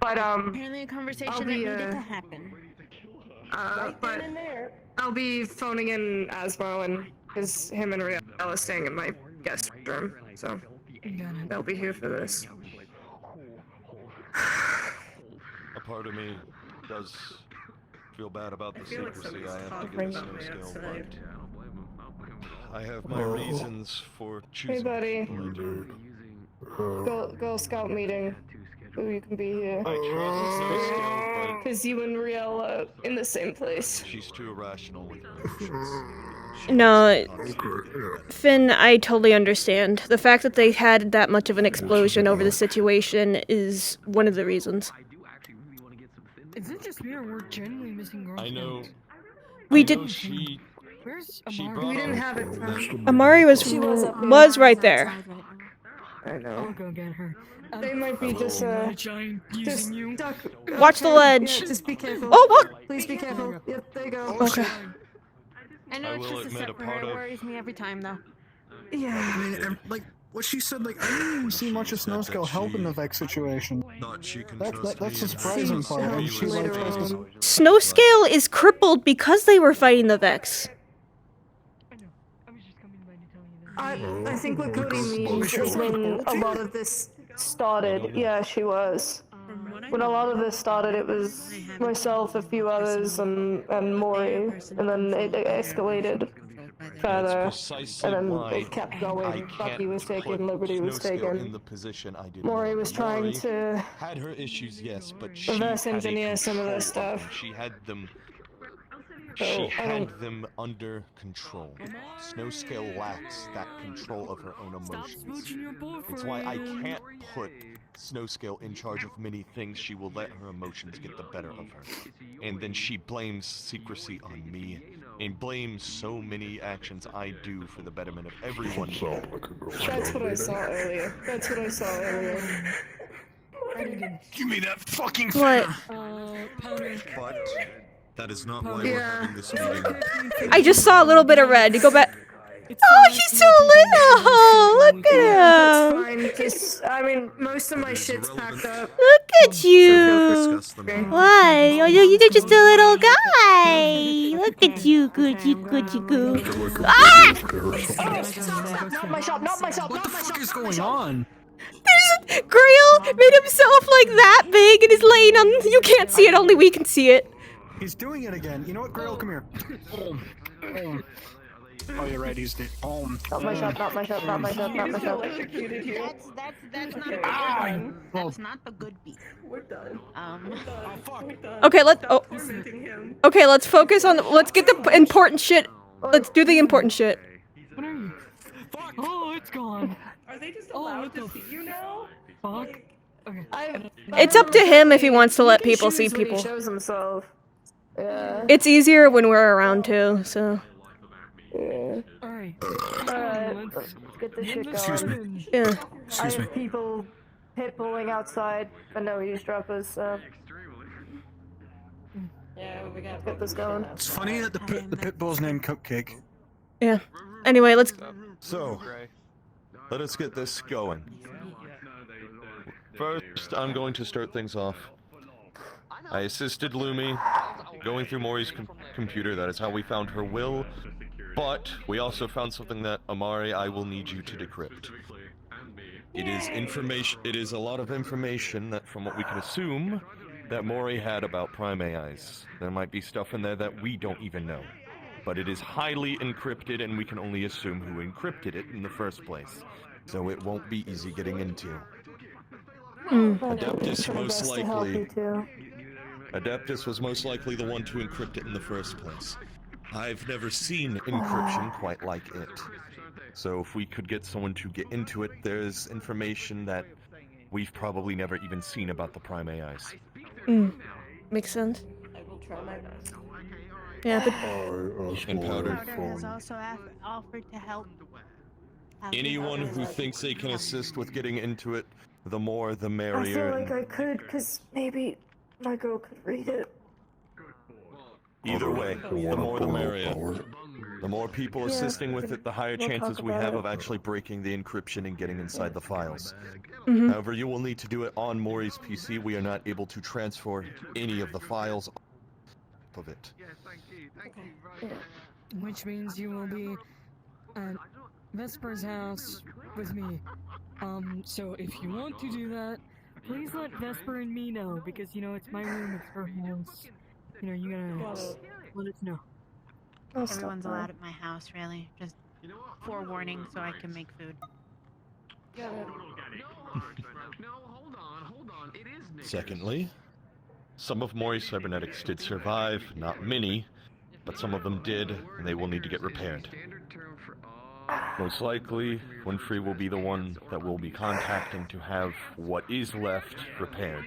But apparently a conversation I'll that be, needed to happen. but I'll be phoning in Asmo and because him and Real are staying in my guest room, so they'll be here for this. A part of me does feel bad about the feel like secrecy somebody's I have talking given about me Snow Scale, outside. but I have my reasons for choosing. Hey, buddy. what I do. Girl Scout meeting. Ooh, you can be here. I trust Snow Scale, Because you and Riel are in the same place. but she's too irrational with her emotions. no, Finn, I totally understand. The fact that they had that much of an explosion over the situation is one of the reasons. Is it just me or we're genuinely missing Girl I know. We I did. know she Where's She Amari? brought We didn't up- have it from. Amari was right there. I know. I'll go get her. They might be just using duck. Watch the ledge. Yeah, just be careful. Oh, what? Please be careful. Yep, there you go. Okay. I know I it's will just a admit set a for part her. It of- worries me every time, though. I Yeah. mean, like what she said, like I didn't even see much of Snow Scale help in the Vex situation. That's the surprising part. And she like Snow Scale is crippled because they were fighting the Vex. I think what Cody means is when a lot of this started. Yeah, she was. When a lot of this started, it was myself, a few others, and Mori, and then it escalated further, precisely and then why it kept I going. can't Bucky was taken, put Liberty was Snow Scale in taken. the position I did. Mori was trying Mori to had her issues, yes, but she reverse had a engineer some of control this stuff. them. She had them. So, She I had don't- them under control. Snow Scale lacks that control of her own emotions. It's why I can't put Snow Scale in charge of many things. She will let her emotions get the better of her. And then she blames secrecy on me. And blames so many actions I do for the betterment of everyone. That's what I saw earlier. That's what I saw earlier. Give me that fucking What? Powder. But that is not why Yeah. we're having this meeting. I just saw a little bit of red. Go back. Oh, he's so little! Look That's at him! fine. Just, I mean, most of my shit's packed up. Look at you! Why? Oh, you're just a little guy! Look at you, Gucci goo. Ah! Not my shop, not my shop, What the fuck is going on? Grail made himself like that big and is laying on. You can't see it, only we can see it. He's doing it again. You know what, Grail? Come here. Oh, you're right. He's dead. Not my shop, not my shop, not my shop, not my shop. That's not that's not the good beat. We're done. Okay, okay, let's focus on. Let's get the important shit. Let's do the important shit. What are you? Oh, it's gone. Are they just allowed to see you now? Fuck. Okay. It's up to him if he wants to let He can people see choose when people. He shows himself. Yeah. It's easier when we're around too, so. Yeah. Alright. Let's get this shit going. Excuse me. Yeah. Excuse I me. have people pit-bulling outside, but no eavesdroppers, so. Yeah, we gotta get this going. It's funny that the pit bull's named Cupcake. Yeah. Anyway, let's. So, let us get this going. First, I'm going to start things off. I assisted Lumi going through Mori's computer. That is how we found her will. But we also found something that, Amari, I will need you to decrypt. It is information. It is a lot of information that, from what we can assume, that Mori had about Prime AIs. There might be stuff in there that we don't even know. But it is highly encrypted, and we can only assume who encrypted it in the first place. So it won't be easy getting into. Adeptus most likely. Adeptus was most likely the one to encrypt it in the first place. I've never seen encryption quite like it. So if we could get someone to get into it, there's information that we've probably never even seen about the Prime AIs. Makes sense. I will try my best. Yeah, but And Powder. has also offered to help. Anyone who thinks they can assist with getting into it, the more the I merrier. feel like I could, because maybe my girl could read it. Either way, the more the merrier. The more people assisting with it, the higher we'll chances talk we about have it. of actually breaking the encryption and getting inside the files. Mhm. However, you will need to do it on Mori's PC. We are not able to transfer any of the files of it. Which means you will be at Vesper's house with me. So if you want to do that, please let Vesper and me know, because, you know, it's my room, it's her house. You know, you gotta let us know. Everyone's allowed at my house, really. Just forewarning so I can make food. Secondly, some of Mori's cybernetics did survive, not many, but some of them did, and they will need to get repaired. Most likely, Winfrey will be the one that we'll be contacting to have what is left repaired.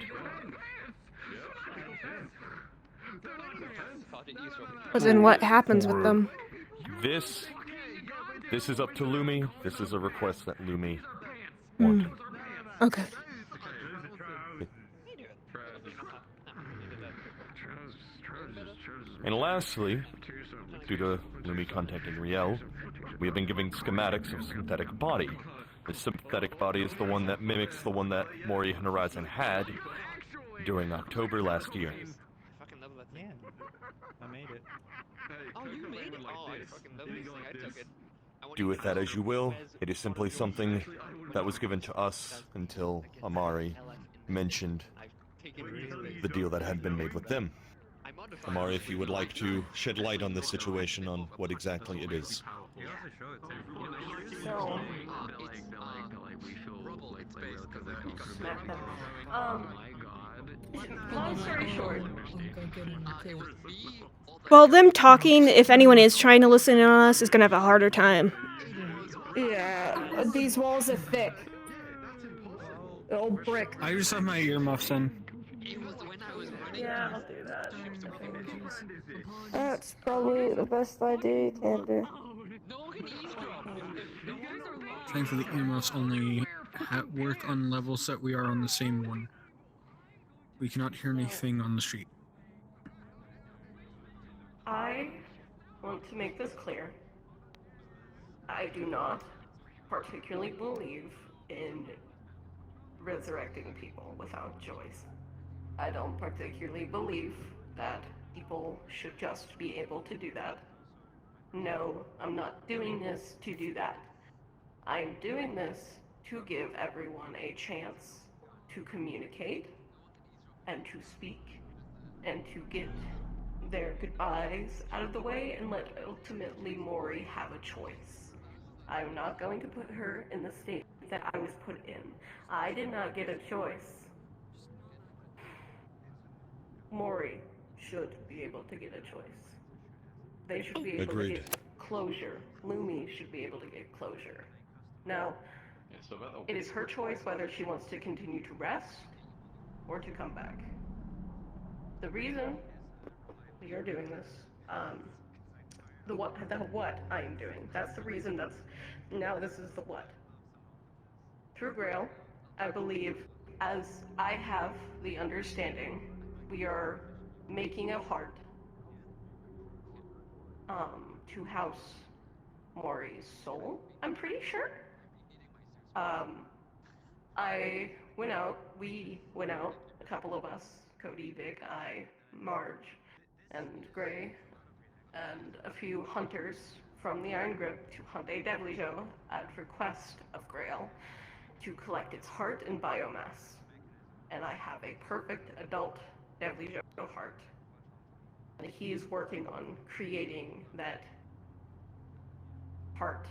But then what happens with them? This is up to Lumi. This is a request that Lumi wanted. Okay. And lastly, due to Lumi contacting Riel, we have been giving schematics of synthetic body. The synthetic body is the one that mimics the one that Mori and Horizon had during October last year. Yeah, I made it. Oh, you made it? Oh, I fucking love this thing. I took it. Do with that as you will. It is simply something that was given to us until Amari mentioned the deal that had been made with them. Amari, if you would like to shed light on this situation, on what exactly it is. So, long story short. Well, them talking, if anyone is trying to listen in on us, is gonna have a harder time. yeah, these walls are thick. Old brick. I just have my earmuffs in. Yeah, I'll do that. That's probably the best idea you can do. Thankfully, earmuffs only work on levels that we are on the same one. We cannot hear anything on the street. I want to make this clear. I I do not particularly believe in resurrecting people without choice. I don't particularly believe that people should just be able to do that. No, I'm not doing this to do that. I'm doing this to give everyone a chance to communicate and to speak and to get their goodbyes out of the way and let ultimately Mori have a choice. I'm not going to put her in the state that I was put in. I did not get a choice. Mori should be able to get a choice. They should be able to get closure. Lumi should be able to get closure. Now, it is her choice whether she wants to continue to rest or to come back. The reason we are doing this, the what I am doing, that's the reason now this is the what. Through Grail, I believe, as I have the understanding, we are making a heart to house Mori's soul, I'm pretty sure. We went out, a couple of us, Cody, Vic, I, Marge, and Gray, and a few hunters from the Iron Grip to hunt a Devlijo at request of Grail to collect its heart and biomass. And I have a perfect adult Devlijo heart. And he is working on creating that heart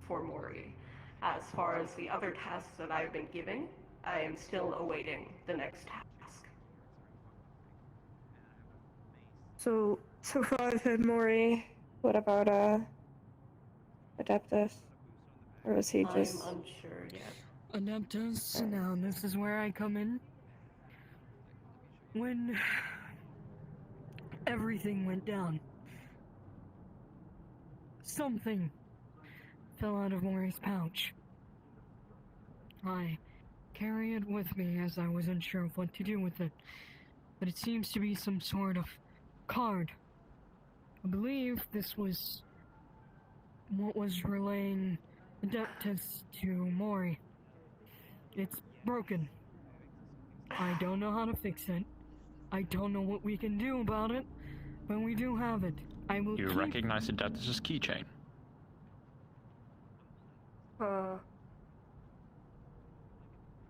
for Mori. As far as the other tasks that I've been giving, I am still awaiting the next task. So far I've heard Mori. What about, Adeptus? Or is he just... I'm unsure yet. Adeptus, now this is where I come in. When everything went down, something fell out of Mori's pouch. I carry it with me as I was unsure of what to do with it, but it seems to be some sort of card. I believe this was what was relaying Adeptus to Mori. It's broken. I don't know how to fix it. I don't know what we can do about it, but we do have it. I will You recognize Adeptus' keychain.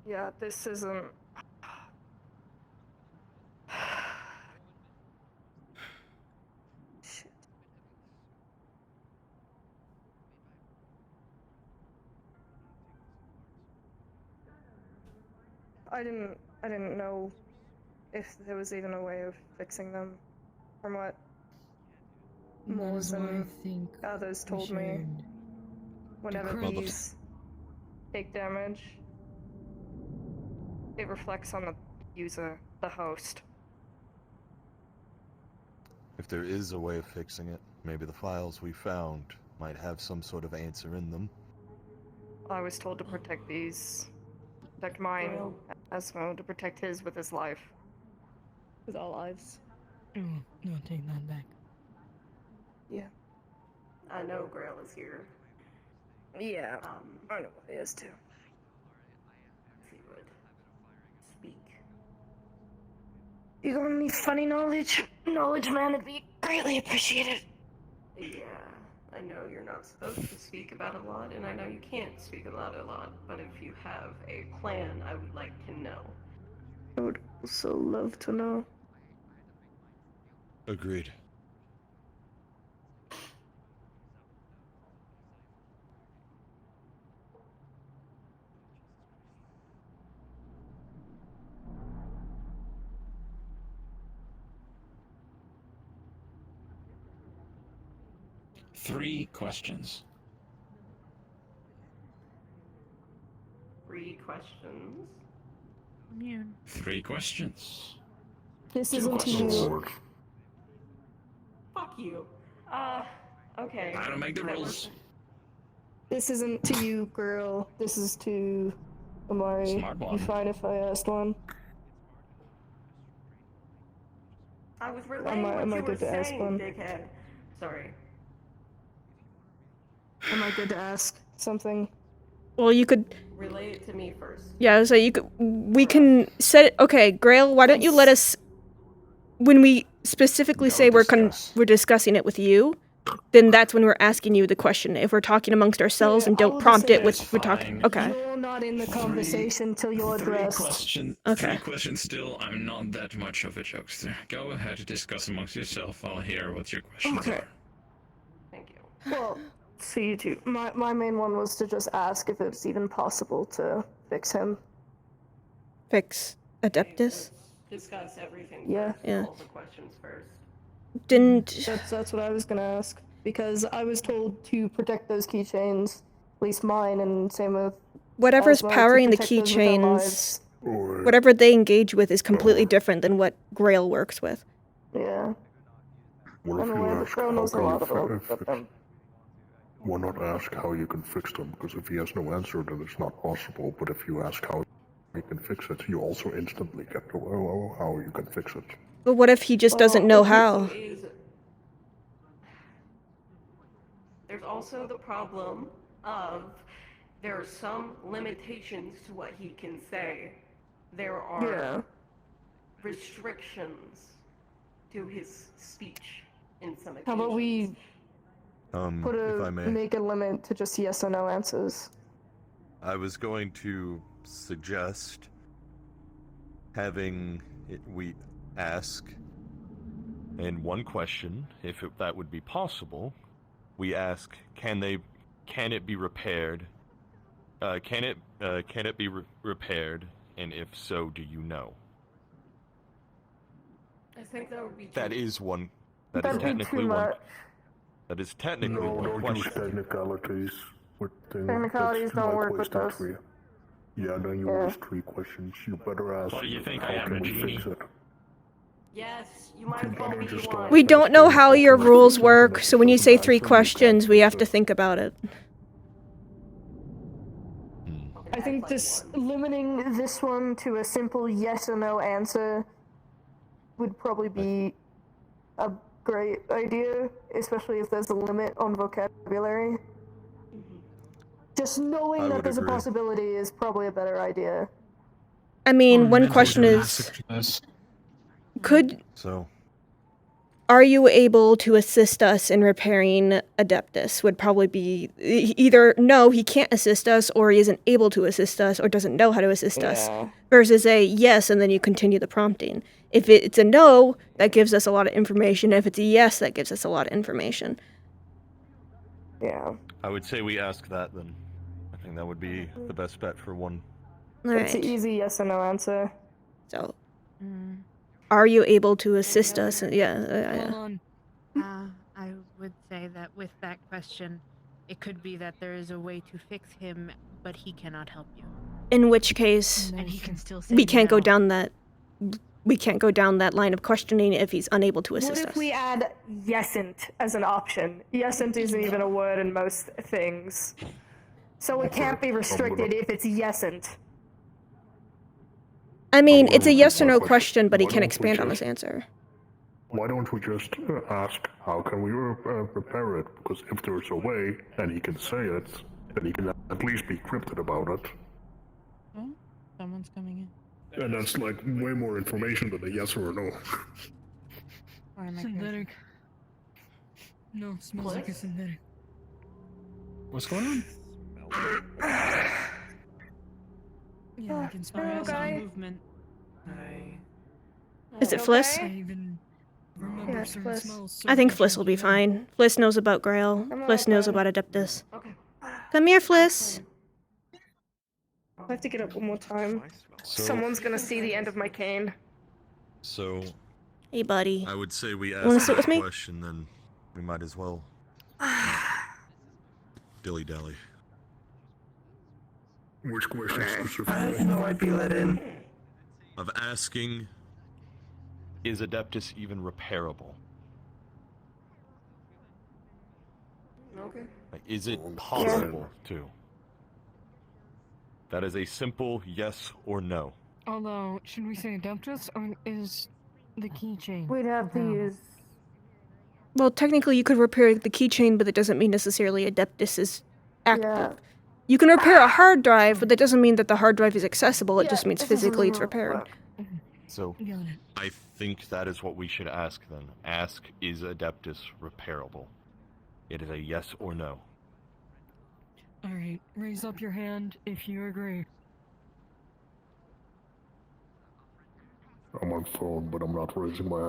Yeah, this isn't... Shit. I didn't know if there was even a way of fixing them, from what Moles and others told me. Whenever these take damage, it reflects on the user, the host. If there is a way of fixing it, maybe the files we found might have some sort of answer in them. I was told to protect these. Protect mine, as well, to protect his with his life. With our lives. Oh, no, take that back. Yeah. I know Grail is here. Yeah, I know what he is too. If he would speak. You got any funny knowledge? Knowledge, man, it'd be greatly appreciated. Yeah, I know you're not supposed to speak about a lot, and I know you can't speak about a lot, but if you have a plan, I would like to know. I would also love to know. Agreed. Three questions. 3 questions. Immune. 3 questions. This Two isn't to questions. you. Fuck you. Okay. I don't make the rules. This isn't to you, girl. This is to Amari. Smart one. You fine if I asked one? I was relaying what you were saying, dickhead. Sorry. Am I good to ask something? Well, you could Relay it to me first. Yeah, so you could we can set it. Okay, Grail, why don't you let us when we specifically say we're discussing it with you, then that's when we're asking you the question. If we're talking amongst ourselves and don't prompt it with we're talking. Okay. You're not in the conversation till you're addressed. Okay. Three questions still. I'm not that much of a jokester. Go ahead, discuss amongst yourself. I'll hear what your questions are. Thank you. Well, see you too. My main one was to just ask if it's even possible to fix him. Fix Adeptus? Discuss everything. Yeah. First, Yeah. all the questions first. Didn't That's what I was gonna ask, because I was told to protect those keychains, at least mine, and same with whatever's Ozma, to powering the protect those with their keychains, lives. whatever they engage with is completely different than what Grail works with. Yeah. Well, if I'm you aware, but ask Grail how knows a can lot you about them. why not ask how you can fix them? Because if he has no answer, then it's not possible. But if you ask how you can fix it, you also instantly get to how you can fix it. But what if he just doesn't know how? There's also the problem of there are some limitations to what he can say. There are restrictions to his speech in some occasions. How about we if I may. make a limit to just yes or no answers? I was going to suggest having we ask in one question, if that would be possible, we ask, can it be repaired? Can it be repaired? And if so, do you know? I think that would be That is one. That That'd is be technically too one. much. That is technically one don't question. use technicalities with things. Technicalities don't work with us. Yeah, then you waste 3 questions. You better ask. What do you think I how am, can a we genie? fix it? Yes, you might as well be one. We don't know how your rules work, so when you say 3 questions, we have to think about it. I think just limiting this one to a simple yes or no answer would probably be a great idea, especially if there's a limit on vocabulary. Just knowing that there's a possibility is probably a better idea. I mean, one question is, are you able to assist us in repairing Adeptus? Would probably be either no, he can't assist us, or he isn't able to assist us, or doesn't know how to assist us, versus a yes, and then you continue the prompting. If it's a no, that gives us a lot of information. If it's a yes, that gives us a lot of information. Yeah. I would say we ask that then. I think that would be the best bet for one. It's an easy yes or no answer. So, are you able to assist us? Yeah. I would say that with that question, it could be that there is a way to fix him, but he cannot help you. In which case, And he can still say we can't go no. down that. We can't go down that line of questioning if he's unable to assist What if us. we add yesn't as an option? Yesn't isn't even a word in most things. So it can't be restricted if it's yesn't. I mean, it's a yes or no question, but he can't expand on his answer. Why don't we just ask, how can we repair it? Because if there's a way, and he can say it, then he can at least be cryptic about it. Oh, someone's coming in. And that's like way more information than a yes or a no. Or am I Synthetic. No, smells like a synthetic. What's going on? Yeah, I can smell some movement. Is it Fliss? I even remember certain smells. So I think Fliss will be fine. Fliss knows about Grail. Fliss knows about Adeptus. Come here, Fliss. I have to get up one more time. So- Someone's gonna see the end of my cane. So, Hey, buddy. I would say we wanna ask sit with the me? question, then we might as well dilly-dally. Which question specifically? I didn't know I'd be let in. Of asking, is Adeptus even repairable? Okay. Like, is it possible to? That is a simple yes or no. Although, should we say Adeptus or is the keychain? We'd have to use. Well, technically, you could repair the keychain, but it doesn't mean necessarily Adeptus is Yeah. You can repair a hard drive, but that doesn't mean that the hard drive is accessible. It Yeah, just means this is physically it's real repaired. quick. So, I think that is what we should ask then. Ask, is Adeptus repairable? It is a yes or no. Alright, raise up your hand if you agree. I'm on phone, but I'm not raising my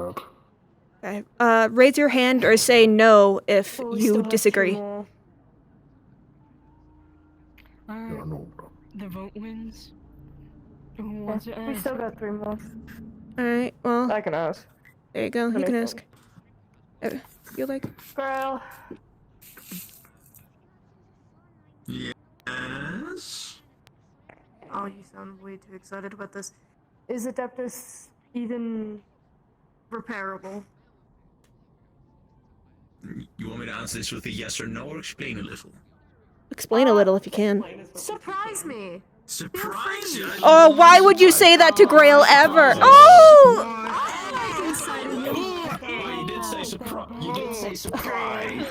hand. Okay. Raise your hand or say no if Well, we you still have 2 disagree. more. Alright, no. the vote wins. Who Yeah, wants to we ask? still got 3 more. Alright, well. I can ask. There you go, you can ask. You like? Girl. Yes? Oh, you sound way too excited about this. Is Adeptus even repairable? You want me to answer this with a yes or no, or explain a little? Explain a little if you can. Surprise me! Surprise you! Oh, why would you say that to Grail ever? Oh! You did say surprise. You did say surprise.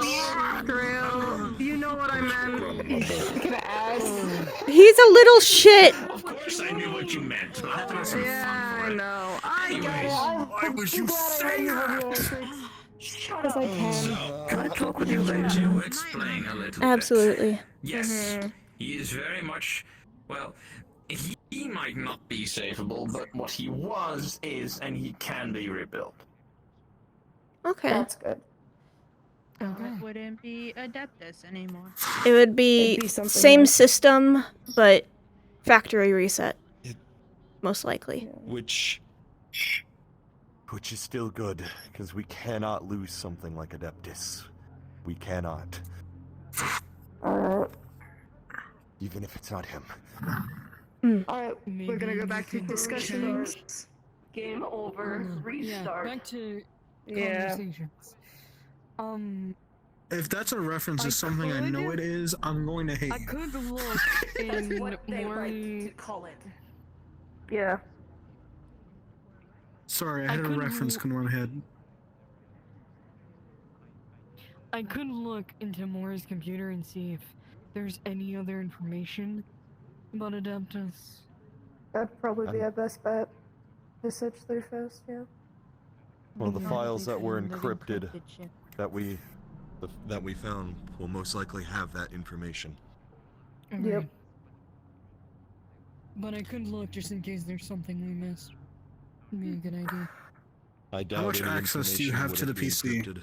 Grail, you know what I meant. You can ask. He's a little shit. Of course I knew what you meant. I had to listen Yeah, I know. Anyways, why would you say that? Shut as I can. So, can I talk with you later to explain a little Absolutely. bit? Yes, he is very much, well, he might not be savable, but what he was is, and he can be rebuilt. Okay. That's good. It wouldn't be Adeptus anymore. It would be something same else. system, but factory reset. Most likely. Which is still good, because we cannot lose something like Adeptus. We cannot. Alright. Even if it's not him. Alright, we're gonna go back to discussions. Game over. Yeah, Restart. back to Yeah. conversations. If that's a reference to something I know it is, I'm going to hate I you. could look in Mori. Call it. Yeah. Sorry, I had a couldn't reference come to my head. I could look into Mori's computer and see if there's any other information about Adeptus. That'd probably be our best bet. To search through first, yeah. Well, the files that were Living encrypted ship. that we found will most likely have that information. Yep. But I could look just in case there's something we missed. Would be a good idea. I doubt How much any access do you information have would to the be PC? encrypted.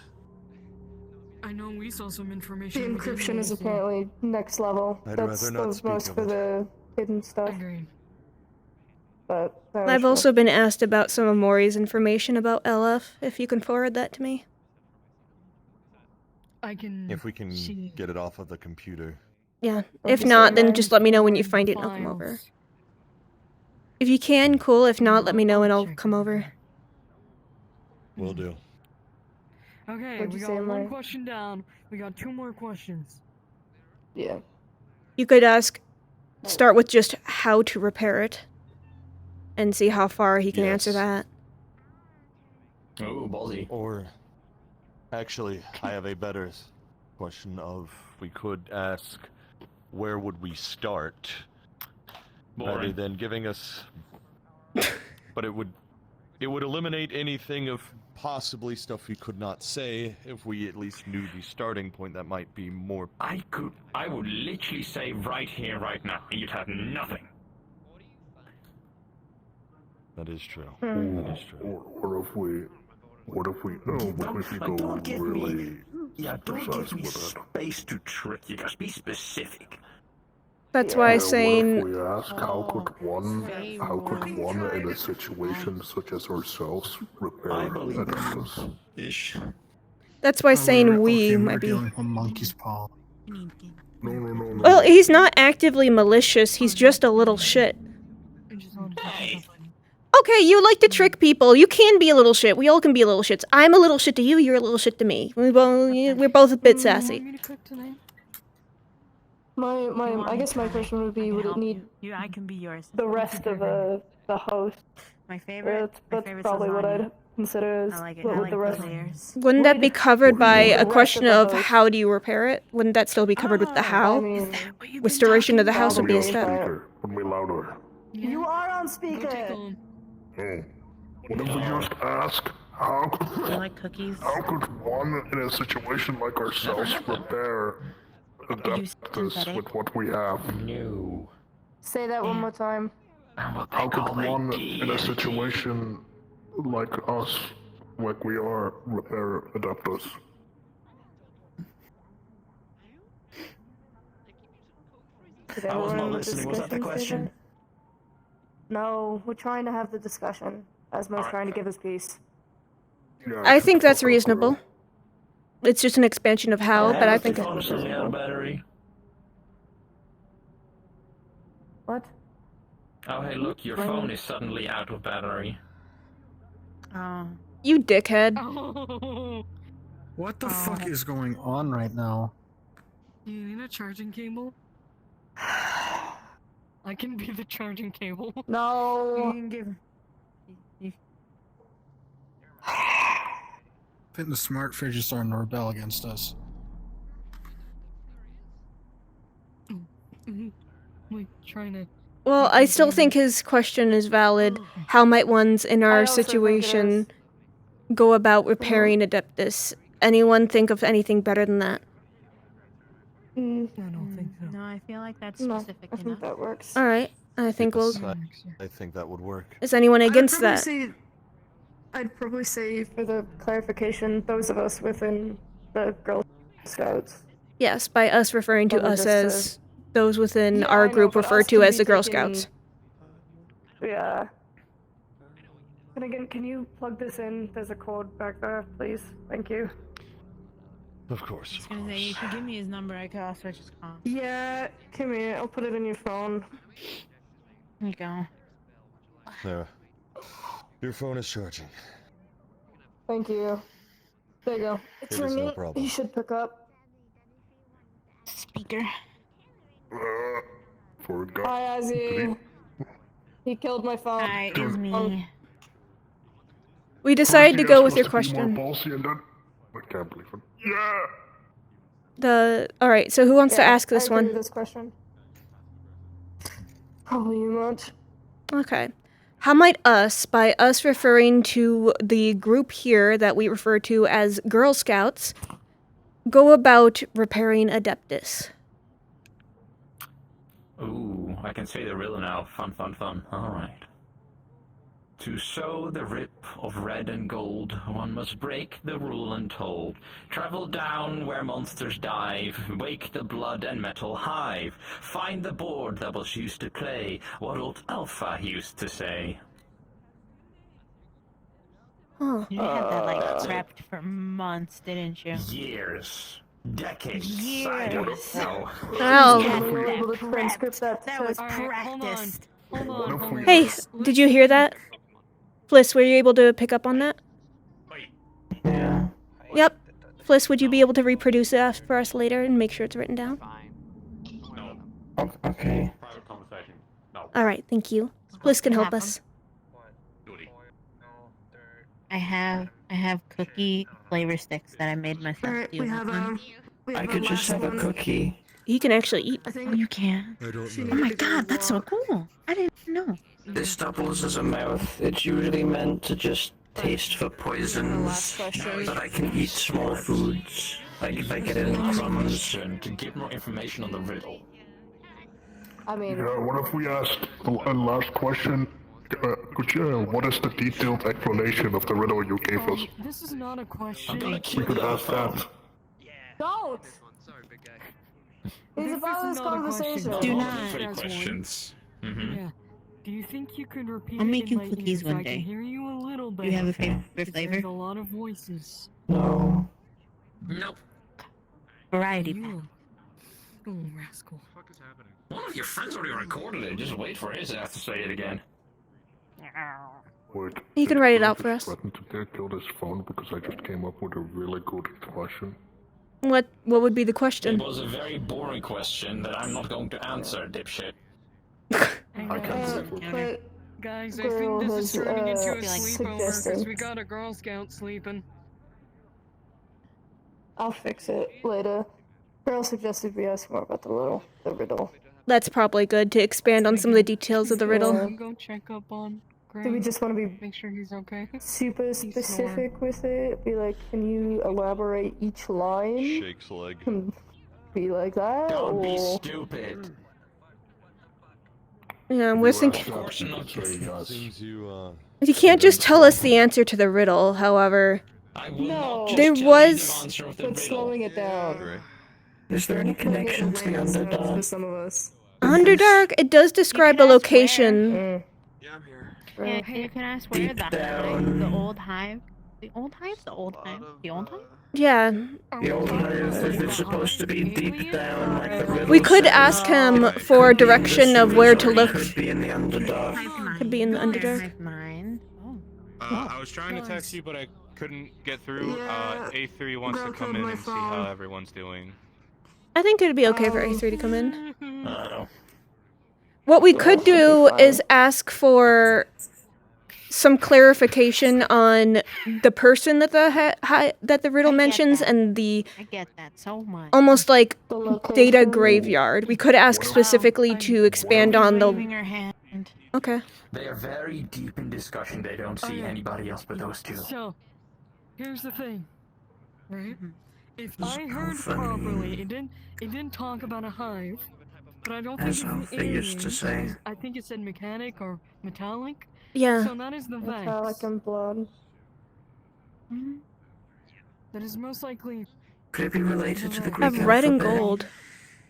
I know we saw some The information. encryption is apparently next level. I'd That's rather not the speak most of for it. the hidden stuff. Agreed. But I've also been asked about some of Mori's information about LF, if you can forward that to me. I can. If we can see. get it off of the computer. Yeah. Or If just not, then remind just let me know when you find it and I'll come over. If you can, cool. If not, let me know and I'll come over. Will do. Okay, What'd we you got say, one Mike? question down. We got 2 more questions. Yeah. You could start with just how to repair it. And see how far he can answer Yes. that. Oh, ballsy. Or, actually, I have a better question of, we could ask, where would we start? Rather Boring. than giving us... But it would eliminate anything of possibly stuff we could not say if we at least knew the starting point that might be more... I would literally say right here, right now, and you'd have nothing. That is true. Hmm. That is true. What if we go Don't give really me, don't precise give me with it? space to trick you. Just be specific. That's why What saying... if we ask how could one in a situation such as ourselves repair Adeptus? Ish. That's why saying we okay, might we're be... dealing with a monkey's paw. No. Well, he's not actively malicious, he's just a little shit. Hey, Okay, you like to trick people. You can be a little shit. We all can be a little shits. I'm a little shit to you, you're a little shit to me. We're both a bit sassy. I guess my question would be, would it need I can be yours. the rest of the host? My favorite. That's probably what I'd considers I like it. what I would like the the rest. layers. Wouldn't that be covered by the a rest question of of the host. how do you repair it? Wouldn't that still be covered with the I how? mean, Restoration of the house would be a probably, step. but- Put me louder. You are on speaker. Whatever you just ask, how Do you could, like cookies? how could one in a situation like ourselves repair adapters synthetic? with what we have? No. Say that one more time. How could one in a situation like us, like we are, repair adapters? Did I was everyone not in the listening. Was that the discussion say question? that? No, we're trying to have the discussion. Asmo's trying to give us peace. I think that's reasonable. It's just an expansion of how, but I think. The phone is suddenly out of battery. What? Oh, hey, look, your phone is suddenly out of battery. Oh. You dickhead. What the fuck is going on right now? Do you need a charging cable? I can be the charging cable. No. You can give. I think the smart fridge is starting to rebel against us. Like, trying to... Well, I still think his question is valid. How might ones in our also think it situation go about repairing Adeptus? Anyone think of anything better than that? I don't think so. No, I feel like that's No, specific I think enough. that works. Alright, I think we'll... I think that would work. Is anyone against that? I'd probably say, for the clarification, those of us within the Girl Scouts. Yes, by us referring to Probably us just as those within Yeah, our I know, group but referred us to can as be the Girl taken- Scouts. Yeah. And again, can you plug this in? There's a cord back there, please. Thank you. Of course. I was gonna say, you should give me his number, I could also just call him. Yeah, come here. I'll put it in your phone. There you go. There. Your phone is charging. Thank you. There you go. It's It is no ringing. problem. You should pick up. Speaker. Forgot. Hi, Ozzy. He killed my phone. Hi, it's me. We decided to go with your Supposed to be question. more ballsy and then... I can't believe it. Yeah! Alright, so who wants to Yeah, ask this I agree one? with this question. Probably you much. Okay. How might us, by us referring to the group here that we refer to as Girl Scouts, go about repairing Adeptus? Ooh, I can say the riddle now. Fun, fun, fun. Alright. To sow the rip of red and gold, one must break the rule untold. Travel down where monsters dive, wake the blood and metal hive. Find the board that was used to play, what old Alpha used to say. Huh. You had that like prepped for months, didn't you? Years. Decades. I Years. don't know. Wow. We were able to transcript that. That was Alright, practiced. Hold on. Hey, did you hear that? Fliss, were you able to pick up on that? Yeah. Yep. Fliss, would you be able to reproduce that for us later and make sure it's written down? Okay. Private conversation. No. Alright, thank you. Fliss can help us. I have cookie flavor sticks that I made myself. Alright, Do you we want have one? I could just have a cookie. You can actually eat. I think Oh, you can. I don't Oh my god, that's so cool. I didn't know. This doubles as a mouth. It's usually meant to just taste for poisons, but I can eat small foods. Like if I get it in crumbs. To give more information on the riddle. I mean, Yeah, what if we asked a last question? What is the detailed explanation of the riddle you gave us? This is not a question. We could ask that. don't! He's This about is this not a question. conversation. Do not. As one. questions. Mm-hmm. Yeah. Do you think you could repeat I'll it make you in my cookies ear so one I can day. hear you a little bit? Do you have a favorite There's flavor? a lot of voices. No. Nope. Variety. You. Oh, rascal. One of your friends already recorded it. Just wait for his ass to say it again. Wait, You can write it out for us. threatened to kill this phone because I just came up with a really good question. What would be the It question? was a very boring question that I'm not going to answer, dipshit. I can't believe it. But Guys, I girl think this is has turning into a sleepover suggested. because we got a Girl Scout sleeping. I'll fix it later. Girl suggested we ask more about the riddle. That's probably good to expand on some of the details of the riddle. Yeah. Go check up on Gray. Do we just want to be Make sure he's okay. super specific with it? Be like, can you elaborate each line? Shake's leg. Be like that? Don't be or... stupid. Yeah, we're thinking. Of course not. Seems you, You can't just tell us the answer to the riddle, however. No. There was. But slowing it down. Is there any connection to the For Underdark? some of us. Underdark, it does describe a location. Yeah, you can ask where the hive, the old hive. The old hive? The old hive? The old hive? Yeah. The old hive, is it supposed to be deep down like the riddle? We could says? ask him for direction of where to look. Could be in the Underdark. Could be in the Underdark. I was trying to text you, but I couldn't get through. A3 wants to come in and see how everyone's doing. I think it'd be okay for A3 to come in. What we could do is ask for some clarification on the person that the riddle mentions and the I get that so much. almost like data graveyard. We could ask specifically to expand on the. Okay. They are very deep in discussion. They don't see anybody else but those two. So, here's the thing, right? If I heard properly, it didn't talk about a hive, but I don't think As it's an they used to alien, say. I think it said mechanic or metallic. Yeah. So that is the Vex. Metallic and blood. That is most likely. Could it be related to the Greek Have red and alphabet? gold.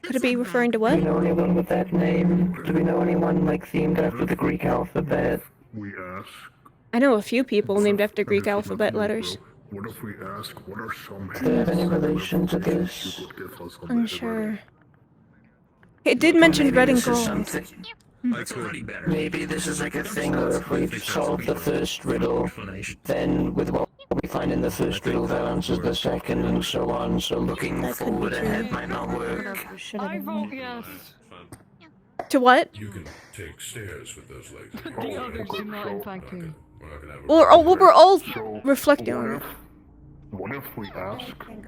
Could it be referring to what? Do we know anyone with that name? Do we know anyone like themed after the Greek alphabet? We ask, I know a few people named after Greek alphabet letters. what if we ask, what are some Do they have any hints relation to you this? could give us on the Unsure. It did mention Maybe red and this is gold. something. That's already better. Maybe this is like a thing where if we solve the first riddle, then with what we find in the first riddle that answers the second and so on, so looking forward ahead might not work. I vote yes. To what? You can take stairs with those legs. The others do not, in fact, do. Well, we're all reflecting on it. What if we ask,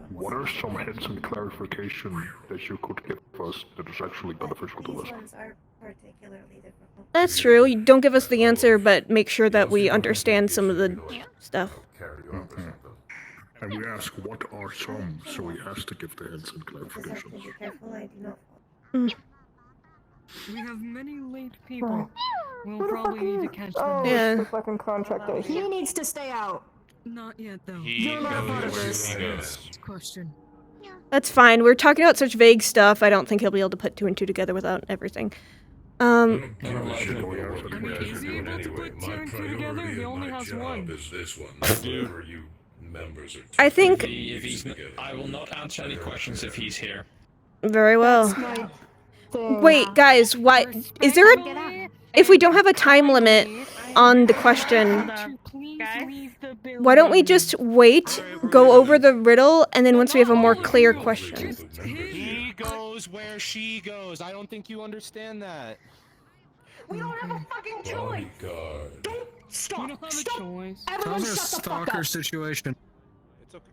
what are some hints and clarification that you could give us that is actually beneficial to us? That's true. You don't give us the answer, but make sure that we understand some of the stuff. And we ask, what are some, so he has to give the hints and clarifications. We have many late people. We'll probably need to catch them. Oh, Yeah. the fucking contractor. He needs to stay out. Not yet, though. He You're not goes part of where this. he goes. Question. That's fine. We're talking about such vague stuff. I don't think he'll be able to put two and two together without everything. Is he able to put two and two together? He only has one. I think. If he's I will not answer any questions if he's here. Very well. That's my thing. Wait, guys, what? Is there a. If we don't have a time limit on the question, why don't we just wait, go over the riddle, and then once we have a more clear question? He goes where she goes. I don't think you understand that. We don't have a fucking choice. Don't stop. Stop. Everyone shut the fuck up. situation. It's okay.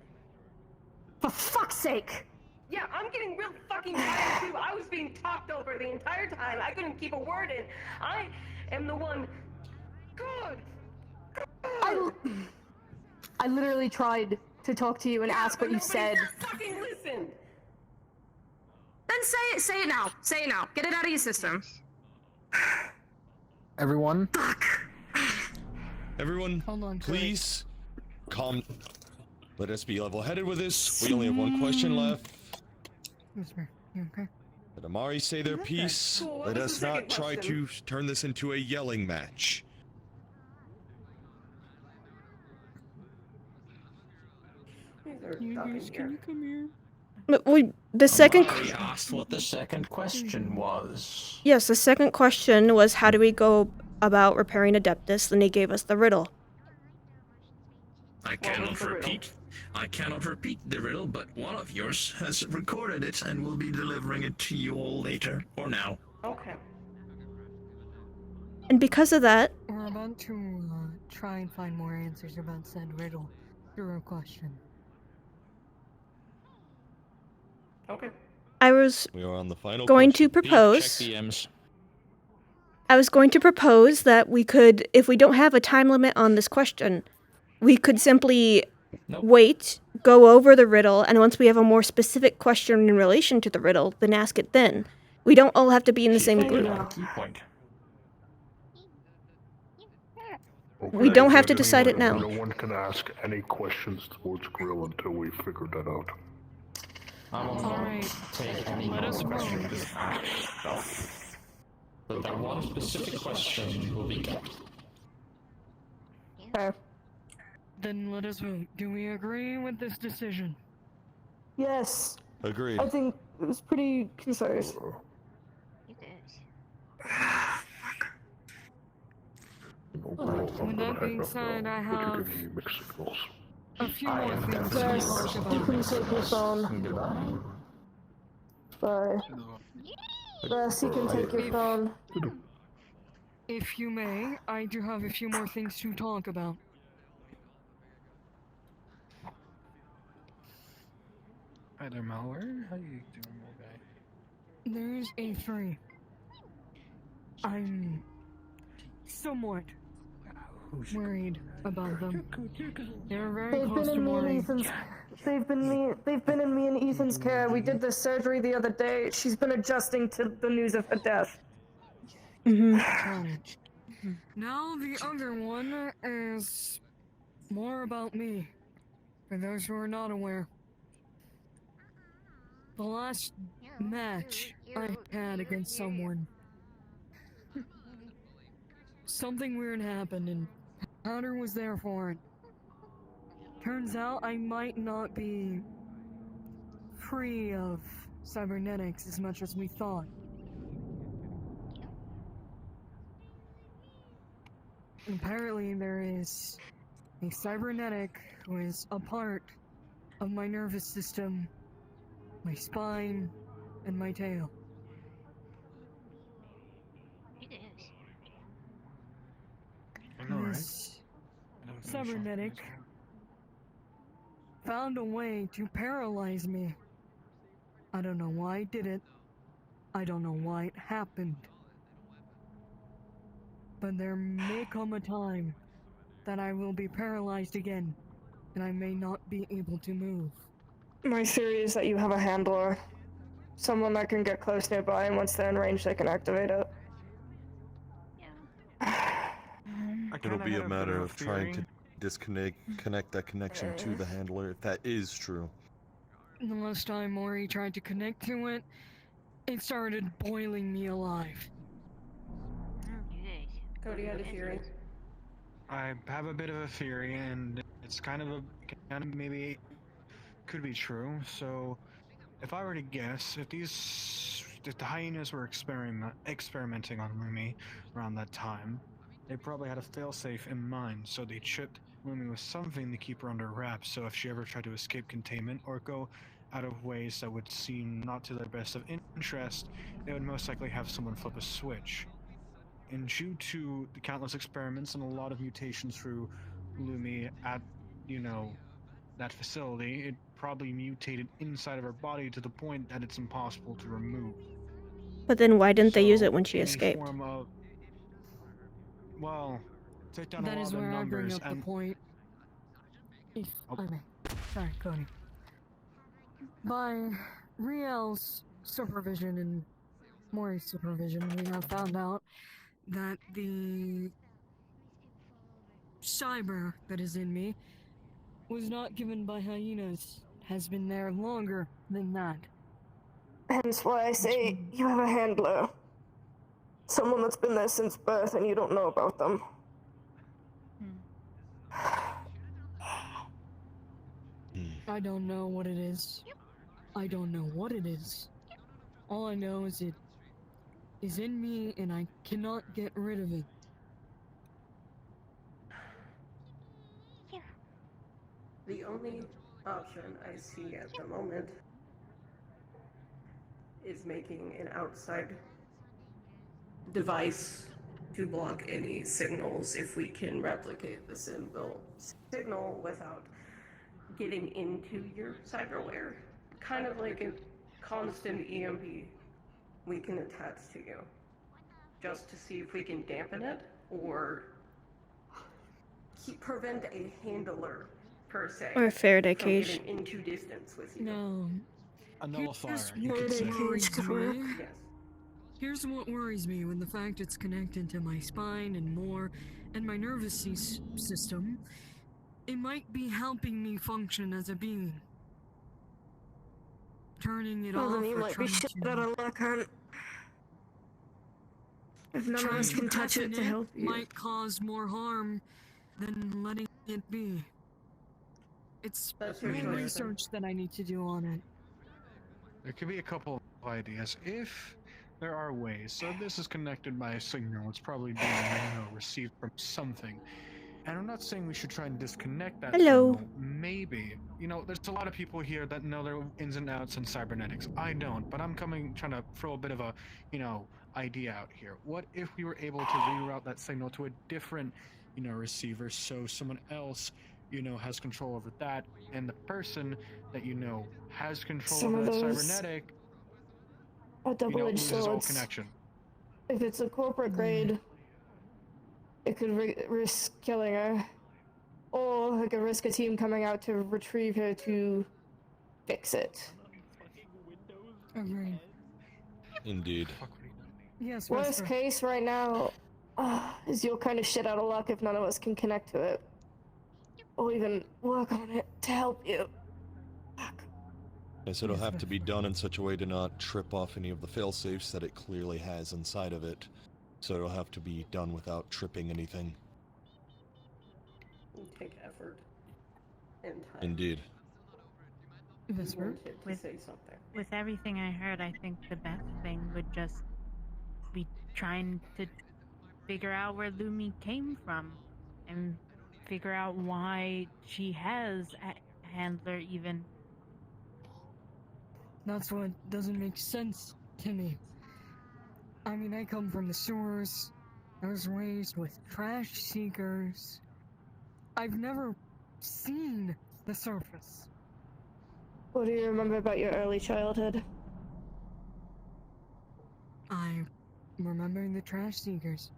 For fuck's sake. Yeah, I'm getting real fucking tired too. I was being talked over the entire time. I couldn't keep a word in. I am the one. Good. I literally tried to talk to you and ask what you said. Fucking listen. Then say it. Say it now. Say it now. Get it out of your system. Everyone. Everyone, Hold on, please calm. Let us be level-headed with this. We only have one question left. Whisper. You okay? Let Amari say their piece. Cool. Let What's us the not second try question? to turn this into a yelling match. You guys, can you come here? But the second. I asked what the second question was. Yes, the second question was how do we go about repairing Adeptus? Then he gave us the riddle. I cannot repeat the riddle, but one of yours has recorded it and will be delivering it to you all later, or now. Okay. And because of that, We're about to try and find more answers about said riddle through a question. Okay. I was We are on the final going question. to propose. Check DMs. I was going to propose that we could, if we don't have a time limit on this question, we could simply wait, go over the riddle, and once we have a more specific question in relation to the riddle, then ask it then. We don't all have to be in the same group. Key point. We don't have to decide it now. No one can ask any questions towards Grill until we figure that out. I will not take any more questions. But that one specific question will be kept. Okay. Then let us vote. Do we agree with this decision? Yes. Agreed. I think it was pretty concise. With that being said, I have a few more things to Yes, talk you about. can take your phone. Bye. Yes, you can take your phone. If you may, I do have a few more things to talk about. Hi there, Malware. How you doing, my guy? There's A3. I'm somewhat worried about them. They're very close to Mori. They've been in me and Ethan's care. We did the surgery the other day. She's been adjusting to the news of her death. Got it. Now the other one is more about me. For those who are not aware. The last match I had against someone, something weird happened and Powder was there for it. Turns out I might not be free of cybernetics as much as we thought. Apparently there is a cybernetic who is a part of my nervous system, my spine, and my tail. This cybernetic found a way to paralyze me. I don't know why it did it. I don't know why it happened. But there may come a time that I will be paralyzed again, and I may not be able to move. My theory is that you have a handler. Someone that can get close nearby, and once they're in range, they can activate it. It'll be a matter of trying to connect that connection to the handler, if that is true. The last time Mori tried to connect to it, it started boiling me alive. Cody had a theory. I have a bit of a theory, and it's kind of maybe could be true. So, if I were to guess, if the hyenas were experimenting on Lumi around that time, they probably had a failsafe in mind. So they chipped Lumi with something to keep her under wraps. So if she ever tried to escape containment or go out of ways that would seem not to their best of interest, they would most likely have someone flip a switch. And due to the countless experiments and a lot of mutations through Lumi at, that facility, it probably mutated inside of her body to the point that it's impossible to remove. But then why didn't they use it when she escaped? Well, take down That a lot is of the where I bring numbers up the and point. If I may. Sorry, Cody. By Riel's supervision and Mori's supervision, we have found out that the cyber that is in me was not given by hyenas, has been there longer than that. Hence why I say you have a handler. Someone that's been there since birth and you don't know about them. I don't know what it is. I don't know what it is. All I know is it is in me and I cannot get rid of it. The only option I see at the moment is making an outside device to block any signals if we can replicate the signal without getting into your cyberware. Kind of like a constant EMP we can attach to you. Just to see if we can dampen it or prevent a handler, per se, Or a Faraday from cage. getting into distance with you. No. A nullifier, Here's you what could say. worries me. Yes. Here's what worries me when the fact it's connected to my spine and more, and my nervous system. It might be helping me function as a being. Turning it Well, off then you or might be trying shit to... out of luck, hun. If none of us can touch it to help you. Might cause more harm than letting it be. It's your more choice. research that I need to do on it. There could be a couple of ideas. If there are ways, so this is connected by a signal, it's probably being received from something. And I'm not saying we should try and disconnect that Hello. signal. Maybe. There's a lot of people here that know their ins and outs in cybernetics. I don't, but I'm trying to throw a bit of a, idea out here. What if we were able to reroute that signal to a different, receiver, so someone else, has control over that, and the person that has control Some over of that those cybernetic, are double-edged loses all swords. connection. If it's a corporate grade, it could risk killing her. Or it could risk a team coming out to retrieve her to fix it. Agreed. Indeed. Yes, Worst Vesper. case right now is you're kind of shit out of luck if none of us can connect to it. Or even work on it to help you. Yes, it'll have to be done in such a way to not trip off any of the failsafes that it clearly has inside of it. So it'll have to be done without tripping anything. Take effort and time. Indeed. Vesper? To say something. With everything I heard, I think the best thing would just be trying to figure out where Lumi came from and figure out why she has a handler even. That's what doesn't make sense to me. I mean, I come from the sewers. I was raised with trash seekers. I've never seen the surface. What do you remember about your early childhood? I remember the trash seekers.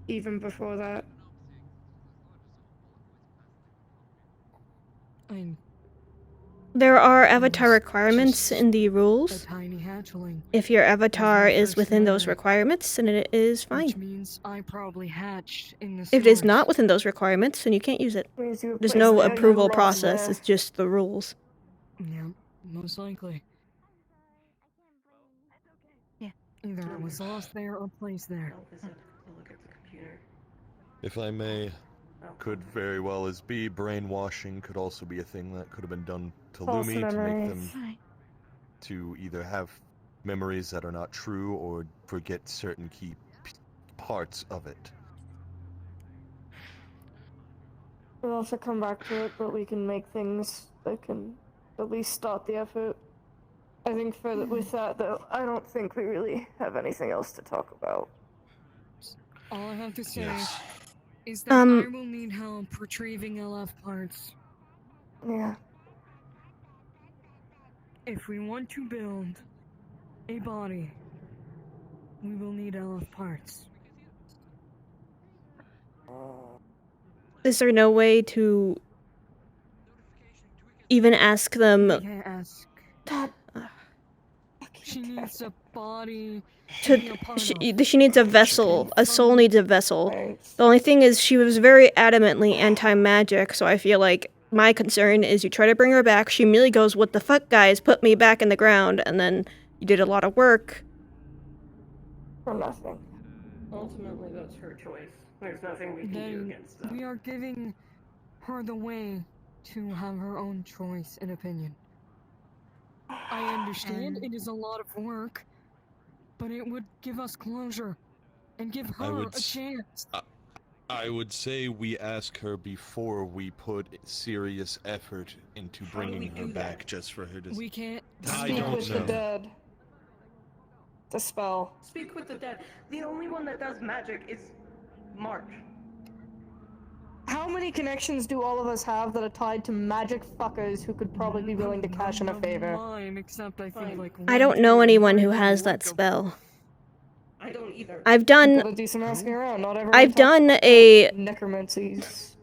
Even before that? There are avatar requirements in the A rules. tiny hatchling. If your avatar is first within those memory. requirements, then it is Which fine. means I probably hatched in the If it is sewers. not within those requirements, then you can't use it. Means you were There's placed no there, you approval lost process, there. it's just the rules. Yeah, most likely. Yeah. Either I was lost there or placed there. Look at the computer. If I may, could very well as be brainwashing could also be a thing that could have been done to False Lumi to make memories. them to either have memories that are not true or forget certain key parts of it. We'll also come back to it, but we can make things that can at least start the effort. I think with that, though, I don't think we really have anything else to talk about. All I have to say Yes. is that I will need help retrieving LF parts. Yeah. If we want to build a body, we will need LF parts. Is there no way to even ask them We can't ask. She needs a body to be a part of. she needs a vessel. A soul needs a vessel. The only thing is she was very adamantly anti-magic, so I feel like my concern is you try to bring her back, she immediately goes, "What the fuck, guys? Put me back in the ground," and then you did a lot of work. For nothing. Ultimately, that's her choice. There's nothing we can do Then against that. we are giving her the way to have her own choice and opinion. I understand it is a lot of work, but it would give us closure and give her a chance. I would say we ask her before we put serious effort into bringing her back, just for her to. We can't I speak don't with know. the dead. The spell. Speak with the dead. The only one that does magic is March. How many connections do all of us have that are tied to magic fuckers who could probably be willing to cash in a favor? Mine, except I think like I don't know anyone who has that spell. I don't either. I've done. Gotta do some asking around. Not everyone I've done a. necromancy's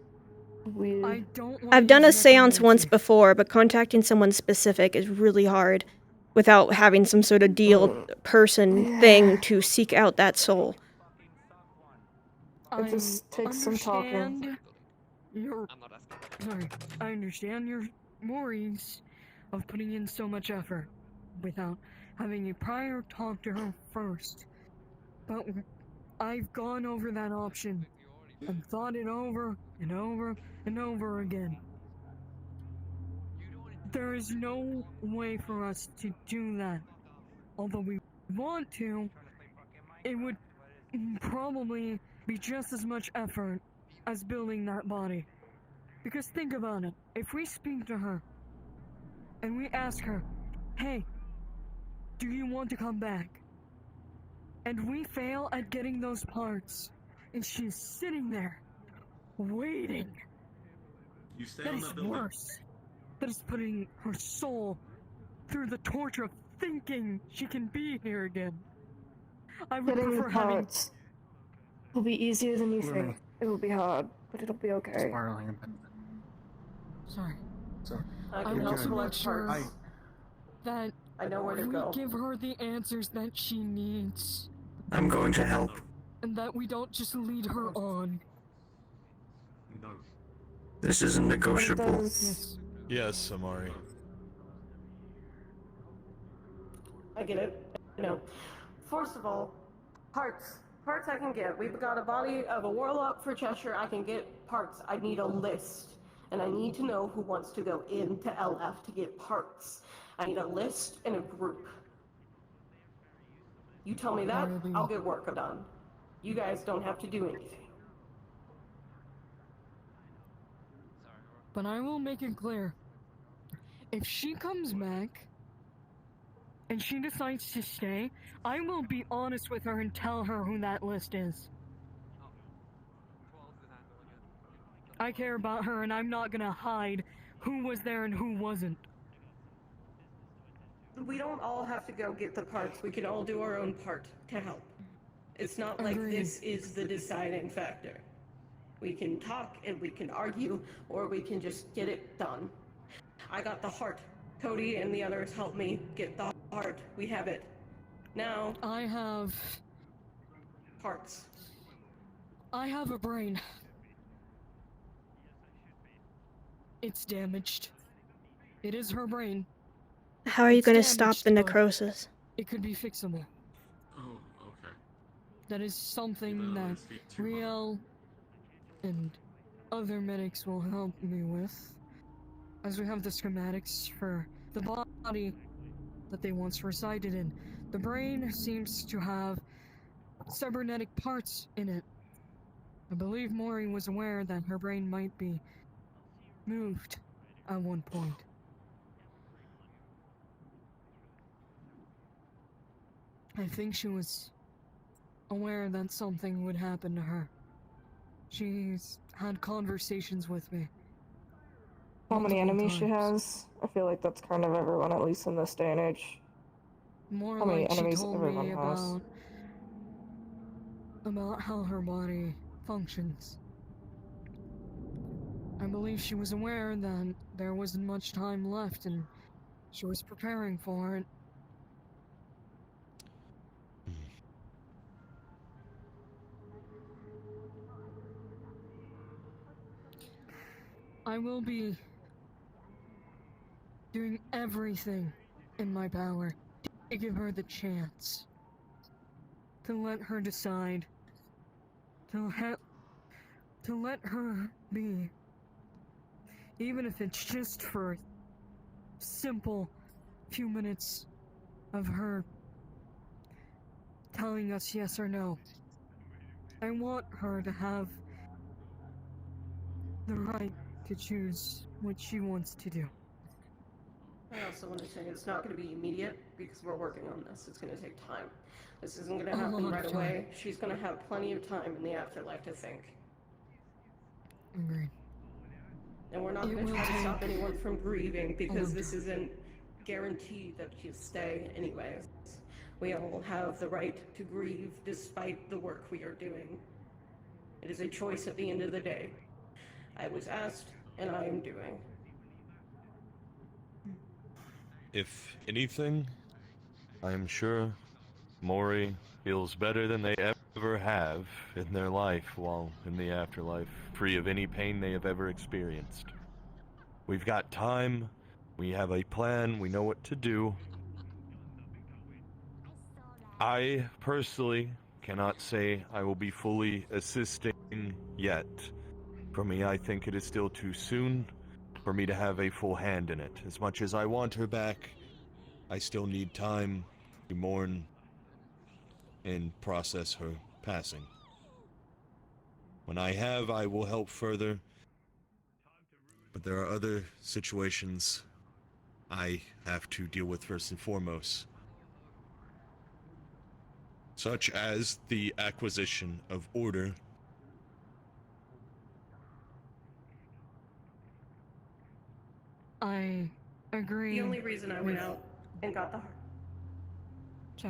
weird. I've done a seance once before, but contacting someone specific is really hard without having some sort of deal person thing to seek out that soul. It just takes some talking. Sorry, I understand your worries of putting in so much effort without having a prior talk to her first. But I've gone over that option and thought it over and over and over again. There is no way for us to do that. Although we want to, it would probably be just as much effort as building that body. Because think about it, if we speak to her and we ask her, hey, do you want to come back? And we fail at getting those parts, and she's sitting there, waiting. You stay That on is that building. worse. That is putting her soul through the torture of thinking she can be here again. I would Getting the prefer having... parts will be easier than you Luna. think. It will be hard, but it'll be okay. Spiraling a bit. Sorry. I I'm can also help not with sure parts. that I know where to we go. give her the answers that she needs. I'm going to help. And that we don't just lead her on. No. This isn't negotiable. Yes, Amari. I get it. No. First of all, parts. Parts I can get. We've got a body of a warlock for Cheshire. I can get parts. I need a list. And I need to know who wants to go into LF to get parts. I need a list and a group. You tell me that, I'll get work done. You guys don't have to do anything. But I will make it clear. If she comes back and she decides to stay, I will be honest with her and tell her who that list is. I care about her and I'm not gonna hide who was there and who wasn't. We don't all have to go get the parts. We can all do our own part to help. It's not like this is the deciding factor. We can talk and we can argue, or we can just get it done. I got the heart. Cody and the others helped me get the heart. We have it. Now... I have... parts. I have a brain. It's damaged. It is her brain. How are you It's going to stop damaged, the but necrosis? It could be fixable. Oh, okay. That is something that Riel and other medics will help me with, as we have the schematics for the body that they once resided in. The brain seems to have cybernetic parts in it. I believe Mori was aware that her brain might be moved at one point. I think she was aware that something would happen to her. She's had conversations with me. How many multiple enemies she times. has? I feel like that's kind of everyone, at least in this day and age. More How many like she enemies told everyone me has? about how her body functions. I believe she was aware that there wasn't much time left and she was preparing for it. I will be doing everything in my power to give her the chance to let her decide, to let her be, even if it's just for a simple few minutes of her telling us yes or no. I want her to have the right to choose what she wants to do. I also want to say it's not going to be immediate because we're working on this. It's going to take time. This isn't going to happen right away. She's going to have plenty of time in the afterlife to think. Agreed. And we're not going to try to stop anyone from grieving because this isn't guaranteed that she'll stay anyways. We all have the right to grieve despite the work we are doing. It is a choice at the end of the day. I was asked, and I am doing. If anything, I am sure Mori feels better than they ever have in their life while in the afterlife, free of any pain they have ever experienced. We've got time, we have a plan, we know what to do. I personally cannot say I will be fully assisting yet. For me, I think it is still too soon for me to have a full hand in it. As much as I want her back, I still need time to mourn and process her passing. When I have, I will help further. But there are other situations I have to deal with first and foremost. Such as the acquisition of order. I agree. The only reason I went out and got the heart.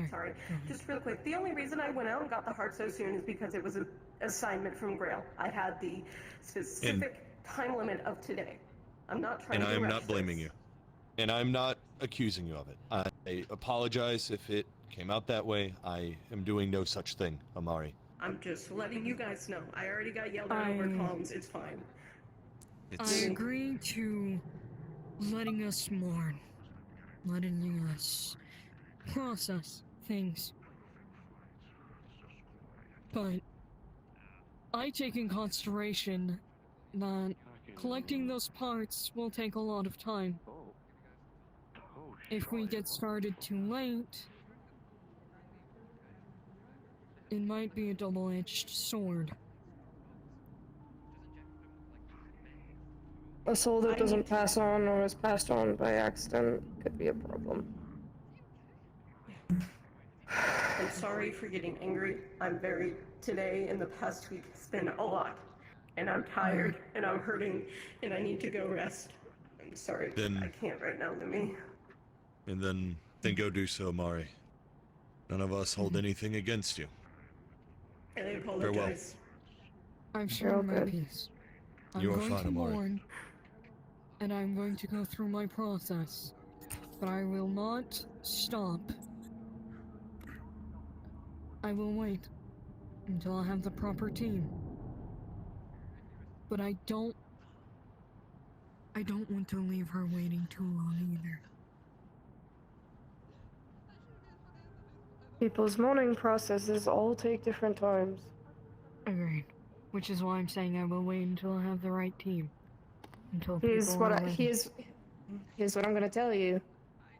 Sorry, just real quick. The only reason I went out and got the heart so soon is because it was an assignment from Grail. I had the specific time limit of today. I'm not trying to And I'm rush not blaming this. you. And I'm not accusing you of it. I apologize if it came out that way. I am doing no such thing, Amari. I'm just letting you guys know. I already got yelled at over comms. It's fine. I agree to letting us mourn, letting us process things. But I take in consideration that collecting those parts will take a lot of time. If we get started too late, it might be a double-edged sword. A soul that doesn't pass on or is passed on by accident could be a problem. I'm sorry for getting angry. Today and the past week has been a lot. And I'm tired, and I'm hurting, and I need to go rest. I'm sorry, I can't right now, Lumi. And then go do so, Amari. None of us hold anything against you. And I apologize. I'm sure of my peace. You are I'm going fine, to Amari. mourn, and I'm going to go through my process. But I will not stop. I will wait until I have the proper team. But I don't want to leave her waiting too long either. People's mourning processes all take different times. Agreed. Which is why I'm saying I will wait until I have the right team. Until Here's people what are ready. here's what I'm gonna tell you.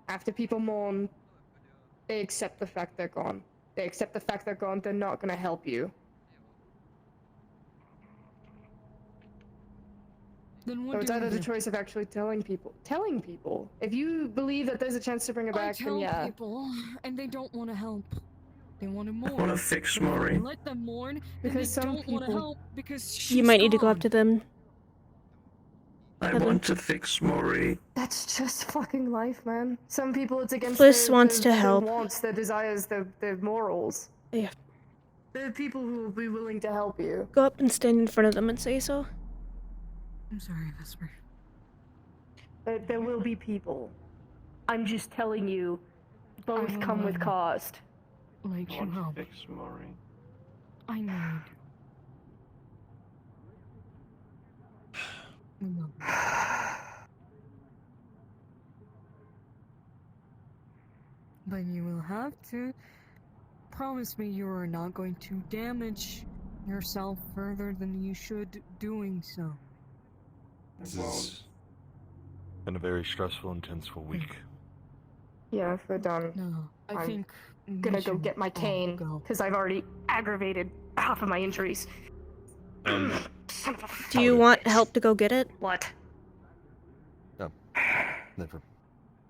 After people mourn, they accept the fact they're gone. They accept the fact they're gone. They're not gonna help you. Then So it's either the choice of actually telling people. If you believe that there's a chance to bring it back, then I yeah. tell people, and they don't want to help. They want to mourn. want to fix But if Mori. I let them mourn, Because then some they don't want to people- help because she's You might need to go gone. up to them. I want to fix Mori. That's just fucking life, man. Some people it's against Fliss their, wants their, to help. their wants, their desires, their morals. Yeah. There are people who will be willing to help you. Go up and stand in front of them and say so. I'm sorry, Vesper. There will be people. I'm just telling you, both come with cost. Like I you want to help. fix Mori. I need. No. But you will have to promise me you are not going to damage yourself further than you should doing so. This has been a very stressful and tenseful week. Yeah, if we're done. No, I I'm think gonna we go should get my all cane, go. because I've already aggravated half of my injuries. Do you want help to go get it? What? No, never.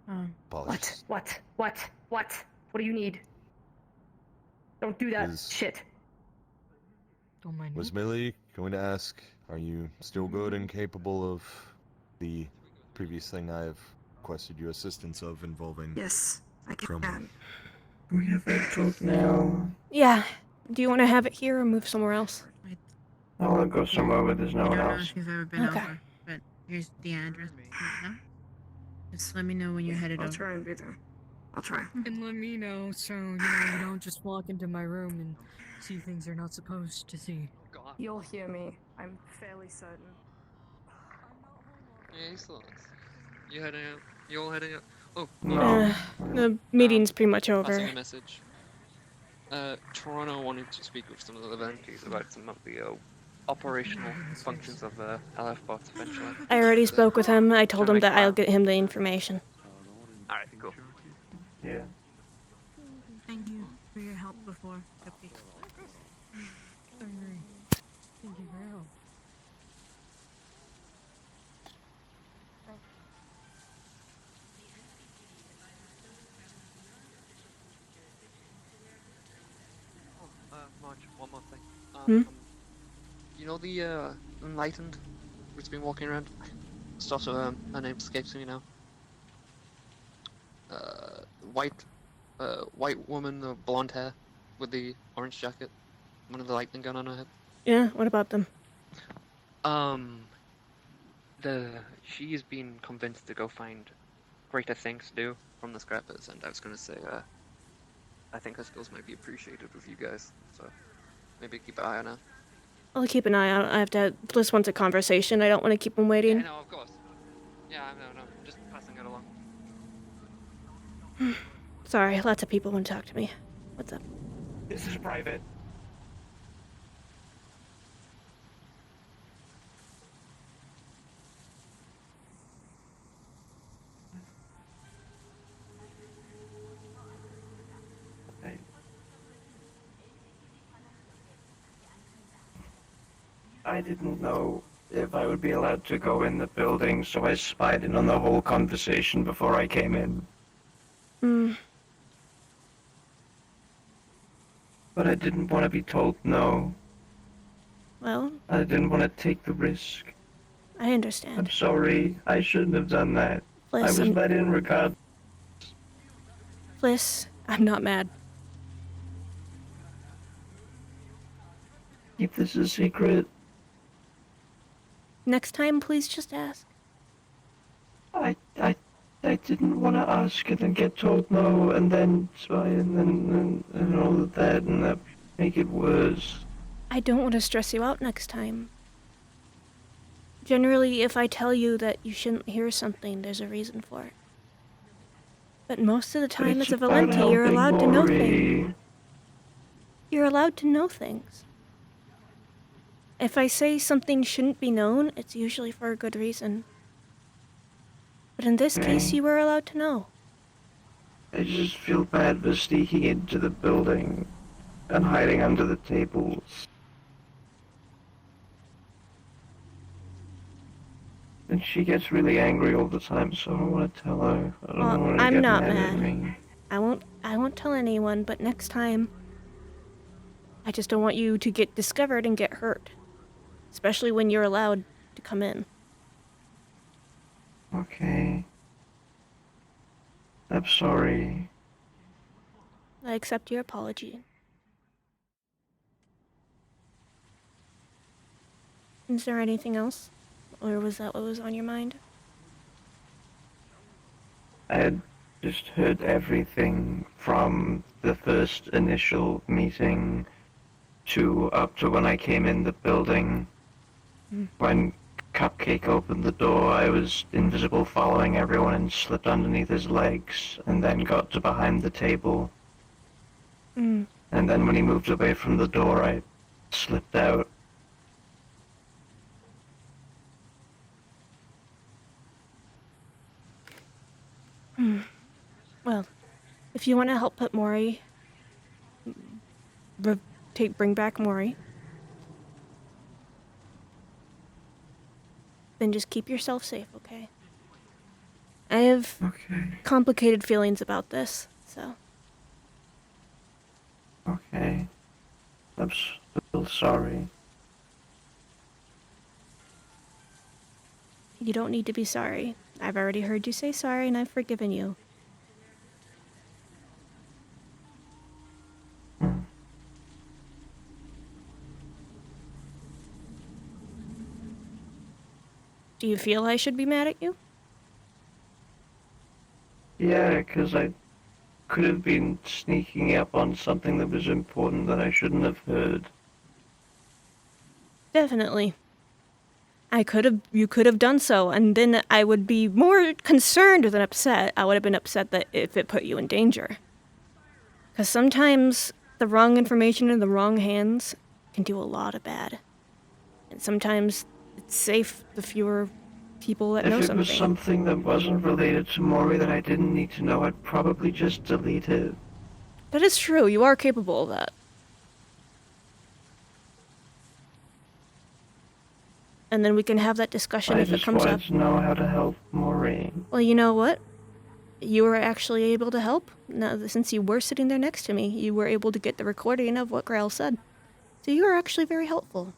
Apologies. What do you need? Don't do that shit. Don't mind Was me. Millie going to ask, are you still good and capable of the previous thing I have requested your assistance of involving? Yes, I can. From... We have that talk now. Yeah. Do you want to have it here or move somewhere else? I want to go somewhere where there's no one I don't know else. if you've ever been over, but here's the address. No? Just let me know when you're headed I'll over. try and be there. I'll try. And let me know so you don't just walk into my room and see things you're not supposed to see. You'll hear me. I'm fairly certain. Yeah, he's still us. You heading out? You all heading out? Oh, The meeting's pretty much passing over. a message. Toronto wanted to speak with some of the Vanties about some of the operational functions of LF bots eventually. I already spoke with him. I told Trying him to that I'll get him the information. Alright, cool. Yeah. Thank you for your help before, Cupcake. Thank you for your help. Marge, one more thing. Hmm? You know the Enlightened who's been walking around? It's also, her name escapes me now. White woman, blonde hair, with the orange jacket, one with the lightning gun on her head. Yeah, what about them? She has been convinced to go find greater things to do from the scrappers, and I was gonna say, I think her skills might be appreciated with you guys, so maybe keep an eye on her. I'll keep an eye out. I have to. Bliss wants a conversation. I don't want to keep him waiting. Yeah, no, of course. Yeah, no, just passing it along. Sorry, lots of people want to talk to me. What's up? This is private. I didn't know if I would be allowed to go in the building, so I spied in on the whole conversation before I came in. But I didn't want to be told no. Well, I didn't want to take the risk. I understand. I'm sorry. I shouldn't have done that. Bliss, I was let in regardless. Bliss, I'm not mad. Keep this a secret. Next time, please just ask. I didn't want to ask and then get told no, and then spy, and all of that, and that make it worse. I don't want to stress you out next time. Generally, if I tell you that you shouldn't hear something, there's a reason for it. But most of the time, as a Valenti, you're allowed to know things. You're allowed to know things. If I say something shouldn't be known, it's usually for a good reason. But in this case, you were allowed to know. I just feel bad for sneaking into the building and hiding under the tables. And she gets really angry all the time, so I don't want to tell her. I don't want her to I'm get not mad at mad. me. I won't tell anyone, but next time, I just don't want you to get discovered and get hurt. Especially when you're allowed to come in. Okay. I'm sorry. I accept your apology. Is there anything else? Or was that what was on your mind? I had just heard everything from the first initial meeting up to when I came in the building. When Cupcake opened the door, I was invisible following everyone and slipped underneath his legs, and then got to behind the table. And then when he moved away from the door, I slipped out. Well, if you want to help put Mori... bring back Mori... then just keep yourself safe, okay? I have Okay. complicated feelings about this, so. Okay. I'm still sorry. You don't need to be sorry. I've already heard you say sorry and I've forgiven you. Do you feel I should be mad at you? Yeah, because I could have been sneaking up on something that was important that I shouldn't have heard. Definitely. You could have done so, and then I would be more concerned than upset. I would have been upset that if it put you in danger. Because sometimes the wrong information in the wrong hands can do a lot of bad. And sometimes it's safe the fewer people that know If it was something. something that wasn't related to Mori that I didn't need to know, I'd probably just delete it. That is true, you are capable of that. And then we can have that discussion if it comes up. I just wanted to know how to help Mori. Well, you know what? You were actually able to help. Now, since you were sitting there next to me, you were able to get the recording of what Grail said. So you were actually very helpful.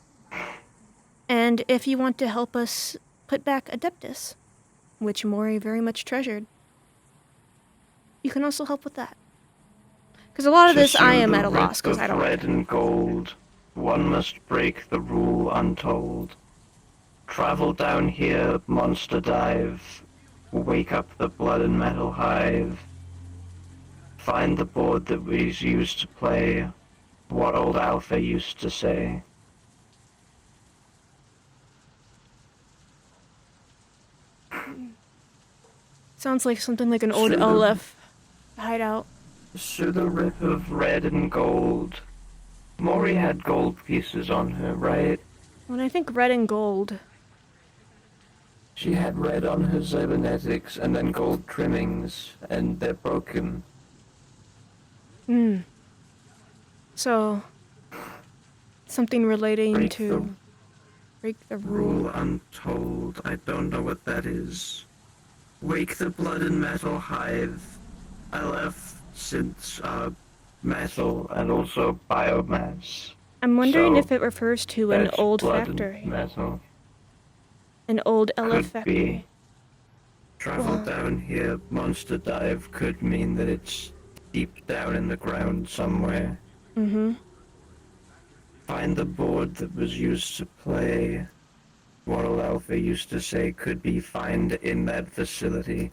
And if you want to help us put back Adeptus, which Mori very much treasured, you can also help with that. Because a lot of this I am at a loss, because I don't... Red and gold, one must break the rule untold. Travel down here, monster dive. Wake up the blood and metal hive. Find the board that was used to play. What old Alpha used to say. Sounds like something like an old LF hideout. Through the rip of red and gold. Mori had gold pieces on her, right? When I think red and gold... She had red on her cybernetics and then gold trimmings, and they're broken. Hmm. So... something relating to... break the Rule untold. I don't know what that is. Wake the blood and metal hive. I left since, metal and also biomass. I'm wondering So, if it refers to an that's old blood factory. And metal. An old LF Could factory. be. Travel down here, monster dive could mean that it's deep down in the ground somewhere. Mm-hmm. Find the board that was used to play. What old Alpha used to say could be found in that facility.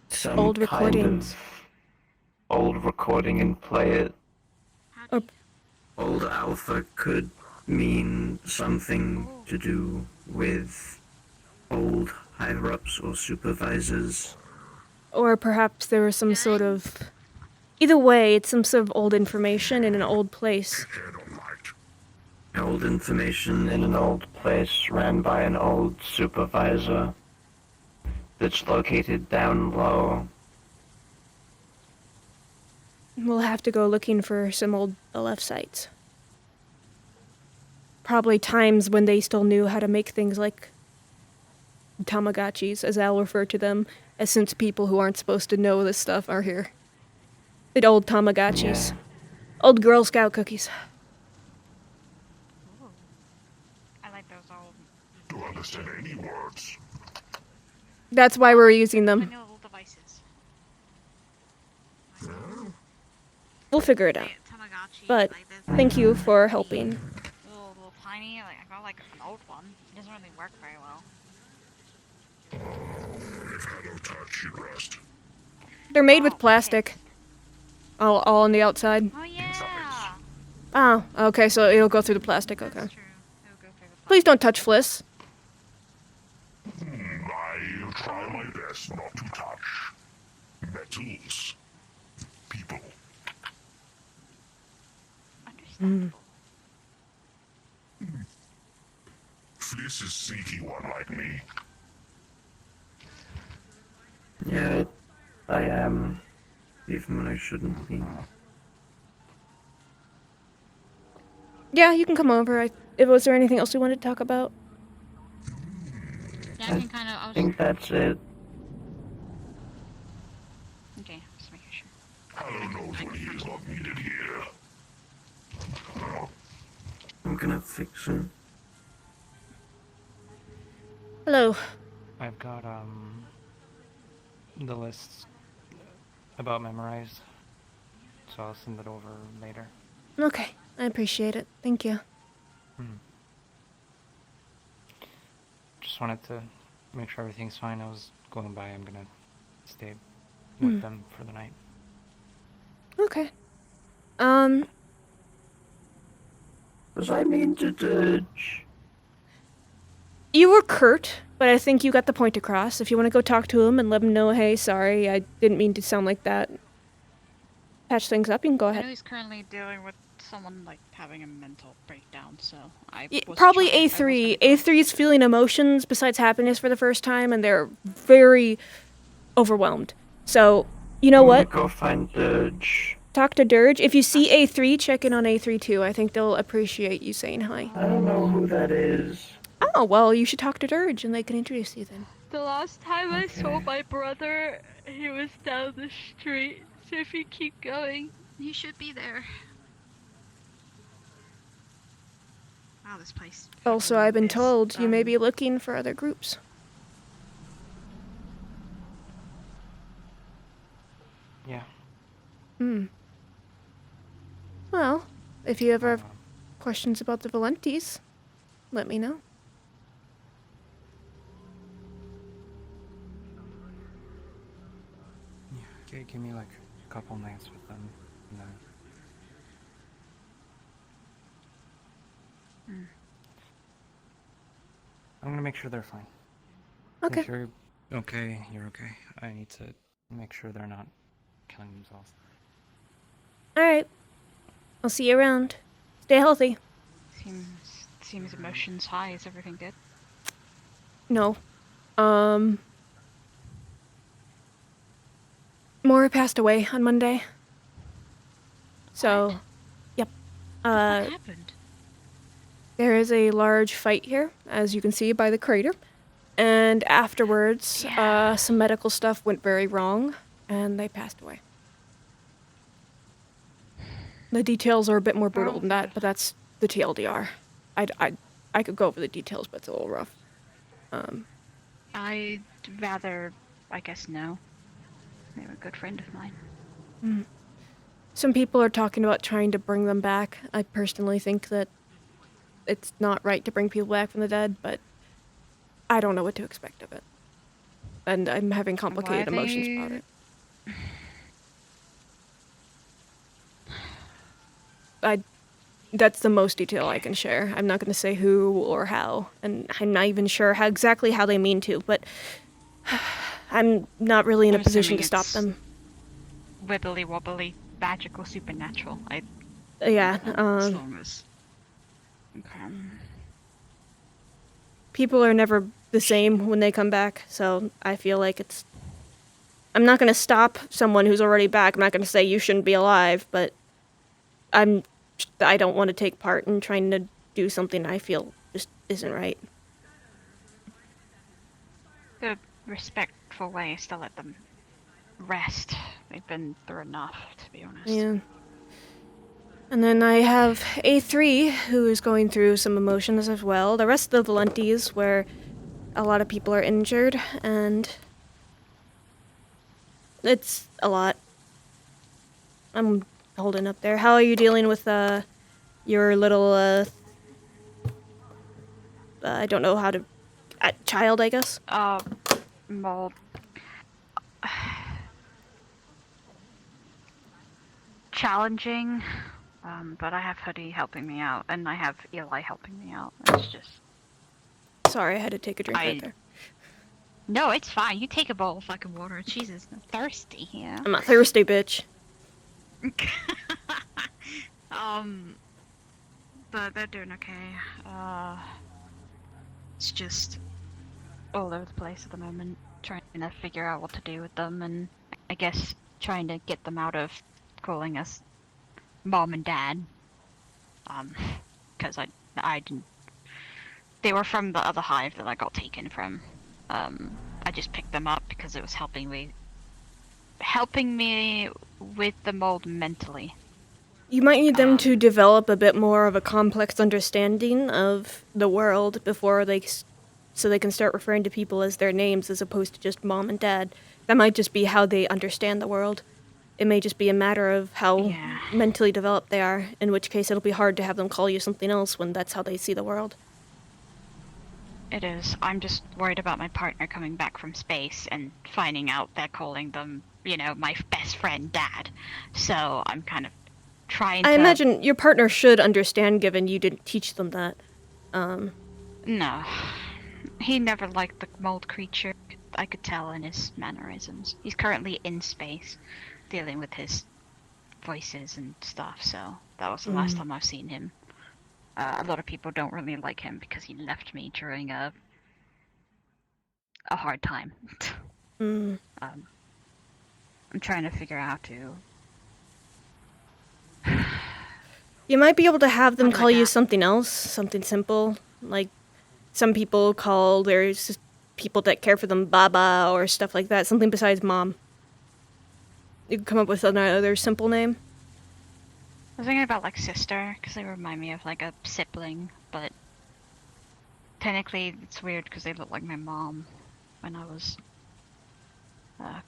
Some Old kind recordings. of old recording and play it. Old Alpha could mean something to do with old higher-ups or supervisors. Or perhaps there was some sort of... Either way, it's some sort of old information in an old place. Old information in an old place ran by an old supervisor that's located down low. We'll have to go looking for some old LF sites. Probably times when they still knew how to make things like Tamagotchis, as I'll refer to them, as since people who aren't supposed to know this stuff are here. The old Tamagotchis. Yeah. Old Girl Scout cookies. I like those old. Don't understand any words. That's why we're using them. Manipulable devices. We'll figure it out. Tamagotchi. But Like this. thank you for helping. Little tiny. Like I got like an old one. It doesn't really work very well. If I don't touch, you rest. They're made with plastic. All on the outside. Oh yeah. Oh, okay, so it'll go through the plastic, okay. Please don't touch Fliss. I'll try my best not to touch metals. People. Mm. Fliss is sneaky one like me. Yeah, I am. Even when I shouldn't be. Yeah, you can come over. Was there anything else you wanted to talk about? Yeah, I can kind of. I think that's it. gonna fix them. Hello. I've got the lists about memorized, so I'll send it over later. Okay, I appreciate it. Thank you. Just wanted to make sure everything's fine. I was going by. I'm gonna stay with them for the night. Okay. Was I mean to Dirge? You were curt, but I think you got the point across. If you want to go talk to him and let him know, hey, sorry, I didn't mean to sound like that. Patch things up, you can go I ahead. know he's currently dealing with someone like having a mental breakdown, so I was Probably trying- A3. A3's feeling emotions besides happiness for the first time, and they're very overwhelmed. So, you know what? Go find Dirge. Talk to Dirge. If you see A3, check in on A3 too. I think they'll appreciate you saying hi. I don't know who that is. Oh, well, you should talk to Dirge and they can introduce you then. The last time I saw my brother, he was down the street. So if you keep going, you should be there. Wow, this place. Also, I've been told you may be looking for other groups. Yeah. Well, if you ever have questions about the Valentes, let me know. Yeah, give me like a couple nights with them, and then I'm gonna make sure they're fine. Okay. If you're okay, you're okay. I need to make sure they're not killing themselves. Alright. I'll see you around. Stay healthy. Seems emotions high. Is everything good? No. Mori passed away on Monday. So, yep. What happened? There is a large fight here, as you can see by the crater. And afterwards, some medical stuff went very wrong, and they passed away. The details are a bit more brutal than that, but that's the TLDR. I could go over the details, but it's a little rough. I'd rather, I guess, no. They were a good friend of mine. Some people are talking about trying to bring them back. I personally think that it's not right to bring people back from the dead, but I don't know what to expect of it. And I'm having complicated emotions about it. That's the most detail I can share. I'm not going to say who or how, and I'm not even sure exactly how they mean to, but I'm not really in a position to stop them. Wibbly wobbly, magical, supernatural. Yeah, as long as... Okay. People are never the same when they come back, so I feel like it's... I'm not going to stop someone who's already back. I'm not going to say you shouldn't be alive, but I don't want to take part in trying to do something I feel just isn't right. The respectful way is to let them rest. They've been through enough, to be honest. Yeah. And then I have A3, who is going through some emotions as well. The rest of the Valentes, where a lot of people are injured, and it's a lot. I'm holding up there. How are you dealing with your little I don't know how to child, I guess? Mold. Challenging, but I have Hoodie helping me out, and I have Eli helping me out. It's just... Sorry, I had to take a drink right there. No, it's fine. You take a bowl of fucking water. Jesus, I'm thirsty here. I'm a thirsty bitch. But they're doing okay. It's just all over the place at the moment, trying to figure out what to do with them, and I guess trying to get them out of calling us mom and dad. Because I didn't... They were from the other hive that I got taken from. I just picked them up because it was helping me with the mold mentally. You might need them to develop a bit more of a complex understanding of the world before so they can start referring to people as their names as opposed to just mom and dad. That might just be how they understand the world. It may just be a matter of how mentally developed they are, in which case it'll be hard to have them call you something else when that's how they see the world. It is. I'm just worried about my partner coming back from space and finding out they're calling them, you know, my best friend Dad. So I'm kind of trying to... I imagine your partner should understand, given you didn't teach them that. No. He never liked the mold creature. I could tell in his mannerisms. He's currently in space, dealing with his voices and stuff, so that was the last time I've seen him. A lot of people don't really like him because he left me during a hard time. I'm trying to figure out how to... You might be able to have them call you something else, something simple. Like, some people call their people that care for them Baba or stuff like that, something besides Mom. You can come up with another simple name. I was thinking about, like, sister, because they remind me of, like, a sibling, but technically it's weird because they look like my mom when I was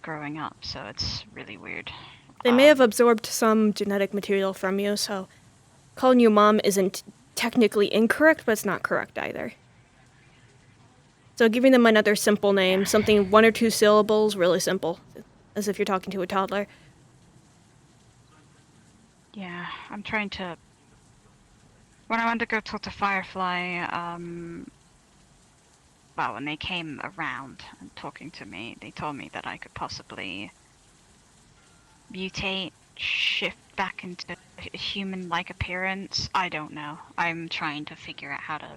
growing up, so it's really weird. They may have absorbed some genetic material from you, so calling you Mom isn't technically incorrect, but it's not correct either. So giving them another simple name, something 1 or 2 syllables, really simple, as if you're talking to a toddler. Yeah, I'm trying to... When I went to go talk to Firefly, well, when they came around and talking to me, they told me that I could possibly mutate, shift back into a human-like appearance. I don't know. I'm trying to figure out how to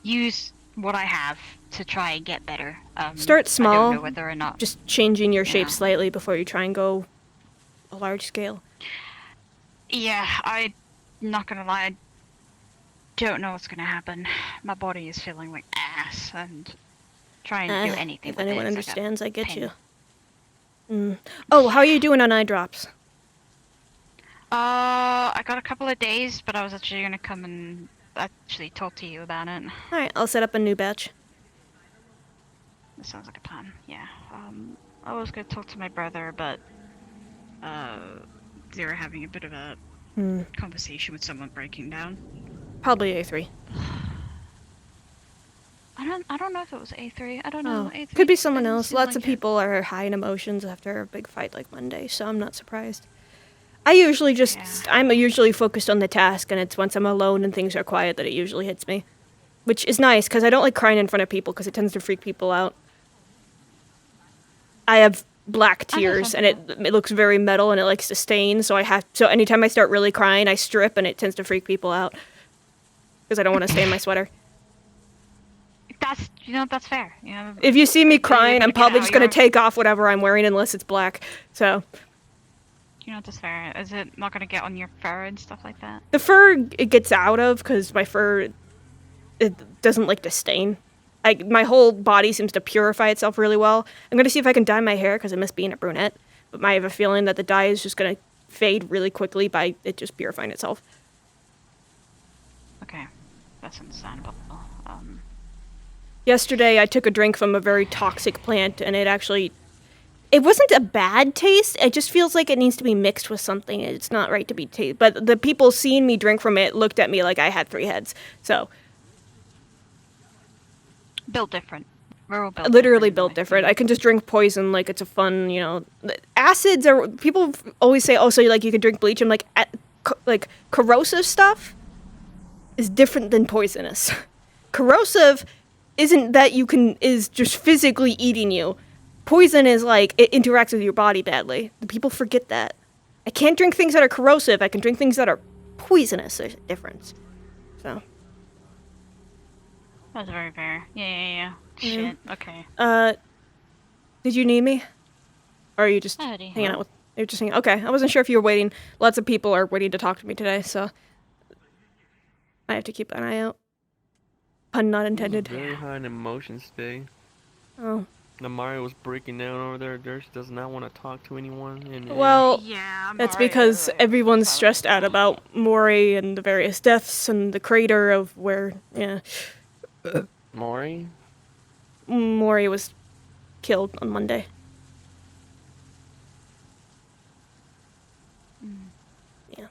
use what I have to try and get better. Start small, I don't know whether or not... just changing your shape slightly before you try and go a large scale. Yeah, I'm not gonna lie, I don't know what's gonna happen. My body is feeling like ass, and trying to do anything If with anyone it is understands, like I get pain. you. Oh, how are you doing on eye drops? I got a couple of days, but I was actually gonna come and actually talk to you about it. Alright, I'll set up a new batch. That sounds like a plan, yeah. I was gonna talk to my brother, but they were having a bit of a conversation with someone breaking down. Probably A3. I don't know if it was A3. I don't know. A3 could be someone doesn't else. seem Lots like of it. people are high in emotions after a big fight like Monday, so I'm not surprised. I usually I'm usually focused on the task, and it's once I'm alone and things are quiet that it usually hits me. Which is nice, because I don't like crying in front of people, because it tends to freak people out. I have black tears, and it looks very metal, and it likes to stain, so anytime I start really crying, I strip, and it tends to freak people out. Because I don't want to stain my sweater. That's fair. You know, if you see me crying, I'm probably just going to take off whatever I'm wearing, unless it's black, so... You know, that's fair. Is it not gonna get on your fur and stuff like that? The fur, it gets out of, because my fur, it doesn't like to stain. My whole body seems to purify itself really well. I'm going to see if I can dye my hair, because I miss being a brunette. But I have a feeling that the dye is just going to fade really quickly by it just purifying itself. Okay. That's understandable. Yesterday, I took a drink from a very toxic plant, and it wasn't a bad taste, it just feels like it needs to be mixed with something. It's not right to be tasted. But the people seeing me drink from it looked at me like I had 3 heads, so... Built different. We're all built literally built different. I can just drink poison like it's a fun, Acids are... People always say, oh, so you can drink bleach. I'm like, corrosive stuff is different than poisonous. Corrosive isn't that is just physically eating you. Poison is it interacts with your body badly. People forget that. I can't drink things that are corrosive. I can drink things that are poisonous. There's a difference. So. That's very fair. Yeah. Shit. Okay. Did you need me? Or are you just hanging out with... You're just hanging... Okay, I wasn't sure if you were waiting. Lots of people are waiting to talk to me today, so... I have to keep an eye out. Pun not intended. Very high in emotions today. Oh. Mario was breaking down over there. Dirk does not want to talk to anyone. And Well, yeah, that's because everyone's stressed out about Mori and the various deaths and the crater of where, yeah. Mori? Mori was killed on Monday. Yeah.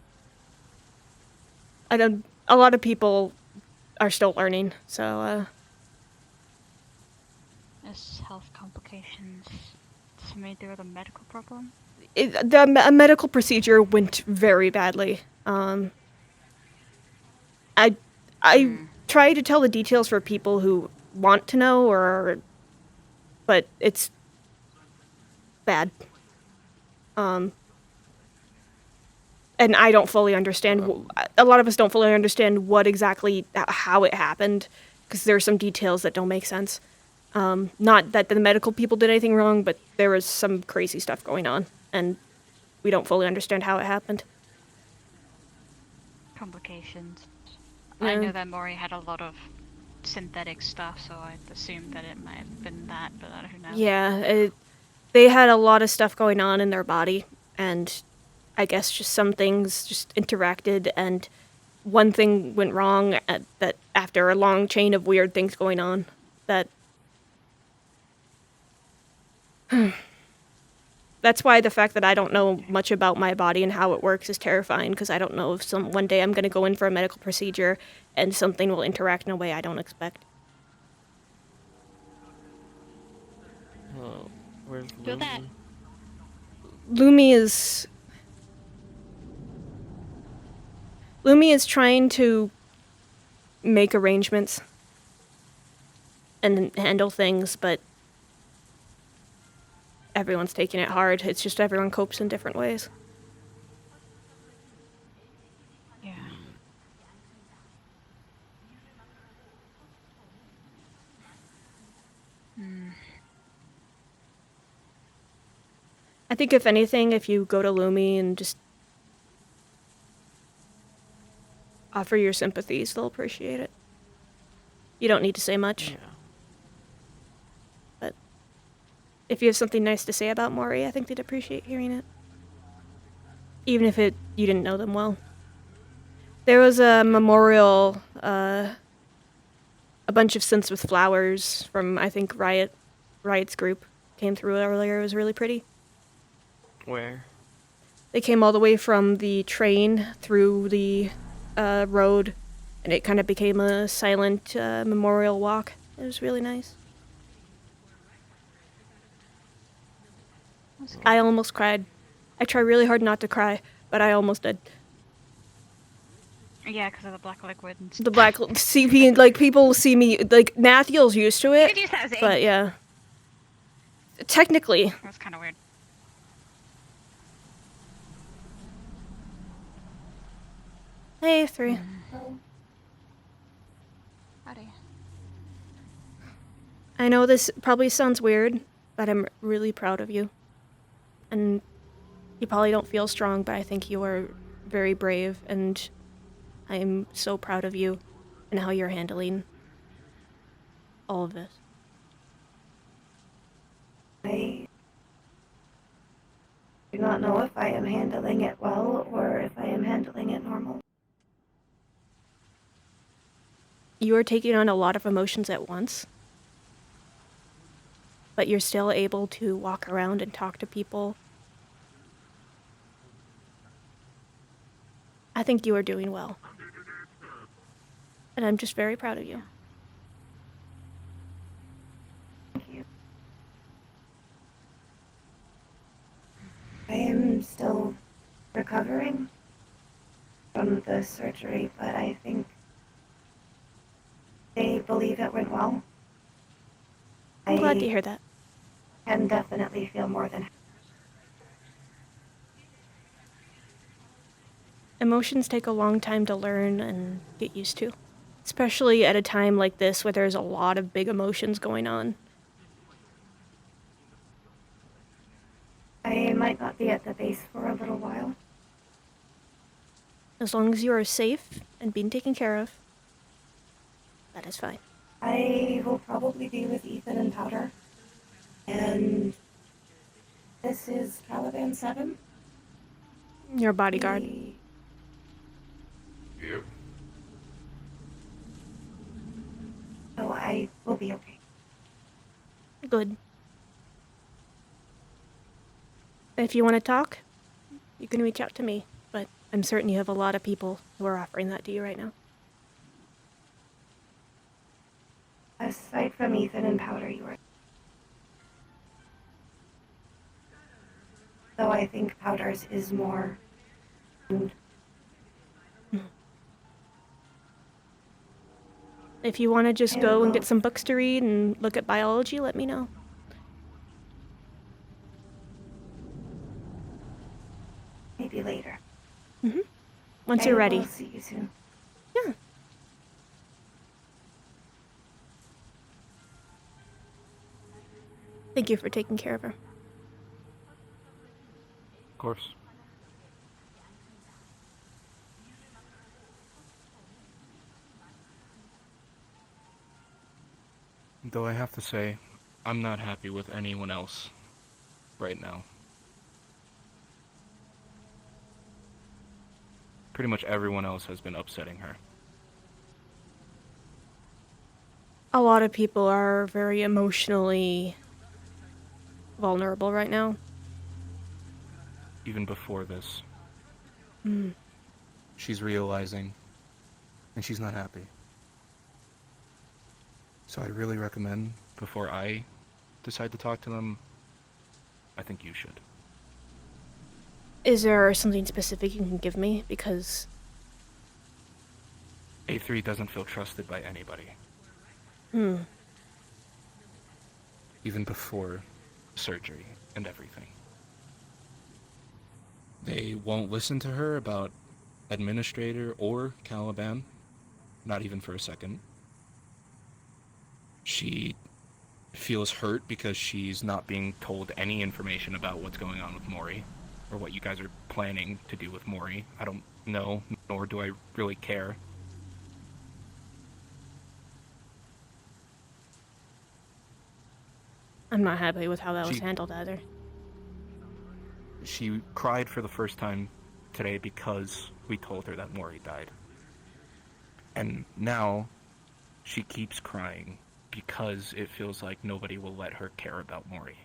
I don't. A lot of people are still learning, so. There's health complications. Maybe there was a medical problem. A medical procedure went very badly. I try to tell the details for people who want to know, but it's bad. And I don't fully understand. A lot of us don't fully understand what exactly how it happened, because there are some details that don't make sense. Not that the medical people did anything wrong, but there was some crazy stuff going on, and we don't fully understand how it happened. Complications. I Yeah. know that Mori had a lot of synthetic stuff, so I assumed that it might have been that, but who knows. Yeah, they had a lot of stuff going on in their body, and I guess just some things just interacted, and one thing went wrong that after a long chain of weird things going on, that that's why the fact that I don't know much about my body and how it works is terrifying, because I don't know if one day I'm going to go in for a medical procedure and something will interact in a way I don't expect. Oh, where's Do that. Lumi is trying to make arrangements and handle things, but everyone's taking it hard. It's just everyone copes in different ways. Yeah. I think if anything, if you go to Lumi and just offer your sympathies, they'll appreciate it. You don't need to say much. Yeah. But if you have something nice to say about Mori, I think they'd appreciate hearing it. Even if you didn't know them well. There was a memorial, a bunch of synths with flowers from, I think, Riot's group came through earlier. It was really pretty. Where? They came all the way from the train through the road, and it kind of became a silent memorial walk. It was really nice. I almost cried. I try really hard not to cry, but I almost did. Yeah, because of the black liquid and The black CP, like, people see me, like, Nathiel's used to it, but yeah. Technically. That's kind of weird. Hey, 3. Howdy. I know this probably sounds weird, but I'm really proud of you. And you probably don't feel strong, but I think you are very brave, and I'm so proud of you and how you're handling all of this. I do not know if I am handling it well or if I am handling it normal. You are taking on a lot of emotions at once, but you're still able to walk around and talk to people. I think you are doing well. And I'm just very proud of you. Thank you. I am still recovering from the surgery, but I think they believe it went well. I'm glad to hear that. I can definitely feel more than Emotions take a long time to learn and get used to, especially at a time like this where there's a lot of big emotions going on. I might not be at the base for a little while. As long as you are safe and being taken care of, that is fine. I will probably be with Ethan and Powder. And this is Caliban 7? Your bodyguard. Yep. Oh, I will be okay. Good. If you want to talk, you can reach out to me, but I'm certain you have a lot of people who are offering that to you right now. Aside from Ethan and Powder, you are. Though I think Powder's is more. If you want to just go and get some books to read and look at biology, let me know. Maybe later. Once you're ready. I'll see you soon. Yeah. Thank you for taking care of her. Of course. Though I have to say, I'm not happy with anyone else right now. Pretty much everyone else has been upsetting her. A lot of people are very emotionally vulnerable right now. Even before this. Mm. She's realizing, and she's not happy. So I really recommend, before I decide to talk to them, I think you should. Is there something specific you can give me? Because A3 doesn't feel trusted by anybody. Even before surgery and everything. They won't listen to her about Administrator or Caliban, not even for a second. She feels hurt because she's not being told any information about what's going on with Mori, or what you guys are planning to do with Mori. I don't know, nor do I really care. I'm not happy with how that was handled either. She cried for the first time today because we told her that Mori died. And now she keeps crying because it feels like nobody will let her care about Mori.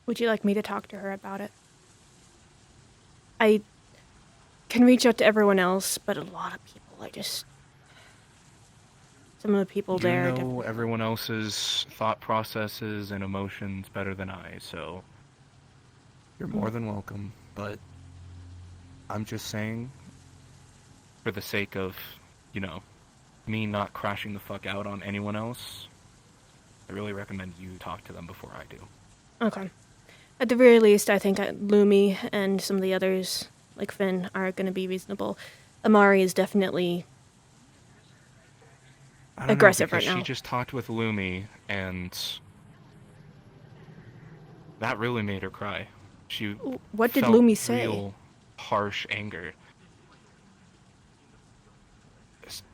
Would you like me to talk to her about it? I can reach out to everyone else, but a lot of people, some of the people there... You know everyone else's thought processes and emotions better than I, so you're more than welcome, but I'm just saying, for the sake of, me not crashing the fuck out on anyone else, I really recommend you talk to them before I do. Okay. At the very least, I think Lumi and some of the others, like Finn, are going to be reasonable. Amari is definitely aggressive right now. She just talked with Lumi, and that really made her cry. What did felt Lumi say? Real harsh anger.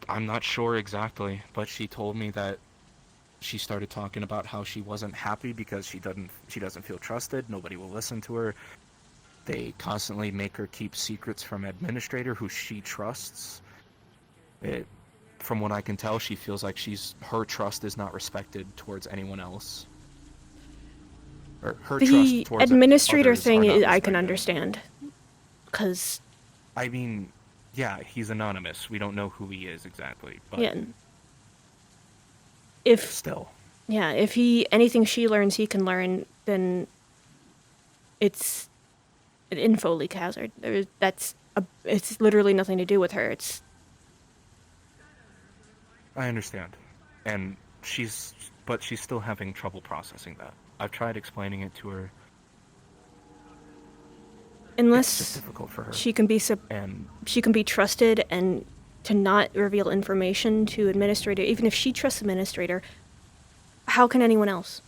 I'm not sure exactly, but she told me that she started talking about how she wasn't happy because she doesn't feel trusted. Nobody will listen to her. They constantly make her keep secrets from Administrator, who she trusts. From what I can tell, she feels like her trust is not respected towards anyone else. Or her trust The towards Administrator others thing, are not I can respected. understand. Because... I mean, yeah, he's anonymous. We don't know who he is exactly, but... Yeah. If... Still. Yeah, if anything she learns he can learn, then it's an info leak hazard. It's literally nothing to do with her. I understand. And she's still having trouble processing that. I've tried explaining it to her. Unless it's just difficult for her. She can be trusted, and to not reveal information to Administrator, even if she trusts Administrator, how can anyone else?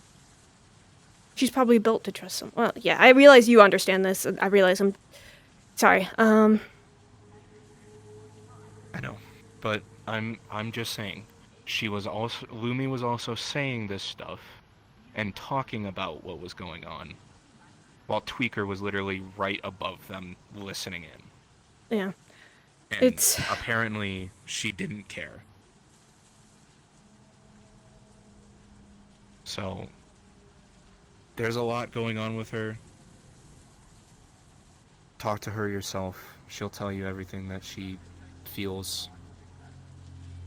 She's probably built to trust someone. Well, yeah, I realize you understand this. I realize I'm sorry. I know, but I'm just saying, Lumi was also saying this stuff and talking about what was going on, while Tweaker was literally right above them listening in. Yeah. And apparently she didn't care. So there's a lot going on with her. Talk to her yourself. She'll tell you everything that she feels.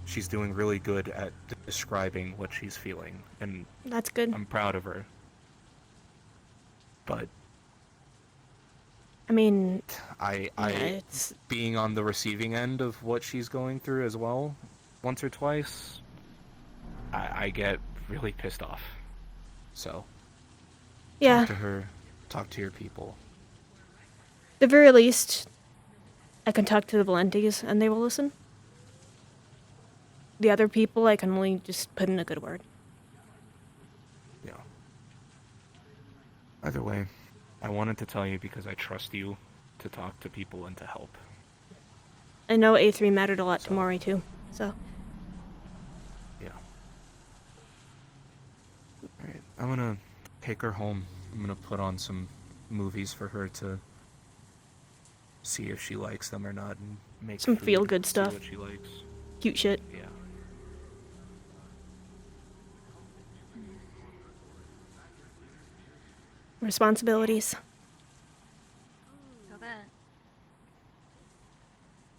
She's doing really good at describing what she's feeling, and that's good. I'm proud of her. But I mean, it's being on the receiving end of what she's going through as well, once or twice, I get really pissed off. So, yeah. Talk to her, talk to your people. At the very least, I can talk to the Valentes and they will listen. The other people, I can only just put in a good word. Yeah. Either way, I wanted to tell you because I trust you to talk to people and to help. I know A3 mattered a lot to Mori too, so. Yeah. Alright, I'm gonna take her home. I'm gonna put on some movies for her to see if she likes them or not, and make some food, feel-good stuff. See what she likes. Cute shit. Yeah. Responsibilities. So that.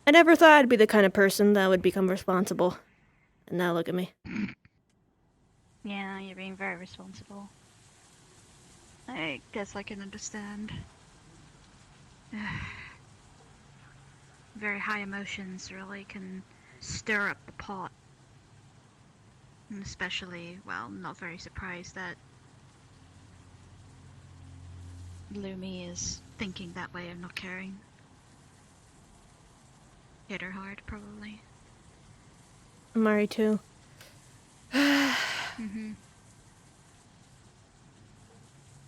I never thought I'd be the kind of person that would become responsible. And now look at me. Yeah, you're being very responsible. I guess I can understand. Very high emotions really can stir up the pot. And especially, well, I'm not very surprised that Lumi is thinking that way of not caring. Hit her hard, probably. Mari too. Mm-hmm.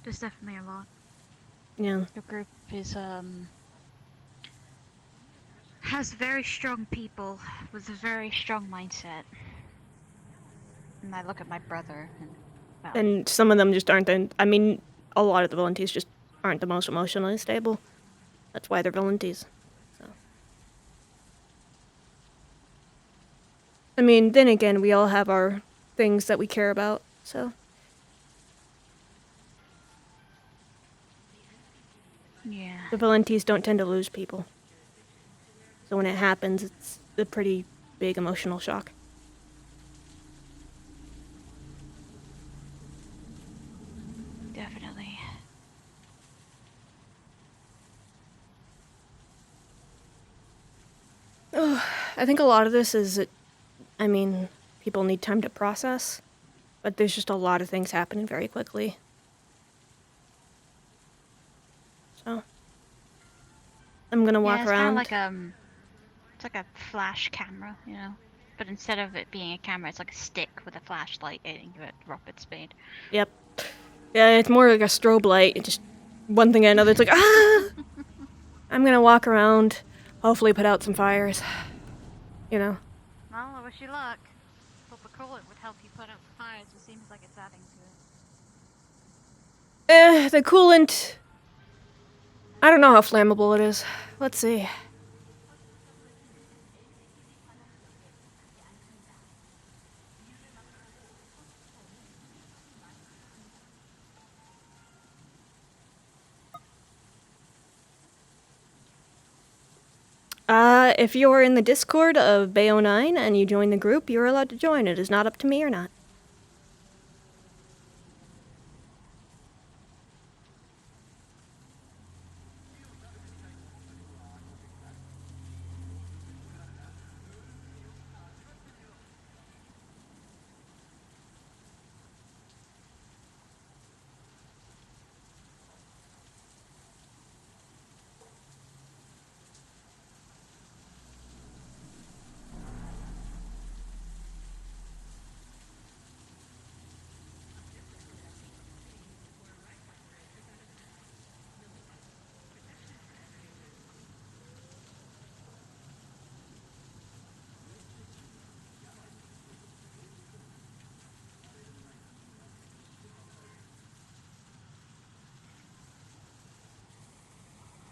There's definitely a lot. Yeah. The group is, has very strong people with a very strong mindset. And I look at my brother and, well, And some of them just aren't, I mean, a lot of the Valentes just aren't the most emotionally stable. That's why they're Valentes. So. I mean, then again, we all have our things that we care about, so. yeah. The Valentes don't tend to lose people. So when it happens, it's a pretty big emotional shock. Definitely. Oh, I think a lot of this is, I mean, people need time to process, but there's just a lot of things happening very quickly. So, I'm gonna walk it's around. Kind of like it's like a flash camera, you know. But instead of it being a camera, it's like a stick with a flashlight aiming you at rapid speed. Yep. Yeah, it's more like a strobe light. It just one thing at another. It's like ah. I'm gonna walk around, hopefully put out some fires. You know. Well, I wish you luck. Hope a coolant would help you put out the fires. It seems like it's adding to it. The coolant. I don't know how flammable it is. Let's see. If you're in the Discord of Bay09 and you join the group, you're allowed to join. It is not up to me or not.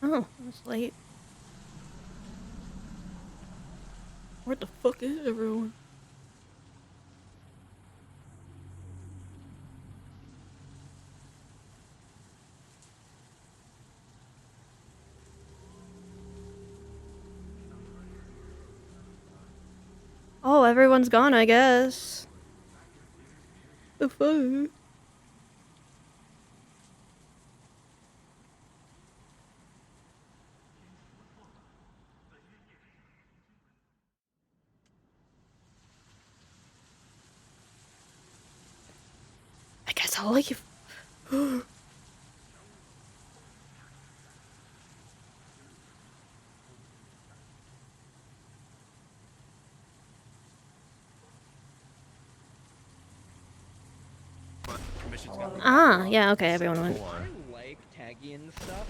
Oh, it's late. Where the fuck is everyone? Oh, everyone's gone, I guess. The fuck? I guess I'll leave. Ah, yeah, okay, everyone went. I like Taggy and stuff,